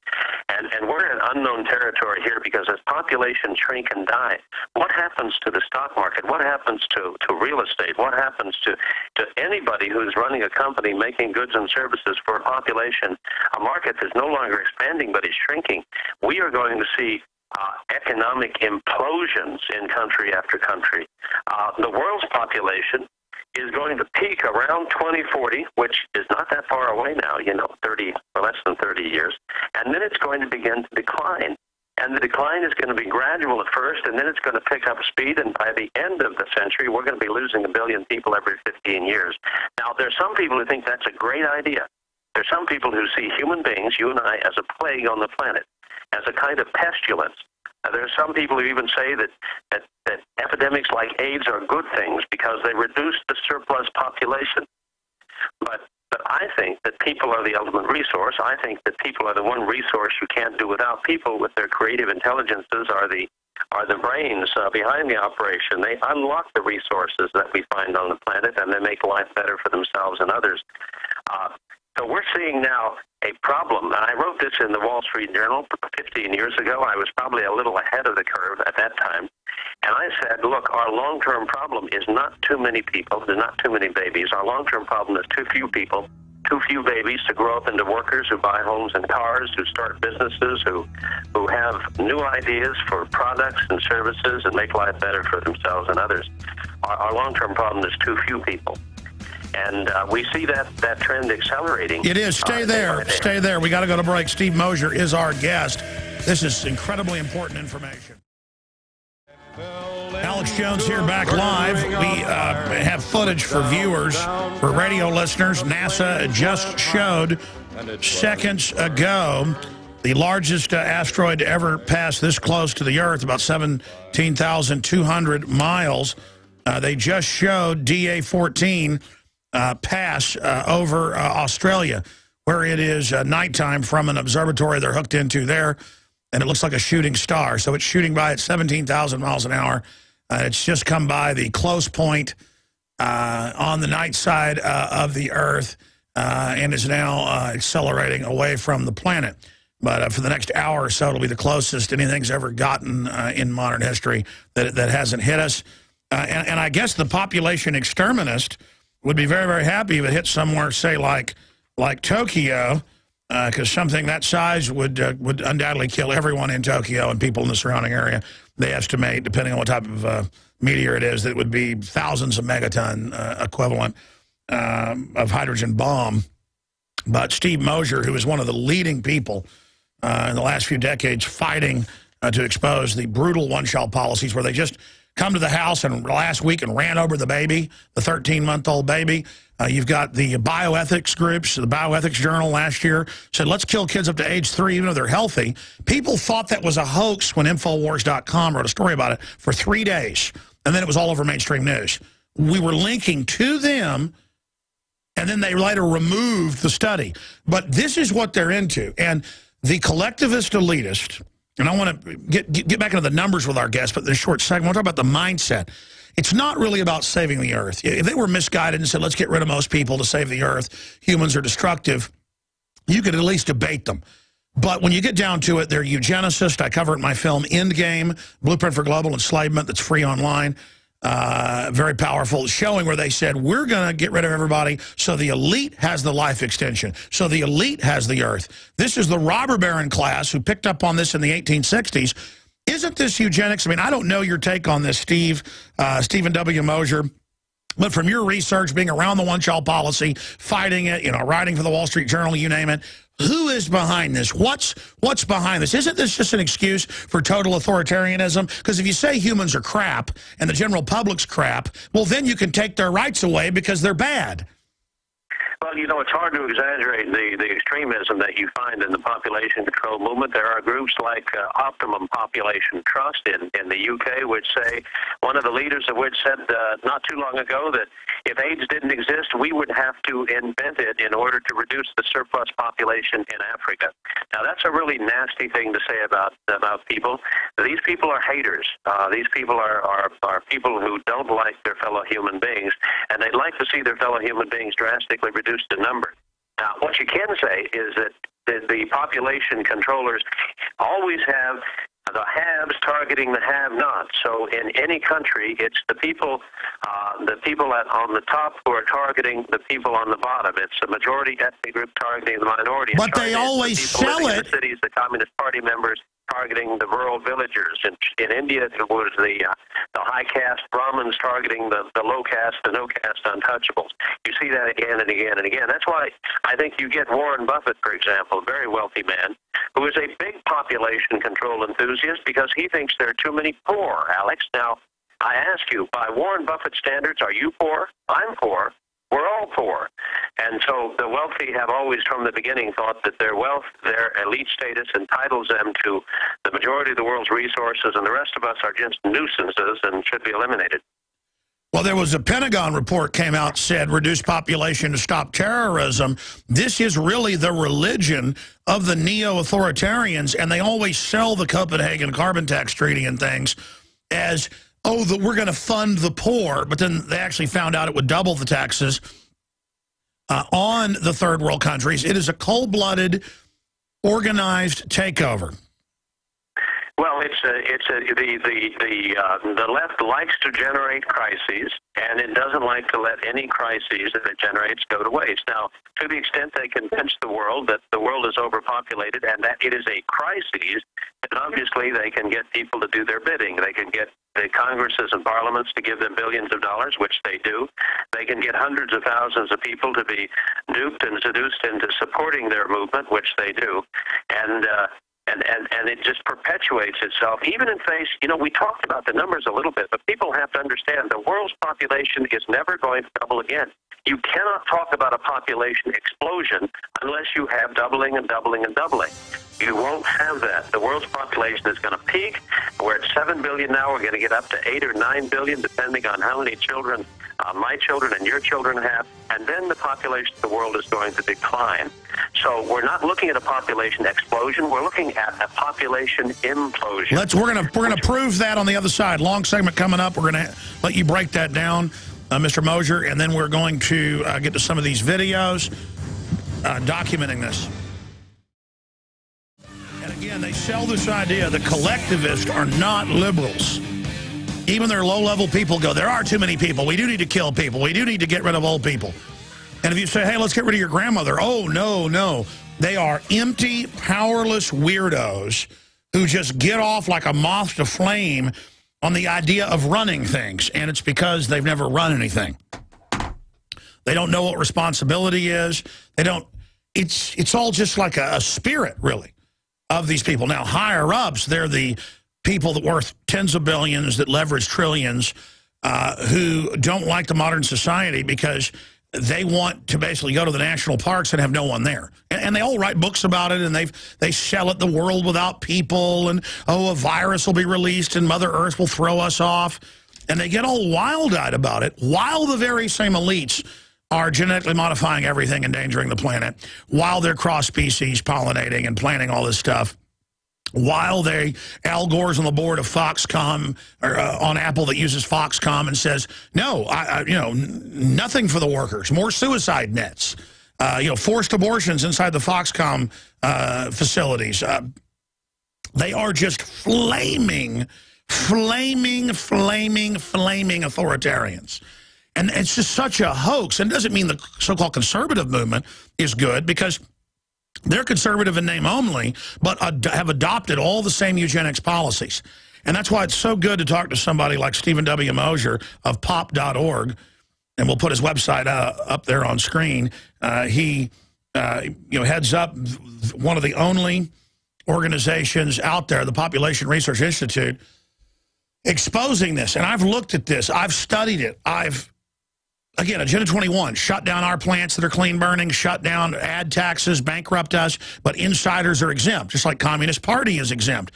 And we're in unknown territory here because as populations shrink and die, what happens to the stock market? What happens to real estate? What happens to anybody who's running a company making goods and services for a population? A market that's no longer expanding but is shrinking. We are going to see economic implosions in country after country. The world's population is going to peak around 2040, which is not that far away now, 30 or less than 30 years, and then it's going to begin to decline. And the decline is going to be gradual at first, and then it's going to pick up speed, and by the end of the century, we're going to be losing 1 billion people every 15 years. Now, there's some people who think that's a great idea. There's some people who see human beings, you and I, as a plague on the planet, as a kind of pestilence. There are some people who even say that epidemics like AIDS are good things because they reduce the surplus population. But I think that people are the ultimate resource. I think that people are the one resource you can't do without. People with their creative intelligences are the brains behind the operation. They unlock the resources that we find on the planet, and they make life better for themselves and others. So we're seeing now a problem, and I wrote this in the Wall Street Journal 15 years ago. I was probably a little ahead of the curve at that time. And I said, look, our long-term problem is not too many people, there's not too many babies. Our long-term problem is too few people, too few babies to grow up into workers who buy homes and cars, who start businesses, who have new ideas for products and services and make life better for themselves and others. Our long-term problem is too few people. And we see that trend accelerating. It is. Stay there. Stay there. We got to go to break. Steve Mosher is our guest. This is incredibly important information. Alex Jones here, back live. We have footage for viewers, for radio listeners. NASA just showed seconds ago the largest asteroid to ever pass this close to the Earth, about 17,200 miles. They just showed DA-14 pass over Australia, where it is nighttime from an observatory they're hooked into there, and it looks like a shooting star. So it's shooting by at 17,000 miles an hour. It's just come by the close point on the night side of the Earth and is now accelerating away from the planet. But for the next hour or so, it'll be the closest anything's ever gotten in modern history that hasn't hit us. And I guess the population exterminist would be very, very happy if it hit somewhere, say, like Tokyo, because something that size would undoubtedly kill everyone in Tokyo and people in the surrounding area. They estimate, depending on what type of meteor it is, that it would be thousands of megaton equivalent of hydrogen bomb. But Steve Mosher, who is one of the leading people in the last few decades fighting to expose the brutal one-child policies where they just come to the house and last week and ran over the baby, the 13-month-old baby. You've got the bioethics groups. The Bioethics Journal last year said, let's kill kids up to age 3, even though they're healthy. People thought that was a hoax when Infowars.com wrote a story about it for 3 days, and then it was all over mainstream news. We were linking to them, and then they later removed the study. But this is what they're into. And the collectivist elitist, and I want to get back into the numbers with our guests, but in a short segment, I want to talk about the mindset. It's not really about saving the Earth. If they were misguided and said, let's get rid of most people to save the Earth, humans are destructive, you could at least debate them. But when you get down to it, they're eugenicists. I cover it in my film Endgame, Blueprint for Global Enslavement, that's free online. Very powerful, showing where they said, we're going to get rid of everybody so the elite has the life extension, so the elite has the Earth. This is the robber baron class who picked up on this in the 1860s. Isn't this eugenics? I mean, I don't know your take on this, Stephen W. Mosher, but from your research, being around the one-child policy, fighting it, writing for the Wall Street Journal, you name it, who is behind this? What's behind this? Isn't this just an excuse for total authoritarianism? Because if you say humans are crap and the general public's crap, well, then you can take their rights away because they're bad. Well, it's hard to exaggerate the extremism that you find in the population control movement. There are groups like Optimum Population Trust in the UK, which say, one of the leaders of which said not too long ago that if AIDS didn't exist, we would have to invent it in order to reduce the surplus population in Africa. Now, that's a really nasty thing to say about people. These people are haters. These people are people who don't like their fellow human beings, and they'd like to see their fellow human beings drastically reduced in number. Now, what you can say is that the population controllers always have the haves targeting the have-nots. So in any country, it's the people on the top who are targeting the people on the bottom. It's the majority ethnic group targeting the minority. But they always sell it. In the cities, the Communist Party members targeting the rural villagers. In India, it was the high caste Brahmins targeting the low caste, the no caste untouchables. You see that again and again and again. That's why I think you get Warren Buffett, for example, a very wealthy man, who is a big population control enthusiast because he thinks there are too many poor, Alex. Now, I ask you, by Warren Buffett standards, are you poor? I'm poor. We're all poor. And so the wealthy have always from the beginning thought that their wealth, their elite status entitles them to the majority of the world's resources, and the rest of us are just nuisances and should be eliminated. Well, there was a Pentagon report came out, said reduce population to stop terrorism. This is really the religion of the neo-authoritarians, and they always sell the Copenhagen Carbon Tax Treaty and things as, oh, we're going to fund the poor, but then they actually found out it would double the taxes on the third world countries. It is a cold-blooded, organized takeover. Well, the left likes to generate crises, and it doesn't like to let any crises that it generates go to waste. Now, to the extent they convince the world that the world is overpopulated and that it is a crisis, then obviously they can get people to do their bidding. They can get the Congresses and parliaments to give them billions of dollars, which they do. They can get hundreds of thousands of people to be duped and seduced into supporting their movement, which they do. And And it just perpetuates itself, even in face, we talked about the numbers a little bit, but people have to understand the world's population is never going to double again. You cannot talk about a population explosion unless you have doubling and doubling and doubling. You won't have that. The world's population is going to peak. We're at 7 billion now. We're going to get up to 8 or 9 billion, depending on how many children my children and your children have. And then the population of the world is going to decline. So we're not looking at a population explosion. We're looking at a population implosion. We're gonna prove that on the other side. Long segment coming up. We're gonna let you break that down, Mr. Mosher, and then we're going to get to some of these videos documenting this. And again, they sell this idea that collectivists are not liberals. Even their low-level people go, there are too many people. We do need to kill people. We do need to get rid of old people. And if you say, hey, let's get rid of your grandmother, oh, no. They are empty, powerless weirdos who just get off like a moth to flame on the idea of running things. And it's because they've never run anything. They don't know what responsibility is. They don't. It's all just like a spirit, really, of these people. Now, higher-ups, they're the people that worth tens of billions, that leverage trillions, who don't like the modern society because they want to basically go to the national parks and have no one there. And they all write books about it, and they sell it, the world without people, and, oh, a virus will be released and Mother Earth will throw us off. And they get all wild-eyed about it, while the very same elites are genetically modifying everything, endangering the planet, while they're cross-species pollinating and planting all this stuff. While Al Gore's on the board of Foxconn, or on Apple, that uses Foxconn and says, no, nothing for the workers, more suicide nets, forced abortions inside the Foxconn facilities. They are just flaming authoritarians. And it's just such a hoax. And it doesn't mean the so-called conservative movement is good, because they're conservative in name only, but have adopted all the same eugenics policies. And that's why it's so good to talk to somebody like Stephen W. Mosher of pop.org, and we'll put his website up there on screen. He heads up one of the only organizations out there, the Population Research Institute, exposing this. And I've looked at this. I've studied it. Again, Agenda 21, shut down our plants that are clean burning, shut down ad taxes, bankrupt us, but insiders are exempt, just like Communist Party is exempt.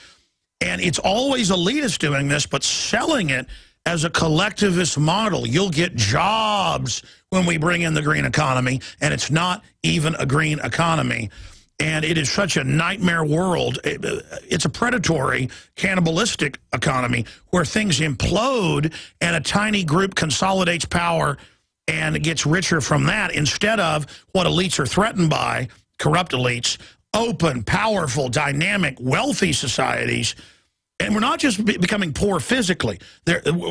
And it's always elitists doing this, but selling it as a collectivist model. You'll get jobs when we bring in the green economy, and it's not even a green economy. And it is such a nightmare world. It's a predatory, cannibalistic economy where things implode and a tiny group consolidates power and gets richer from that, instead of what elites are threatened by, corrupt elites, open, powerful, dynamic, wealthy societies. And we're not just becoming poor physically.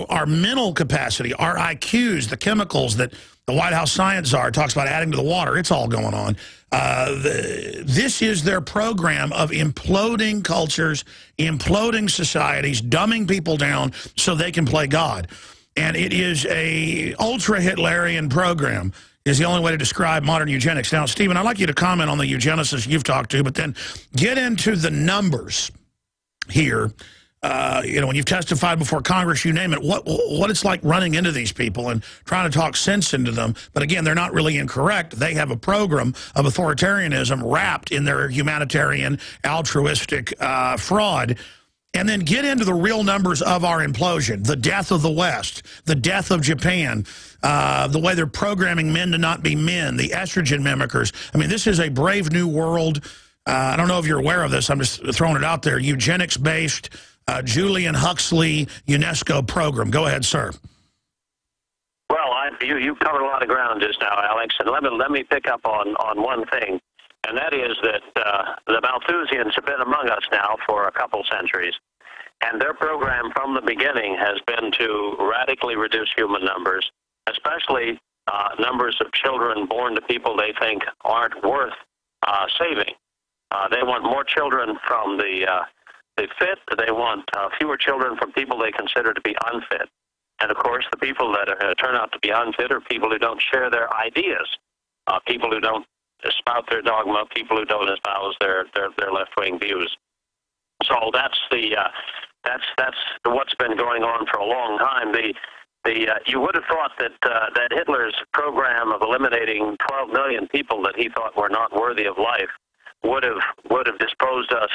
Our mental capacity, our IQs, the chemicals that the White House Science Czar talks about adding to the water, it's all going on. This is their program of imploding cultures, imploding societies, dumbing people down so they can play God. And it is a ultra-Hitlerian program, is the only way to describe modern eugenics. Now, Stephen, I'd like you to comment on the eugenicists you've talked to, but then get into the numbers here. When you've testified before Congress, you name it, what it's like running into these people and trying to talk sense into them. But again, they're not really incorrect. They have a program of authoritarianism wrapped in their humanitarian, altruistic fraud. And then get into the real numbers of our implosion, the death of the West, the death of Japan, the way they're programming men to not be men, the estrogen mimickers. I mean, this is a brave new world. I don't know if you're aware of this. I'm just throwing it out there. Eugenics-based, Julian Huxley UNESCO program. Go ahead, sir. Well, you covered a lot of ground just now, Alex, and let me pick up on one thing. And that is that the Malthusians have been among us now for a couple centuries. And their program from the beginning has been to radically reduce human numbers, especially numbers of children born to people they think aren't worth saving. They want more children from the fit. They want fewer children from people they consider to be unfit. And, of course, the people that turn out to be unfit are people who don't share their ideas, people who don't espout their dogma, people who don't espouse their left-wing views. So that's what's been going on for a long time. You would have thought that Hitler's program of eliminating 12 million people that he thought were not worthy of life would have disposed us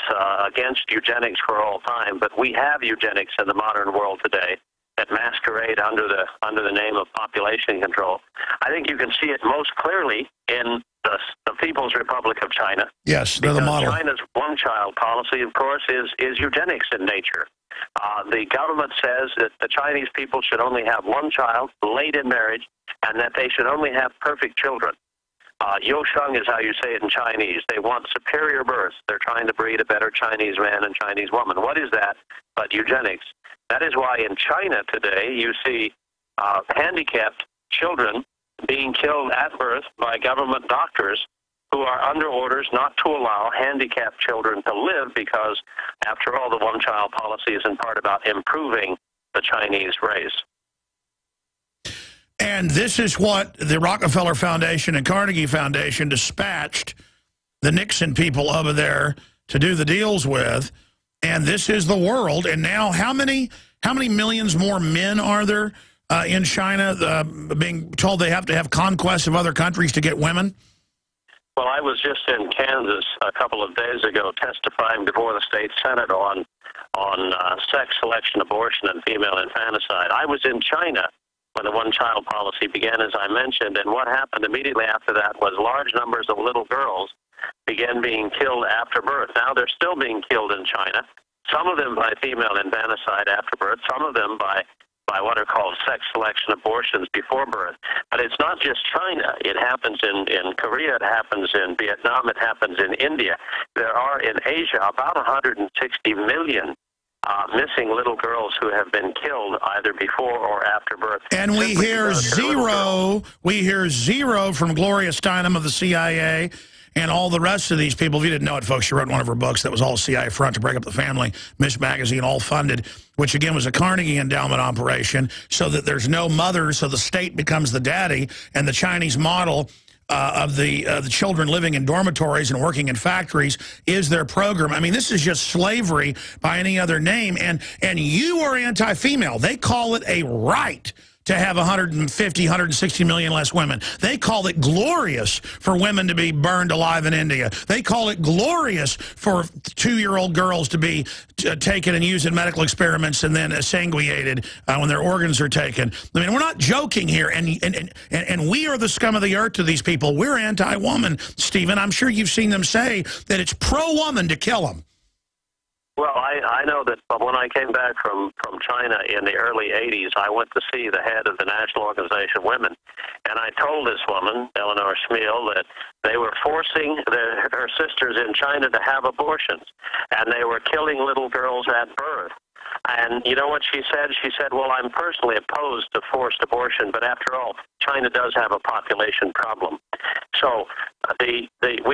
against eugenics for all time. But we have eugenics in the modern world today that masquerade under the name of population control. I think you can see it most clearly in the People's Republic of China. Yes, they're the model. China's one-child policy, of course, is eugenics in nature. The government says that the Chinese people should only have one child, late in marriage, and that they should only have perfect children. Yosheng is how you say it in Chinese. They want superior births. They're trying to breed a better Chinese man and Chinese woman. What is that but eugenics? That is why in China today you see handicapped children being killed at birth by government doctors who are under orders not to allow handicapped children to live because, after all, the one-child policy is in part about improving the Chinese race. And this is what the Rockefeller Foundation and Carnegie Foundation dispatched the Nixon people over there to do the deals with. And this is the world. And now how many millions more men are there in China being told they have to have conquests of other countries to get women? Well, I was just in Kansas a couple of days ago testifying before the state Senate on sex selection, abortion, and female infanticide. I was in China when the one-child policy began, as I mentioned, and what happened immediately after that was large numbers of little girls began being killed after birth. Now they're still being killed in China, some of them by female infanticide after birth, some of them by what are called sex selection abortions before birth. But it's not just China. It happens in Korea, it happens in Vietnam, it happens in India. There are in Asia about 160 million missing little girls who have been killed either before or after birth. And we hear zero from Gloria Steinem of the CIA and all the rest of these people. If you didn't know it, folks, she wrote one of her books that was all CIA front to break up the family, Miss Magazine, all funded, which again was a Carnegie endowment operation, so that there's no mother, so the state becomes the daddy, and the Chinese model of the children living in dormitories and working in factories is their program. I mean, this is just slavery by any other name, and you are anti-female. They call it a right to have 150, 160 million less women. They call it glorious for women to be burned alive in India. They call it glorious for 2-year-old girls to be taken and used in medical experiments and then sanguinated when their organs are taken. I mean, we're not joking here, and we are the scum of the earth to these people. We're anti-woman, Stephen. I'm sure you've seen them say that it's pro-woman to kill them. Well, I know that when I came back from China in the early 80s, I went to see the head of the National Organization of Women, and I told this woman, Eleanor Schmiel, that they were forcing her sisters in China to have abortions, and they were killing little girls at birth. And you know what she said? She said, well, I'm personally opposed to forced abortion, but after all, China does have a population problem. So we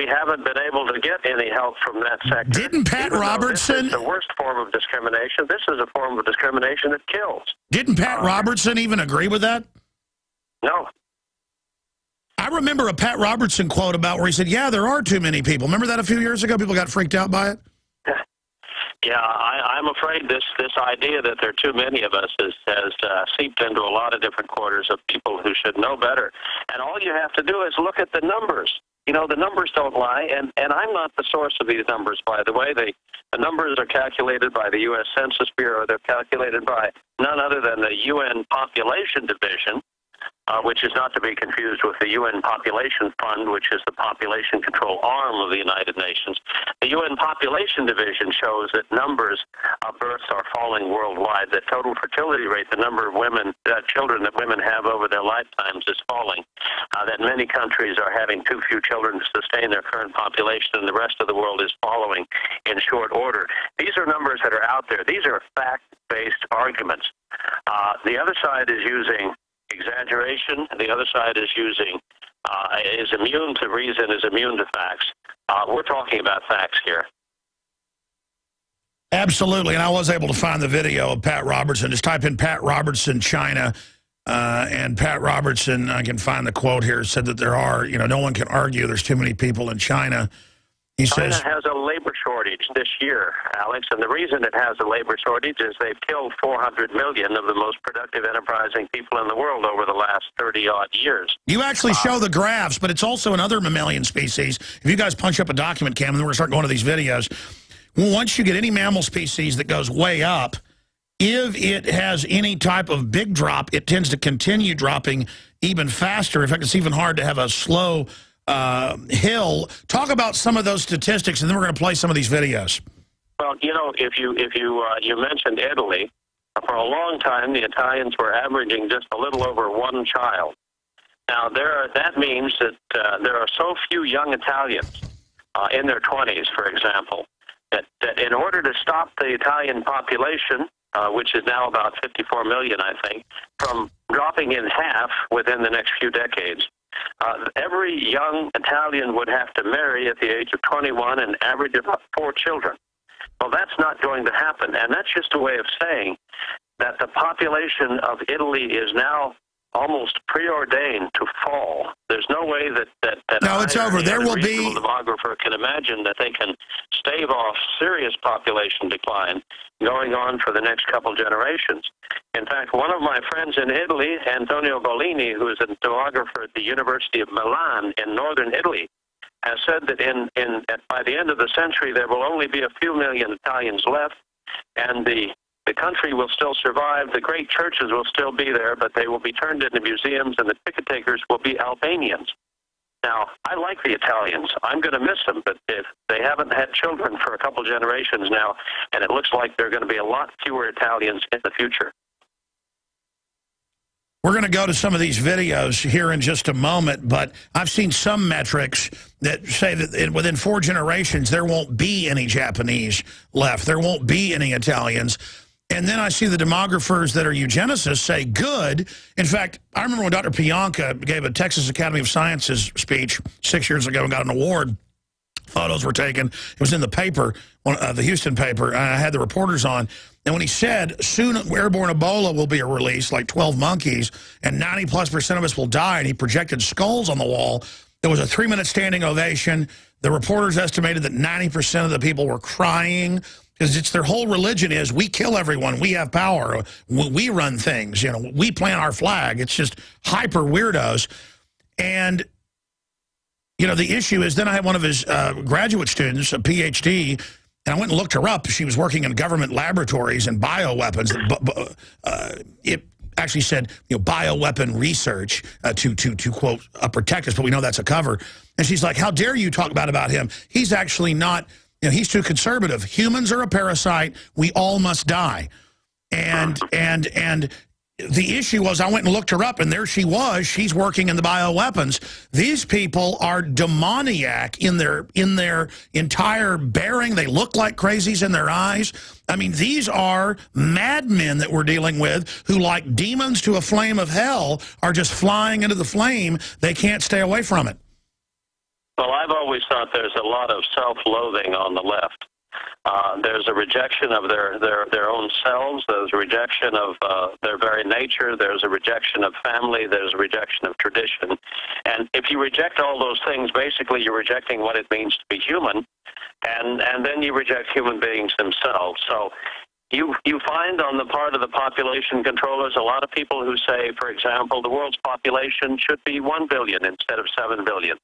haven't been able to get any help from that sector. Didn't Pat Robertson... This is the worst form of discrimination. This is a form of discrimination that kills. Didn't Pat Robertson even agree with that? No. I remember a Pat Robertson quote about where he said, yeah, there are too many people. Remember that a few years ago? People got freaked out by it? Yeah, I'm afraid this idea that there are too many of us has seeped into a lot of different quarters of people who should know better. And all you have to do is look at the numbers. You know, the numbers don't lie, and I'm not the source of these numbers, by the way. The numbers are calculated by the U.S. Census Bureau. They're calculated by none other than the UN Population Division, which is not to be confused with the UN Population Fund, which is the population control arm of the United Nations. The UN Population Division shows that numbers of births are falling worldwide. The total fertility rate, the number of children that women have over their lifetimes, is falling. That many countries are having too few children to sustain their current population, and the rest of the world is following in short order. These are numbers that are out there. These are fact-based arguments. The other side is using exaggeration. The other side is using, is immune to reason, is immune to facts. We're talking about facts here. Absolutely, and I was able to find the video of Pat Robertson. Just type in Pat Robertson, China, and Pat Robertson, I can find the quote here, said that there are, no one can argue there's too many people in China. China has a labor shortage this year, Alex, and the reason it has a labor shortage is they've killed 400 million of the most productive, enterprising people in the world over the last 30-odd years. You actually show the graphs, but it's also in other mammalian species. If you guys punch up a document, Cam, and then we're going to start going to these videos, once you get any mammal species that goes way up, if it has any type of big drop, it tends to continue dropping even faster. In fact, it's even hard to have a slow hill. Talk about some of those statistics, and then we're going to play some of these videos. Well, you know, if you mentioned Italy, for a long time the Italians were averaging just a little over one child. Now that means that there are so few young Italians in their 20s, for example, that in order to stop the Italian population, which is now about 54 million, I think, from dropping in half within the next few decades, every young Italian would have to marry at the age of 21 and average about 4 children. Well, that's not going to happen, and that's just a way of saying that the population of Italy is now almost preordained to fall. There's no way that no, it's over. There will be a demographer can imagine that they can stave off serious population decline going on for the next couple generations. In fact, one of my friends in Italy, Antonio Bolini, who is a demographer at the University of Milan in northern Italy, has said that by the end of the century there will only be a few million Italians left, and the country will still survive. The great churches will still be there, but they will be turned into museums, and the ticket takers will be Albanians. Now, I like the Italians. I'm going to miss them, but if they haven't had children for a couple generations now, and it looks like there are going to be a lot fewer Italians in the future. We're going to go to some of these videos here in just a moment, but I've seen some metrics that say that within 4 generations, there won't be any Japanese left. There won't be any Italians. And then I see the demographers that are eugenicists say, good. In fact, I remember when Dr. Pianka gave a Texas Academy of Sciences speech 6 years ago and got an award. Photos were taken. It was in the paper, the Houston paper, and I had the reporters on. And when he said, soon airborne Ebola will be released, like 12 monkeys, and 90+% of us will die, and he projected skulls on the wall, there was a 3-minute standing ovation. The reporters estimated that 90% of the people were crying, because it's their whole religion is, we kill everyone, we have power, we run things, you know, we plant our flag. It's just hyper weirdos. And you know, the issue is, then I had one of his graduate students, a PhD, and I went and looked her up. She was working in government laboratories and bioweapons. It actually said, you know, bioweapon research to quote, protect us, but we know that's a cover. And she's like, how dare you talk about him? He's actually not, you know, he's too conservative. Humans are a parasite. We all must die. And the issue was, I went and looked her up, and there she was. She's working in the bioweapons. These people are demoniac in their entire bearing. They look like crazies in their eyes. I mean, these are madmen that we're dealing with who, like demons to a flame of hell, are just flying into the flame. They can't stay away from it. Well, I've always thought there's a lot of self-loathing on the left. There's a rejection of their own selves. There's a rejection of their very nature. There's a rejection of family. There's a rejection of tradition. And if you reject all those things, basically you're rejecting what it means to be human, and then you reject human beings themselves. So you find on the part of the population controllers a lot of people who say, for example, the world's population should be 1 billion instead of 7 billion.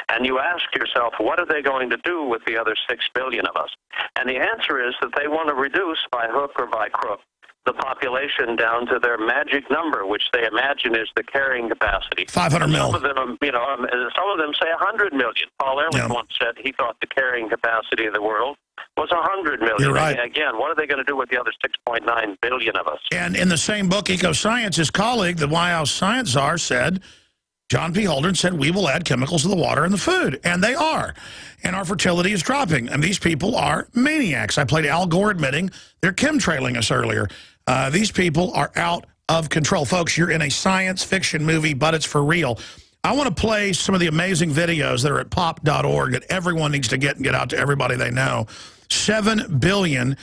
And you ask yourself, what are they going to do with the other 6 billion of us? And the answer is that they want to reduce, by hook or by crook, the population down to their magic number, which they imagine is the carrying capacity. 500 million. Some of them, you know, some of them say 100 million. Paul Ehrlich once said he thought the carrying capacity of the world was 100 million. You're right. Again, what are they going to do with the other 6.9 billion of us? And in the same book, Ecoscience, his colleague, the White House science czar, said, John P. Holdren said, we will add chemicals to the water and the food. And they are. And our fertility is dropping. And these people are maniacs. I played Al Gore admitting they're chemtrailing us earlier. These people are out of control. Folks, you're in a science fiction movie, but it's for real. I want to play some of the amazing videos that are at pop.org that everyone needs to get and get out to everybody they know. 7 billion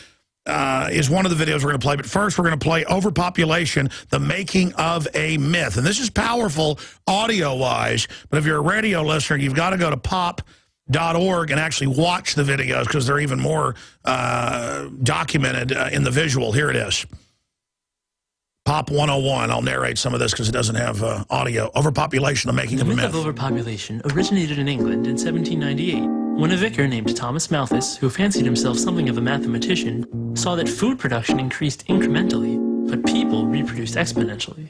is one of the videos we're going to play. But first, we're going to play Overpopulation, the Making of a Myth. And this is powerful audio-wise, but if you're a radio listener, you've got to go to pop.org and actually watch the videos because they're even more documented in the visual. Here it is. Pop 101. I'll narrate some of this because it doesn't have audio. Overpopulation, the making of a myth. The myth of overpopulation originated in England in 1798 when a vicar named Thomas Malthus, who fancied himself something of a mathematician, saw that food production increased incrementally, but people reproduced exponentially.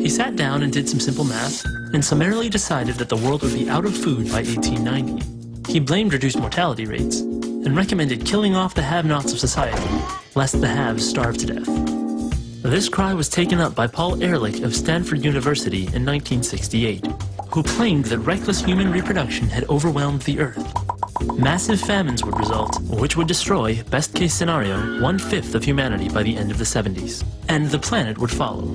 He sat down and did some simple math, and summarily decided that the world would be out of food by 1890. He blamed reduced mortality rates, and recommended killing off the have-nots of society, lest the haves starve to death. This cry was taken up by Paul Ehrlich of Stanford University in 1968, who claimed that reckless human reproduction had overwhelmed the Earth. Massive famines would result, which would destroy, best-case scenario, 1/5 of humanity by the end of the 70s, and the planet would follow.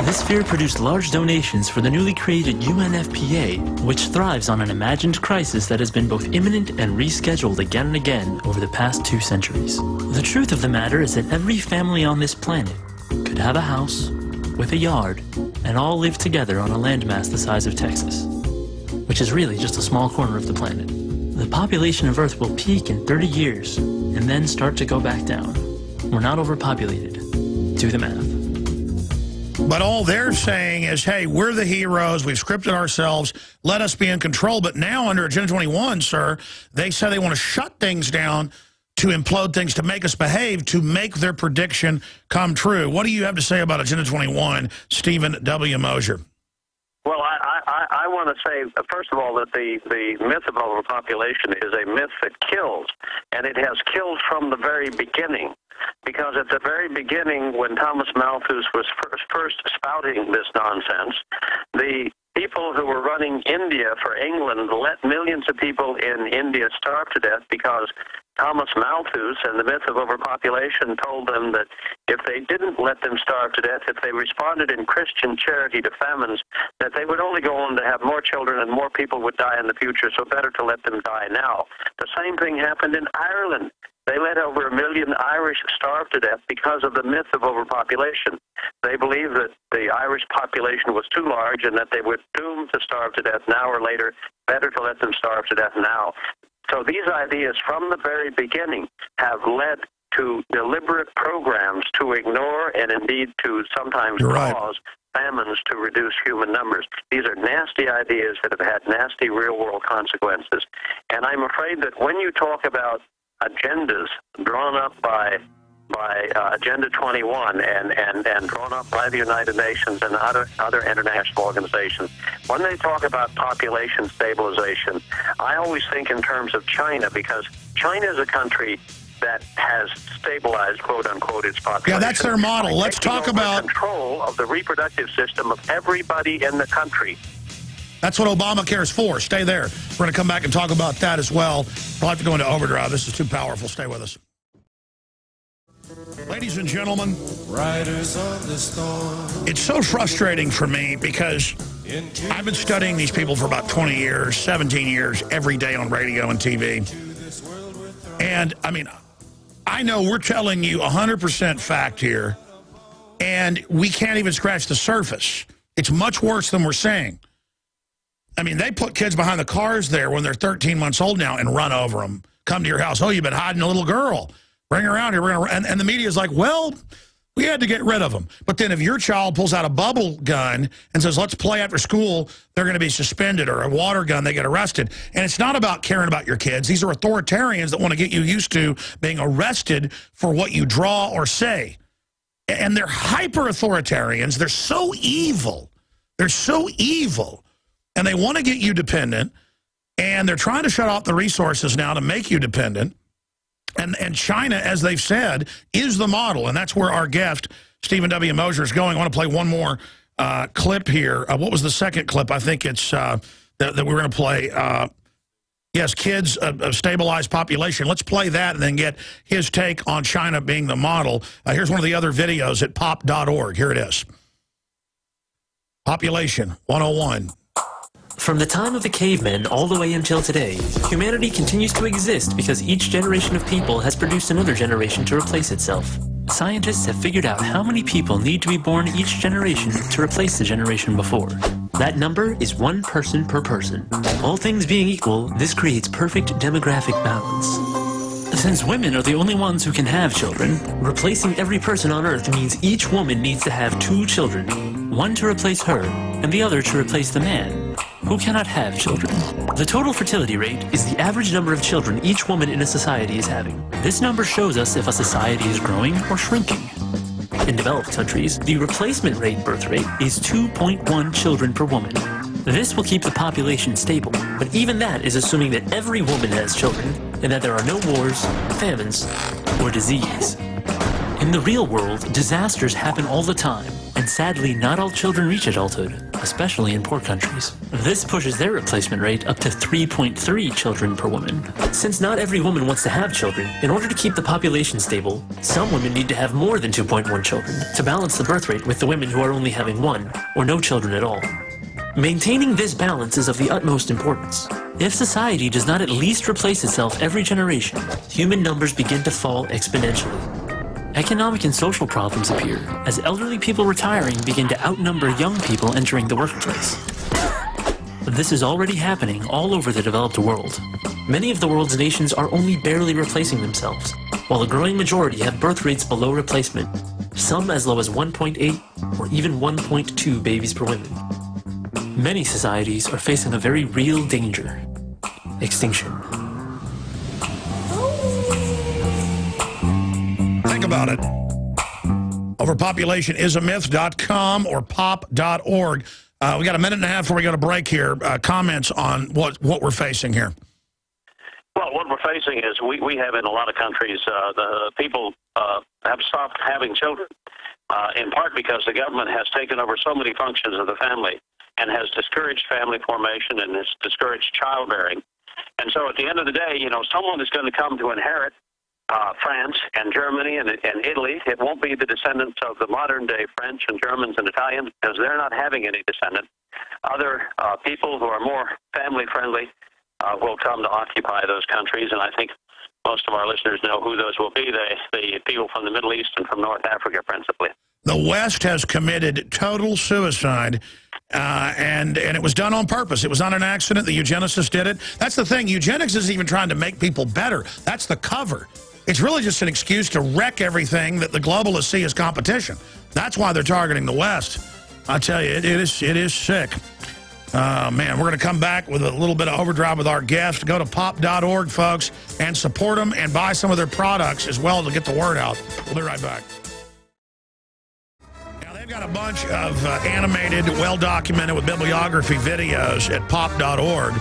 This fear produced large donations for the newly created UNFPA, which thrives on an imagined crisis that has been both imminent and rescheduled again and again over the past 2 centuries. The truth of the matter is that every family on this planet could have a house with a yard and all live together on a landmass the size of Texas, which is really just a small corner of the planet. The population of Earth will peak in 30 years and then start to go back down. We're not overpopulated. Do the math. But all they're saying is, hey, we're the heroes. We've scripted ourselves. Let us be in control. But now under Agenda 21, sir, they say they want to shut things down, to implode things, to make us behave, to make their prediction come true. What do you have to say about Agenda 21, Stephen W. Mosher? Well, I want to say, first of all, that the myth of overpopulation is a myth that kills, and it has killed from the very beginning. Because at the very beginning, when Thomas Malthus was first spouting this nonsense, the people who were running India for England let millions of people in India starve to death because Thomas Malthus and the myth of overpopulation told them that if they didn't let them starve to death, if they responded in Christian charity to famines, that they would only go on to have more children and more people would die in the future, so better to let them die now. The same thing happened in Ireland. They let over 1 million Irish starve to death because of the myth of overpopulation. They believed that the Irish population was too large and that they were doomed to starve to death now or later. Better to let them starve to death now. So these ideas from the very beginning have led to deliberate programs to ignore and indeed to sometimes cause famines to reduce human numbers. These are nasty ideas that have had nasty real-world consequences. And I'm afraid that when you talk about agendas drawn up by Agenda 21 and drawn up by the United Nations and other international organizations, when they talk about population stabilization, I always think in terms of China, because China is a country that has stabilized, quote unquote, its population. Yeah, that's their model. Let's talk about control of the reproductive system of everybody in the country. That's what Obamacare is for. Stay there. We're going to come back and talk about that as well. We'll have to go into overdrive. This is too powerful. Stay with us. Ladies and gentlemen, riders of the storm. It's so frustrating for me because I've been studying these people for about 20 years, 17 years, every day on radio and TV. And, I mean, I know we're telling you 100% fact here, and we can't even scratch the surface. It's much worse than we're saying. I mean, they put kids behind the cars there when they're 13 months old now and run over them. Come to your house. Oh, you've been hiding a little girl. Bring her around here. We're gonna, and the media's like, well, we had to get rid of them. But then if your child pulls out a bubble gun and says, let's play after school, they're going to be suspended, or a water gun, they get arrested. And it's not about caring about your kids. These are authoritarians that want to get you used to being arrested for what you draw or say. And they're hyper-authoritarians. They're so evil. They're so evil. And they want to get you dependent. And they're trying to shut off the resources now to make you dependent. And China, as they've said, is the model. And that's where our guest, Stephen W. Mosher, is going. I want to play one more clip here. What was the second clip? I think it's that we're going to play. Yes, kids, a stabilized population. Let's play that and then get his take on China being the model. Here's one of the other videos at pop.org. Here it is. Population 101. From the time of the cavemen all the way until today, humanity continues to exist because each generation of people has produced another generation to replace itself. Scientists have figured out how many people need to be born each generation to replace the generation before. That number is 1 person per person. All things being equal, this creates perfect demographic balance. Since women are the only ones who can have children, replacing every person on Earth means each woman needs to have 2 children, one to replace her, and the other to replace the man, who cannot have children. The total fertility rate is the average number of children each woman in a society is having. This number shows us if a society is growing or shrinking. In developed countries, the replacement rate birth rate is 2.1 children per woman. This will keep the population stable, but even that is assuming that every woman has children and that there are no wars, famines, or disease. In the real world, disasters happen all the time, and sadly not all children reach adulthood, especially in poor countries. This pushes their replacement rate up to 3.3 children per woman. Since not every woman wants to have children, in order to keep the population stable, some women need to have more than 2.1 children to balance the birth rate with the women who are only having 1 or no children at all. Maintaining this balance is of the utmost importance. If society does not at least replace itself every generation, human numbers begin to fall exponentially. Economic and social problems appear as elderly people retiring begin to outnumber young people entering the workplace. This is already happening all over the developed world. Many of the world's nations are only barely replacing themselves, while a growing majority have birth rates below replacement, some as low as 1.8 or even 1.2 babies per woman. Many societies are facing a very real danger: extinction. Think about it. Overpopulationisamyth.com or pop.org. We got a minute and a half before we go to break here. Comments on what we're facing here. Well, what we're facing is we have in a lot of countries, the people have stopped having children, in part because the government has taken over so many functions of the family and has discouraged family formation and has discouraged childbearing. And so at the end of the day, you know, someone is going to come to inherit France and Germany and Italy. It won't be the descendants of the modern-day French and Germans and Italians because they're not having any descendants. Other people who are more family-friendly will come to occupy those countries, and I think most of our listeners know who those will be, the people from the Middle East and from North Africa principally. The West has committed total suicide, and it was done on purpose. It was not an accident. The eugenicists did it. That's the thing. Eugenics isn't even trying to make people better. That's the cover. It's really just an excuse to wreck everything that the globalists see as competition. That's why they're targeting the West. I tell you, it is sick. Man, we're going to come back with a little bit of overdrive with our guests. Go to pop.org, folks, and support them and buy some of their products as well to get the word out. We'll be right back. Now, they've got a bunch of animated, well-documented with bibliography videos at pop.org.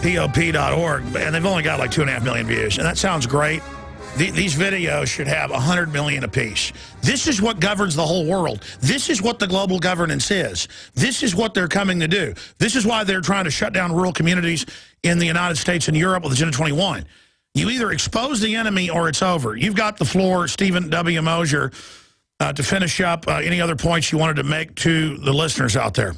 POP.org, and they've only got like 2.5 million views, and that sounds great. These videos should have 100 million apiece. This is what governs the whole world. This is what the global governance is. This is what they're coming to do. This is why they're trying to shut down rural communities in the United States and Europe with Agenda 21. You either expose the enemy or it's over. You've got the floor, Stephen W. Mosher, to finish up any other points you wanted to make to the listeners out there.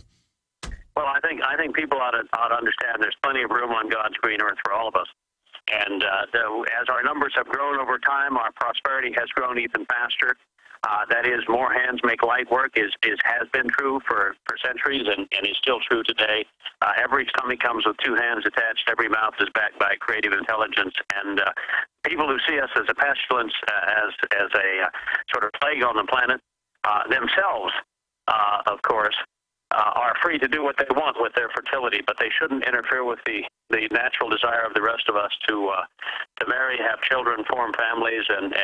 Well, I think people ought to understand there's plenty of room on God's green earth for all of us. And as our numbers have grown over time, our prosperity has grown even faster. That is, more hands make light work has been true for centuries and is still true today. Every stomach comes with 2 hands attached. Every mouth is backed by creative intelligence. And people who see us as a pestilence, as a sort of plague on the planet, themselves, of course, are free to do what they want with their fertility, but they shouldn't interfere with the natural desire of the rest of us to marry, have children, form families, and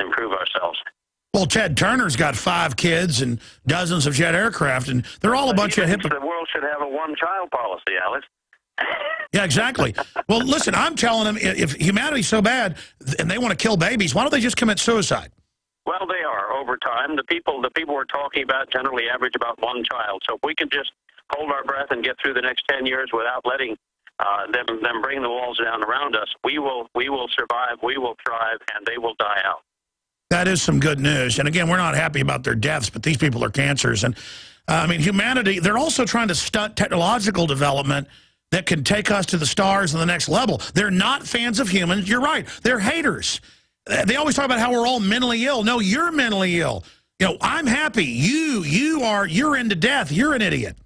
improve ourselves. Well, Ted Turner's got 5 kids and dozens of jet aircraft, and they're all a bunch of hypocrites. The world should have a one-child policy, Alex. Yeah, exactly. Well, listen, I'm telling them, if humanity's so bad and they want to kill babies, why don't they just commit suicide? Well, they are over time. The people we're talking about generally average about 1 child. So if we can just hold our breath and get through the next 10 years without letting them bring the walls down around us, we will survive, we will thrive, and they will die out. That is some good news. And again, we're not happy about their deaths, but these people are cancers. And I mean, humanity, they're also trying to stunt technological development that can take us to the stars and the next level. They're not fans of humans. You're right. They're haters. They always talk about how we're all mentally ill. No, you're mentally ill. You know, I'm happy. You're into death. You're an idiot.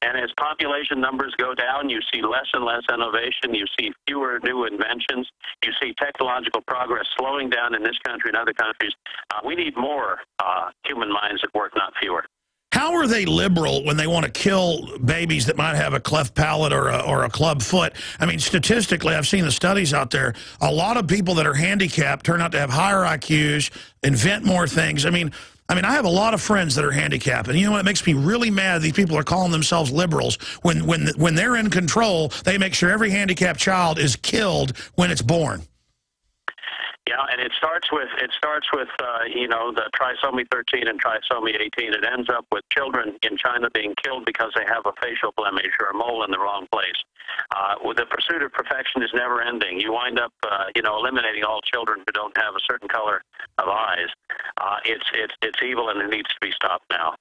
And as population numbers go down, you see less and less innovation. You see fewer new inventions. You see technological progress slowing down in this country and other countries. We need more human minds at work, not fewer. How are they liberal when they want to kill babies that might have a cleft palate or a club foot? I mean, statistically, I've seen the studies out there. A lot of people that are handicapped turn out to have higher IQs, invent more things. I mean, I have a lot of friends that are handicapped, and you know what? It makes me really mad. These people are calling themselves liberals. When they're in control, they make sure every handicapped child is killed when it's born. Yeah, and it starts with you know, the trisomy 13 and trisomy 18. It ends up with children in China being killed because they have a facial blemish or a mole in the wrong place. The pursuit of perfection is never ending. You wind up you know, eliminating all children who don't have a certain color of eyes. It's evil, and it needs to be stopped now.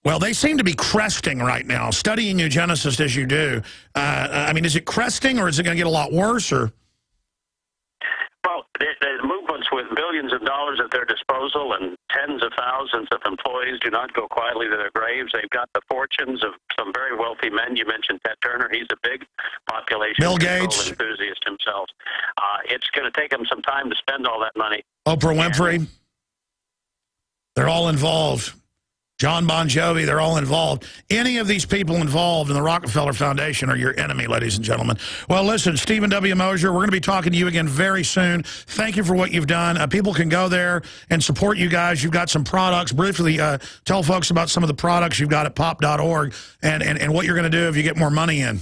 Well, they seem to be cresting right now. Studying eugenicists as you do, I mean, is it cresting, or is it going to get a lot worse? Or well, there's movements with billions of dollars at their disposal, and tens of thousands of employees do not go quietly to their graves. They've got the fortunes of some very wealthy men. You mentioned Ted Turner. He's a big population Bill control Gates enthusiast himself. It's going to take them some time to spend all that money. Oprah Winfrey. They're all involved. John Bon Jovi, they're all involved. Any of these people involved in the Rockefeller Foundation are your enemy, ladies and gentlemen. Well, listen, Stephen W. Mosher, we're going to be talking to you again very soon. Thank you for what you've done. People can go there and support you guys. You've got some products. Briefly, tell folks about some of the products you've got at pop.org and what you're going to do if you get more money in.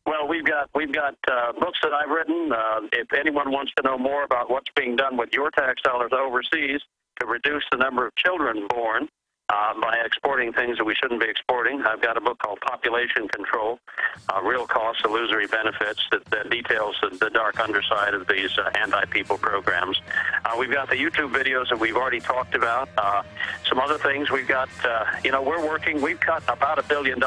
Well, we've got books that I've written. If anyone wants to know more about what's being done with your tax dollars overseas to reduce the number of children born, by exporting things that we shouldn't be exporting. I've got a book called Population Control, Real Costs, Illusory Benefits, that details the dark underside of these anti-people programs. We've got the YouTube videos that we've already talked about. Some other things we've got, you know, we've cut about $1 billion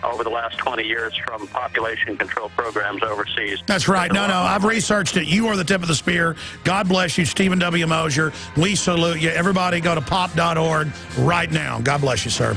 over the last 20 years from population control programs overseas. That's right. No, I've researched it. You are the tip of the spear. God bless you, Stephen W. Mosher. We salute you. Everybody go to pop.org right now. God bless you, sir.